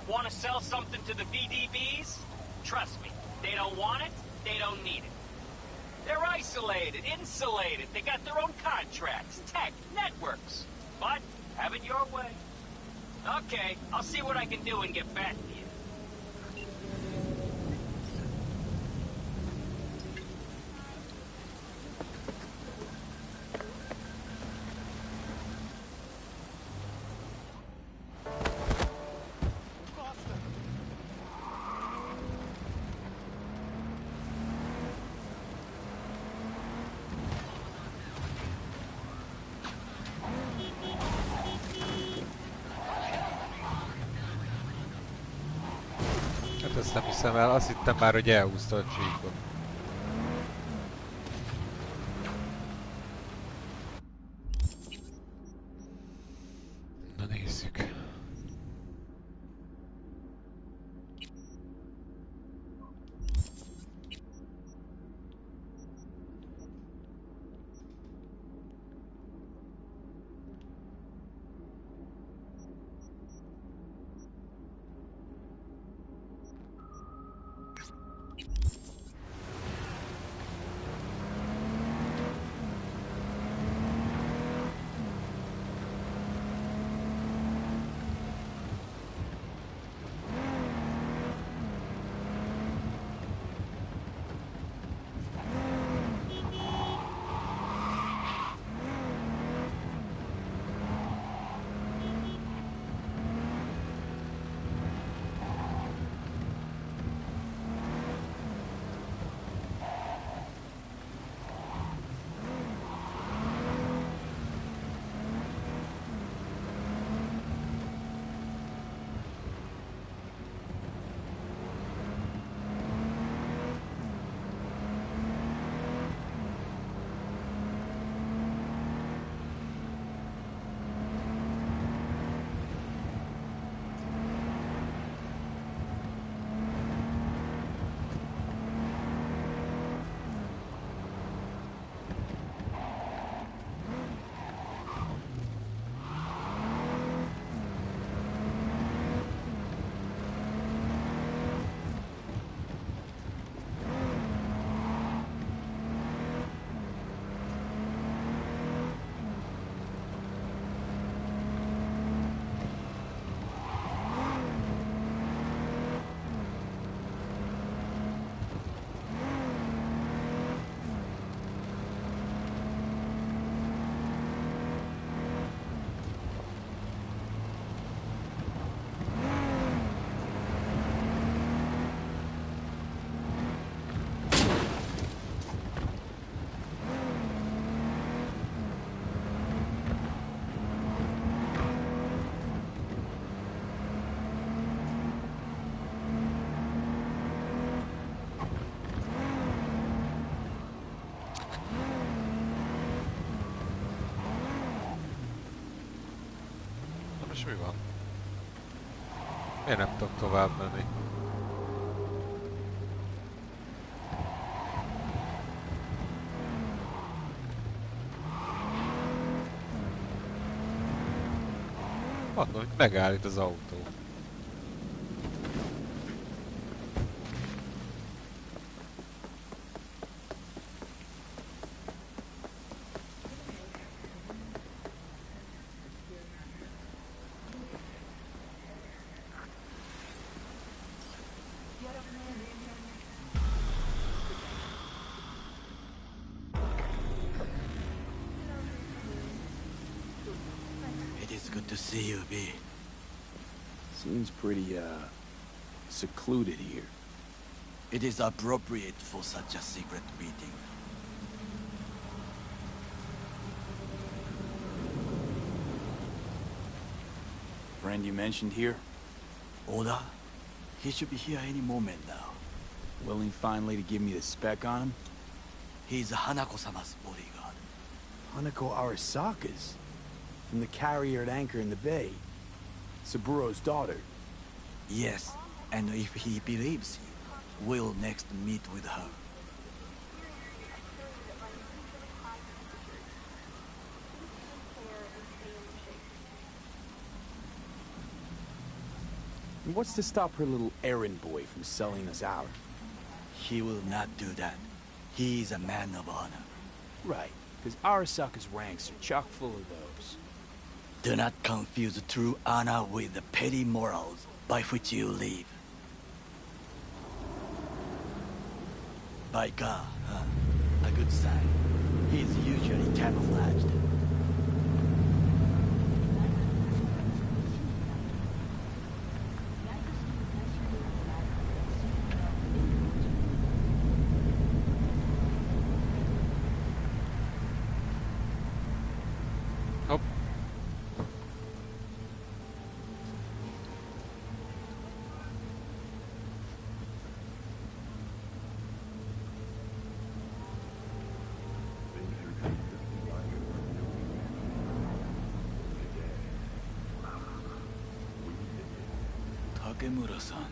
Want to sell something to the VDBs? Trust me, they don't want it, they don't need it. They're isolated, insulated, they got their own contracts, tech, networks. But, have it your way. Okay, I'll see what I can do and get back to you. nem hiszem el, azt hittem már, hogy elhúzta a csíkot. Na nézzük. Most mi van? Miért nem tudok tovább menni? Mondom, hogy megállít az autó. Good to see you, B. Seems pretty, secluded here. It is appropriate for such a secret meeting. Friend you mentioned here? Oda? He should be here any moment now. Willing finally to give me the spec on him? He's Hanako-sama's bodyguard. Hanako Arasaka's? From the carrier at anchor in the bay. Saburo's daughter. Yes, and if he believes you, we'll next meet with her. And what's to stop her little errand boy from selling us out? He will not do that. He's a man of honor. Right, because Arasaka's ranks are chock full of those. Do not confuse true honor with the petty morals by which you live. By God, huh? A good sign. He is usually camouflaged. Takemura-san.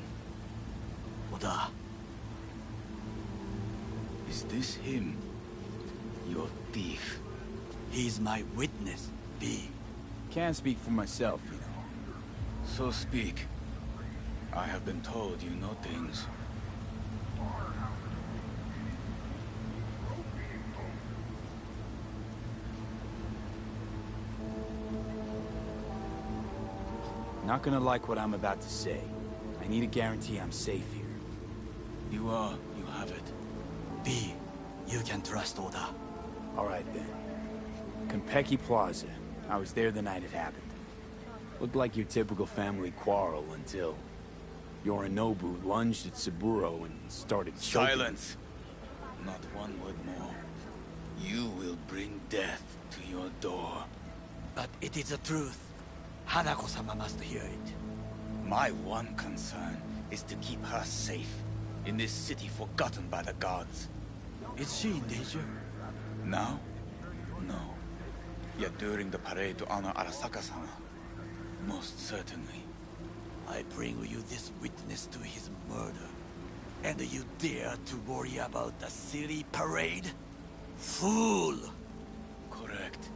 Oda. Is this him? Your thief? He's my witness, B. Can't speak for myself, you know. So speak. I have been told you know things. Not gonna like what I'm about to say. I need a guarantee I'm safe here. You have it. B, you can trust Oda. All right then. Konpeki Plaza. I was there the night it happened. Looked like your typical family quarrel until Yorinobu lunged at Saburo and started choking. Silence! Not one word more. You will bring death to your door. But it is the truth. Hanako-sama must hear it. My one concern is to keep her safe in this city forgotten by the gods. Is she in danger? Now? No. Yet during the parade to honor Arasaka-sama, most certainly. I bring you this witness to his murder. And you dare to worry about the silly parade? Fool! Correct.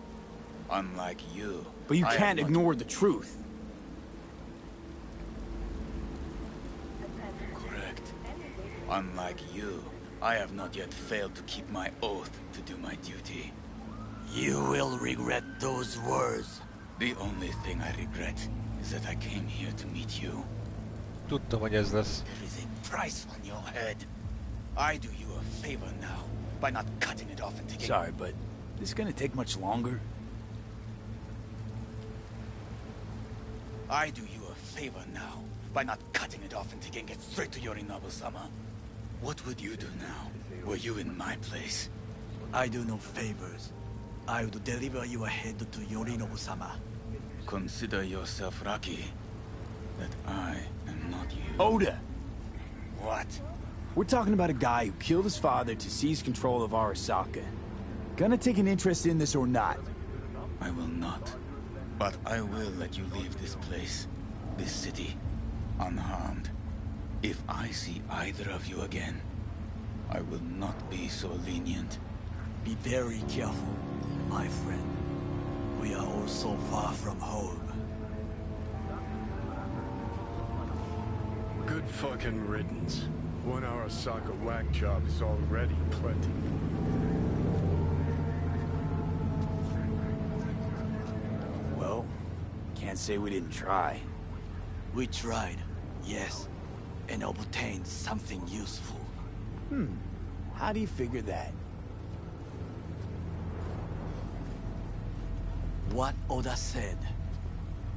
Unlike you. But you can't ignore the truth. Correct. Unlike you, I have not yet failed to keep my oath to do my duty. You will regret those words. The only thing I regret is that I came here to meet you. Tudtam, hogy ez lesz. There is a price on your head. I do you a favor now by not cutting it off and taking... Sorry, but this gonna take much longer? I do you a favor now by not cutting it off and taking it straight to Yorinobu-sama. What would you do now, were you in my place? I do no favors. I would deliver your head to Yorinobu-sama. Consider yourself lucky that I am not you. Oda! What? We're talking about a guy who killed his father to seize control of Arasaka. Gonna take an interest in this or not? I will not. But I will let you leave this place, this city, unharmed. If I see either of you again, I will not be so lenient. Be very careful, my friend. We are all so far from home. Good fucking riddance. One Arasaka whack job is already plenty. Well, can't say we didn't try. We tried, yes, and obtained something useful. How do you figure that? What Oda said.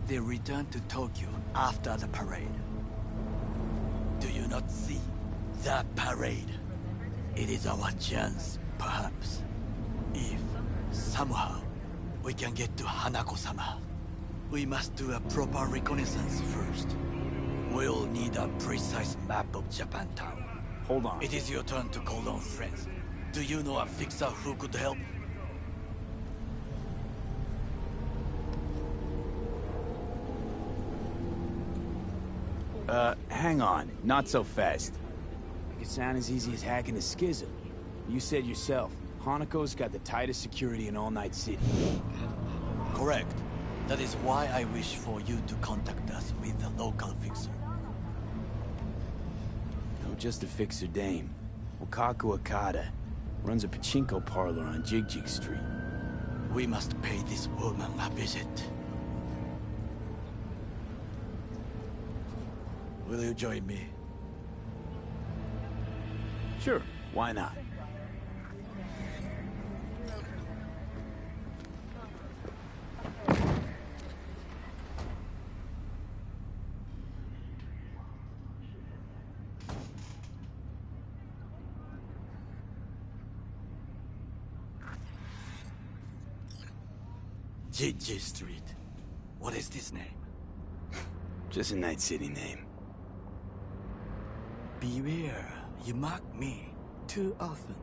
They returned to Tokyo after the parade. Do you not see that parade? It is our chance, perhaps. If, somehow, we can get to Hanako-sama, we must do a proper reconnaissance first. We'll need a precise map of Japantown. Hold on. It is your turn to call on friends. Do you know a fixer who could help? Hang on. Not so fast. Make it sound as easy as hacking a schism. You said yourself, Hanako's got the tightest security in all Night City. Correct. That is why I wish for you to contact us with the local fixer. No, just a fixer dame. Wakaku Akata. Runs a pachinko parlor on Jig Street. We must pay this woman a visit. Will you join me? Sure, why not? Jig Street. What is this name? Just a Night City name. Beware, you mock me too often.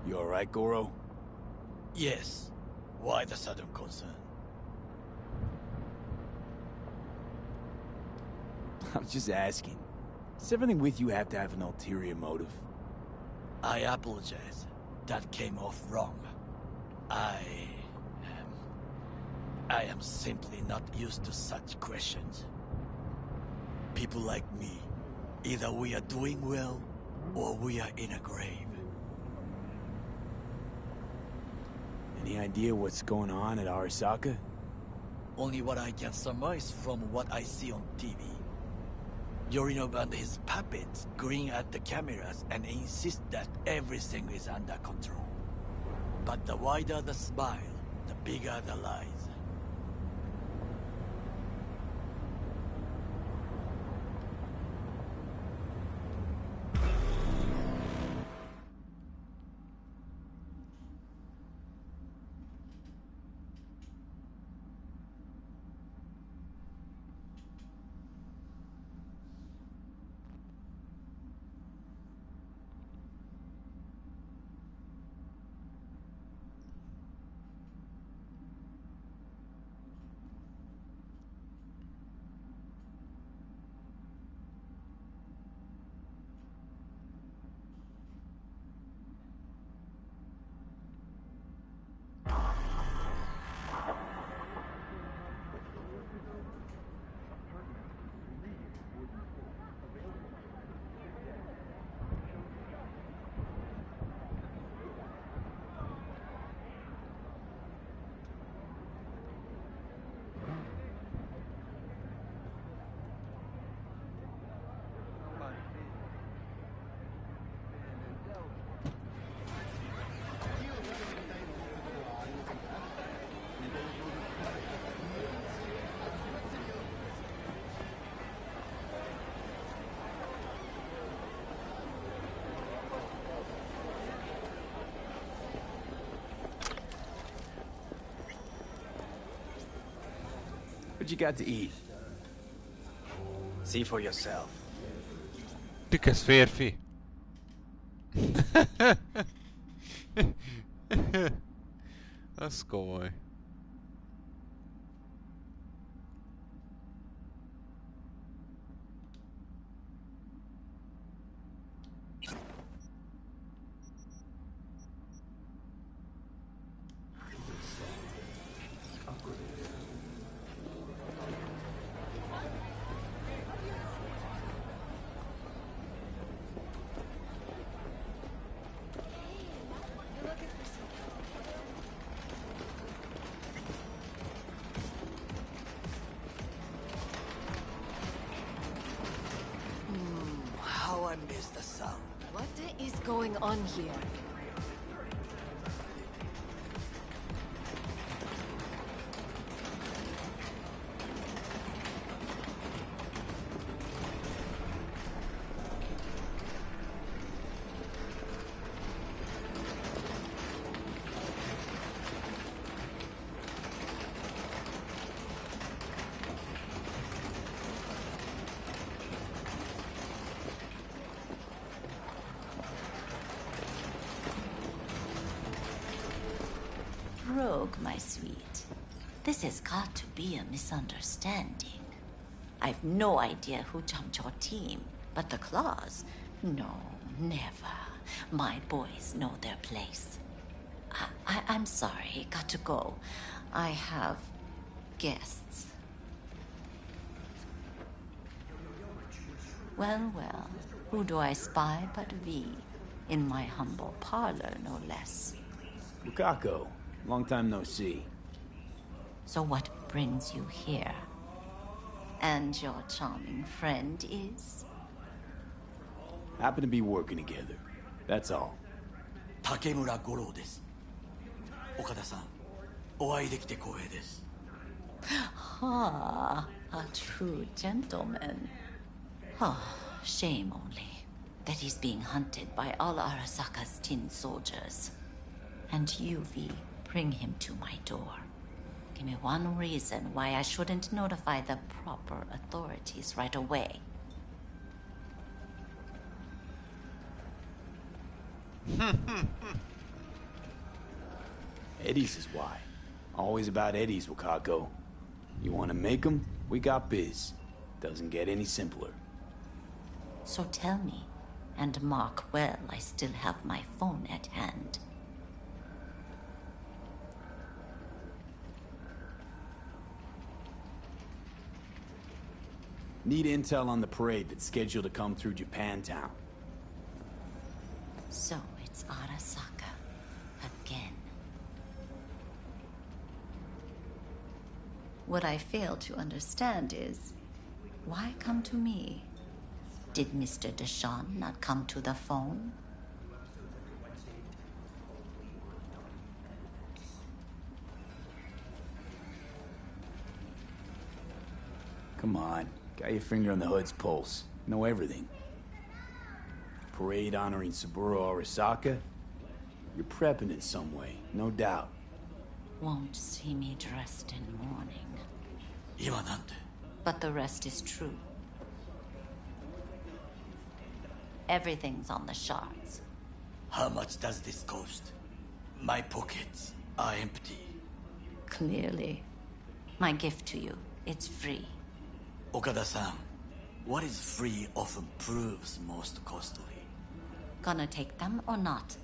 You alright, Goro? Yes. Why the sudden concern? I'm just asking. Does everything with you have to have an ulterior motive? I apologize. That came off wrong. I am simply not used to such questions. People like me, either we are doing well, or we are in a grave. Any idea what's going on at Arasaka? Only what I can surmise from what I see on TV. Yorinobu and his puppets grin at the cameras and insist that everything is under control. But the wider the smile, the bigger the lies. What you got to eat? See for yourself. Tükös férfi! Az komoly. How I miss the sound. What is going on here? Rogue, my sweet. This has got to be a misunderstanding. I've no idea who jumped your team, but the Claws? No, never. My boys know their place. I'm sorry, got to go. I have guests. Well, well, who do I spy but V? In my humble parlor, no less. Lukako, long time no see. So what brings you here? And your charming friend is? Happen to be working together. That's all. Takemura Goro です。岡田さん、お会いできて光栄です。Ah, a true gentleman. Ah, shame only that he's being hunted by all Arasaka's tin soldiers. And you, V, bring him to my door. Give me one reason why I shouldn't notify the proper authorities right away. Eddies is why. Always about Eddies, Wakako. You want to make them? We got biz. Doesn't get any simpler. So tell me, and mark well I still have my phone at hand. Need intel on the parade that's scheduled to come through Japantown. So it's Arasaka again. What I fail to understand is, why come to me? Did Mr. Deshawn not come to the phone? Come on, got your finger on the hood's pulse. Know everything. Parade honoring Saburo Arasaka? You're prepping in some way, no doubt. Won't see me dressed in mourning. 今なんて But the rest is true. Everything's on the shards. How much does this cost? My pockets are empty. Clearly. My gift to you, it's free. Okada-san, what is free often proves most costly. Gonna take them or not?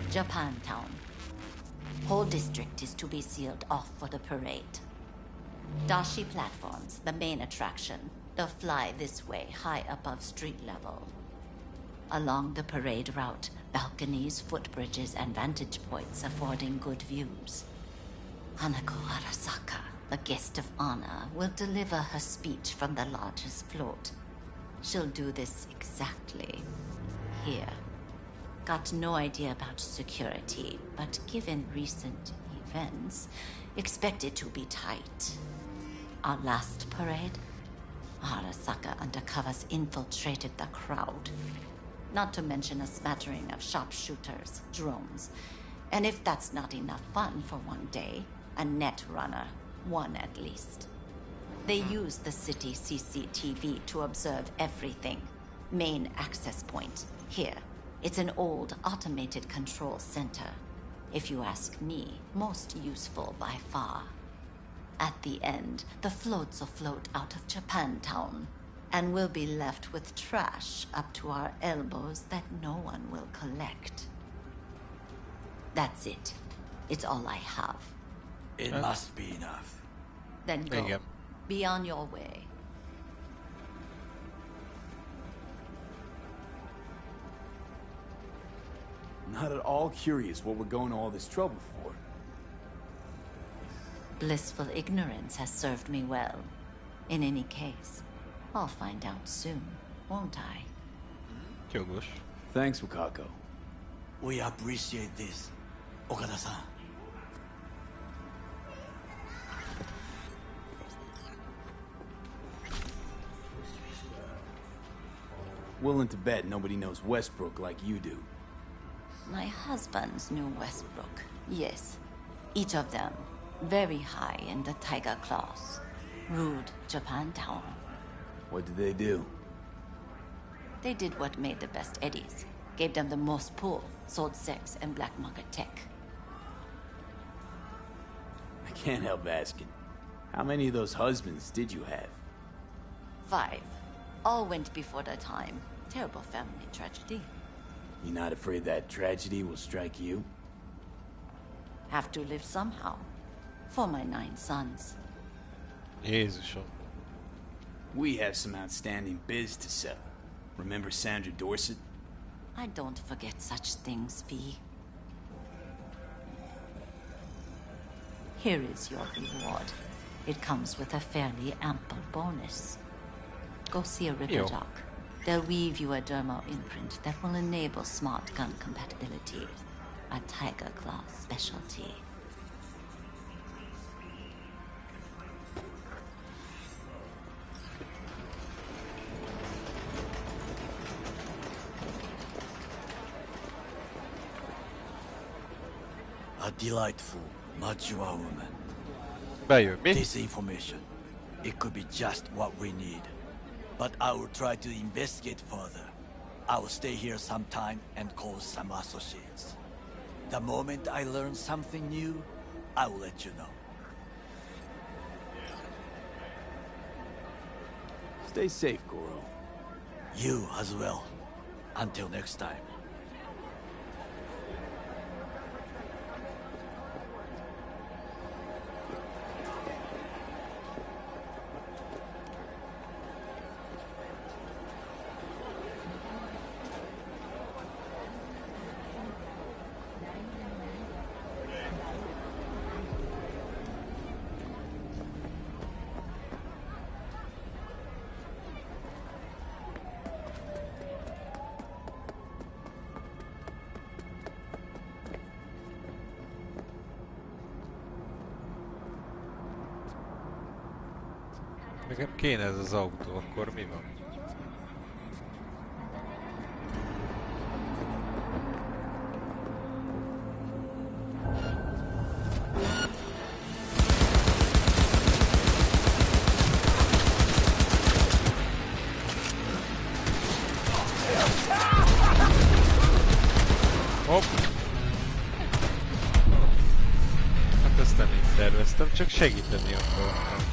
Japantown. Whole district is to be sealed off for the parade. Dashi platforms, the main attraction. They'll fly this way, high above street level. Along the parade route, balconies, footbridges, and vantage points affording good views. Hanako Arasaka, the guest of honor, will deliver her speech from the largest float. She'll do this exactly here. Got no idea about security, but given recent events, expect it to be tight. Our last parade, Arasaka undercovers infiltrated the crowd. Not to mention a smattering of sharpshooters, drones. And if that's not enough fun for one day, a net runner, one at least. They use the city CCTV to observe everything. Main access point, here. It's an old automated control center. If you ask me, most useful by far. At the end, the floats will float out of Japantown, and we'll be left with trash up to our elbows that no one will collect. That's it. It's all I have. It must be enough. Then go. Be on your way. Not at all curious what we're going to all this trouble for. Blissful ignorance has served me well. In any case, I'll find out soon, won't I? Jogos. Thanks, Wakako. We appreciate this, Okada-san. Willing to bet nobody knows Westbrook like you do. My husbands knew Westbrook, yes. Each of them, very high in the Tiger Claws. Ruled Japantown. What did they do? They did what made the best eddies. Gave them the most pull, sold sex and black market tech. I can't help asking. How many of those husbands did you have? 5. All went before their time. Terrible family tragedy. You not afraid that tragedy will strike you? Have to live somehow. For my 9 sons. Jézusom. We have some outstanding biz to sell. Remember Sandra Dorset? I don't forget such things, V. Here is your reward. It comes with a fairly ample bonus. Go see a Ripper doc. They'll weave you a dermal imprint that will enable smart gun compatibility. A Tiger Claw specialty. A delightful, mature woman. Bejön mi? This information, it could be just what we need. But I will try to investigate further. I will stay here some time and call some associates. The moment I learn something new, I will let you know. Stay safe, Goro. You as well. Until next time. Nekem kéne ez az autó, akkor mi van? Hopp! Hát ezt nem így terveztem, csak segíteni akartam.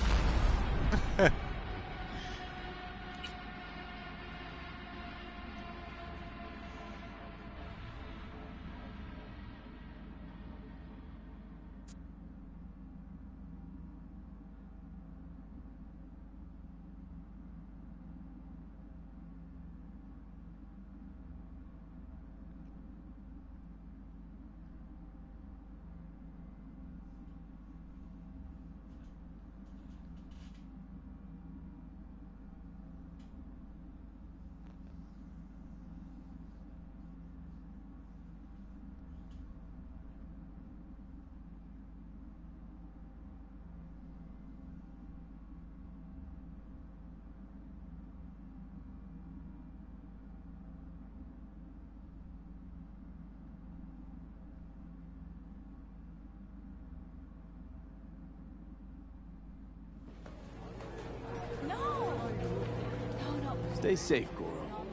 Stay safe, Goro.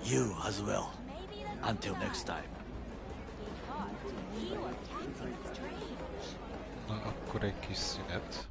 You as well. Until next time. Na, akkor egy kis szünet.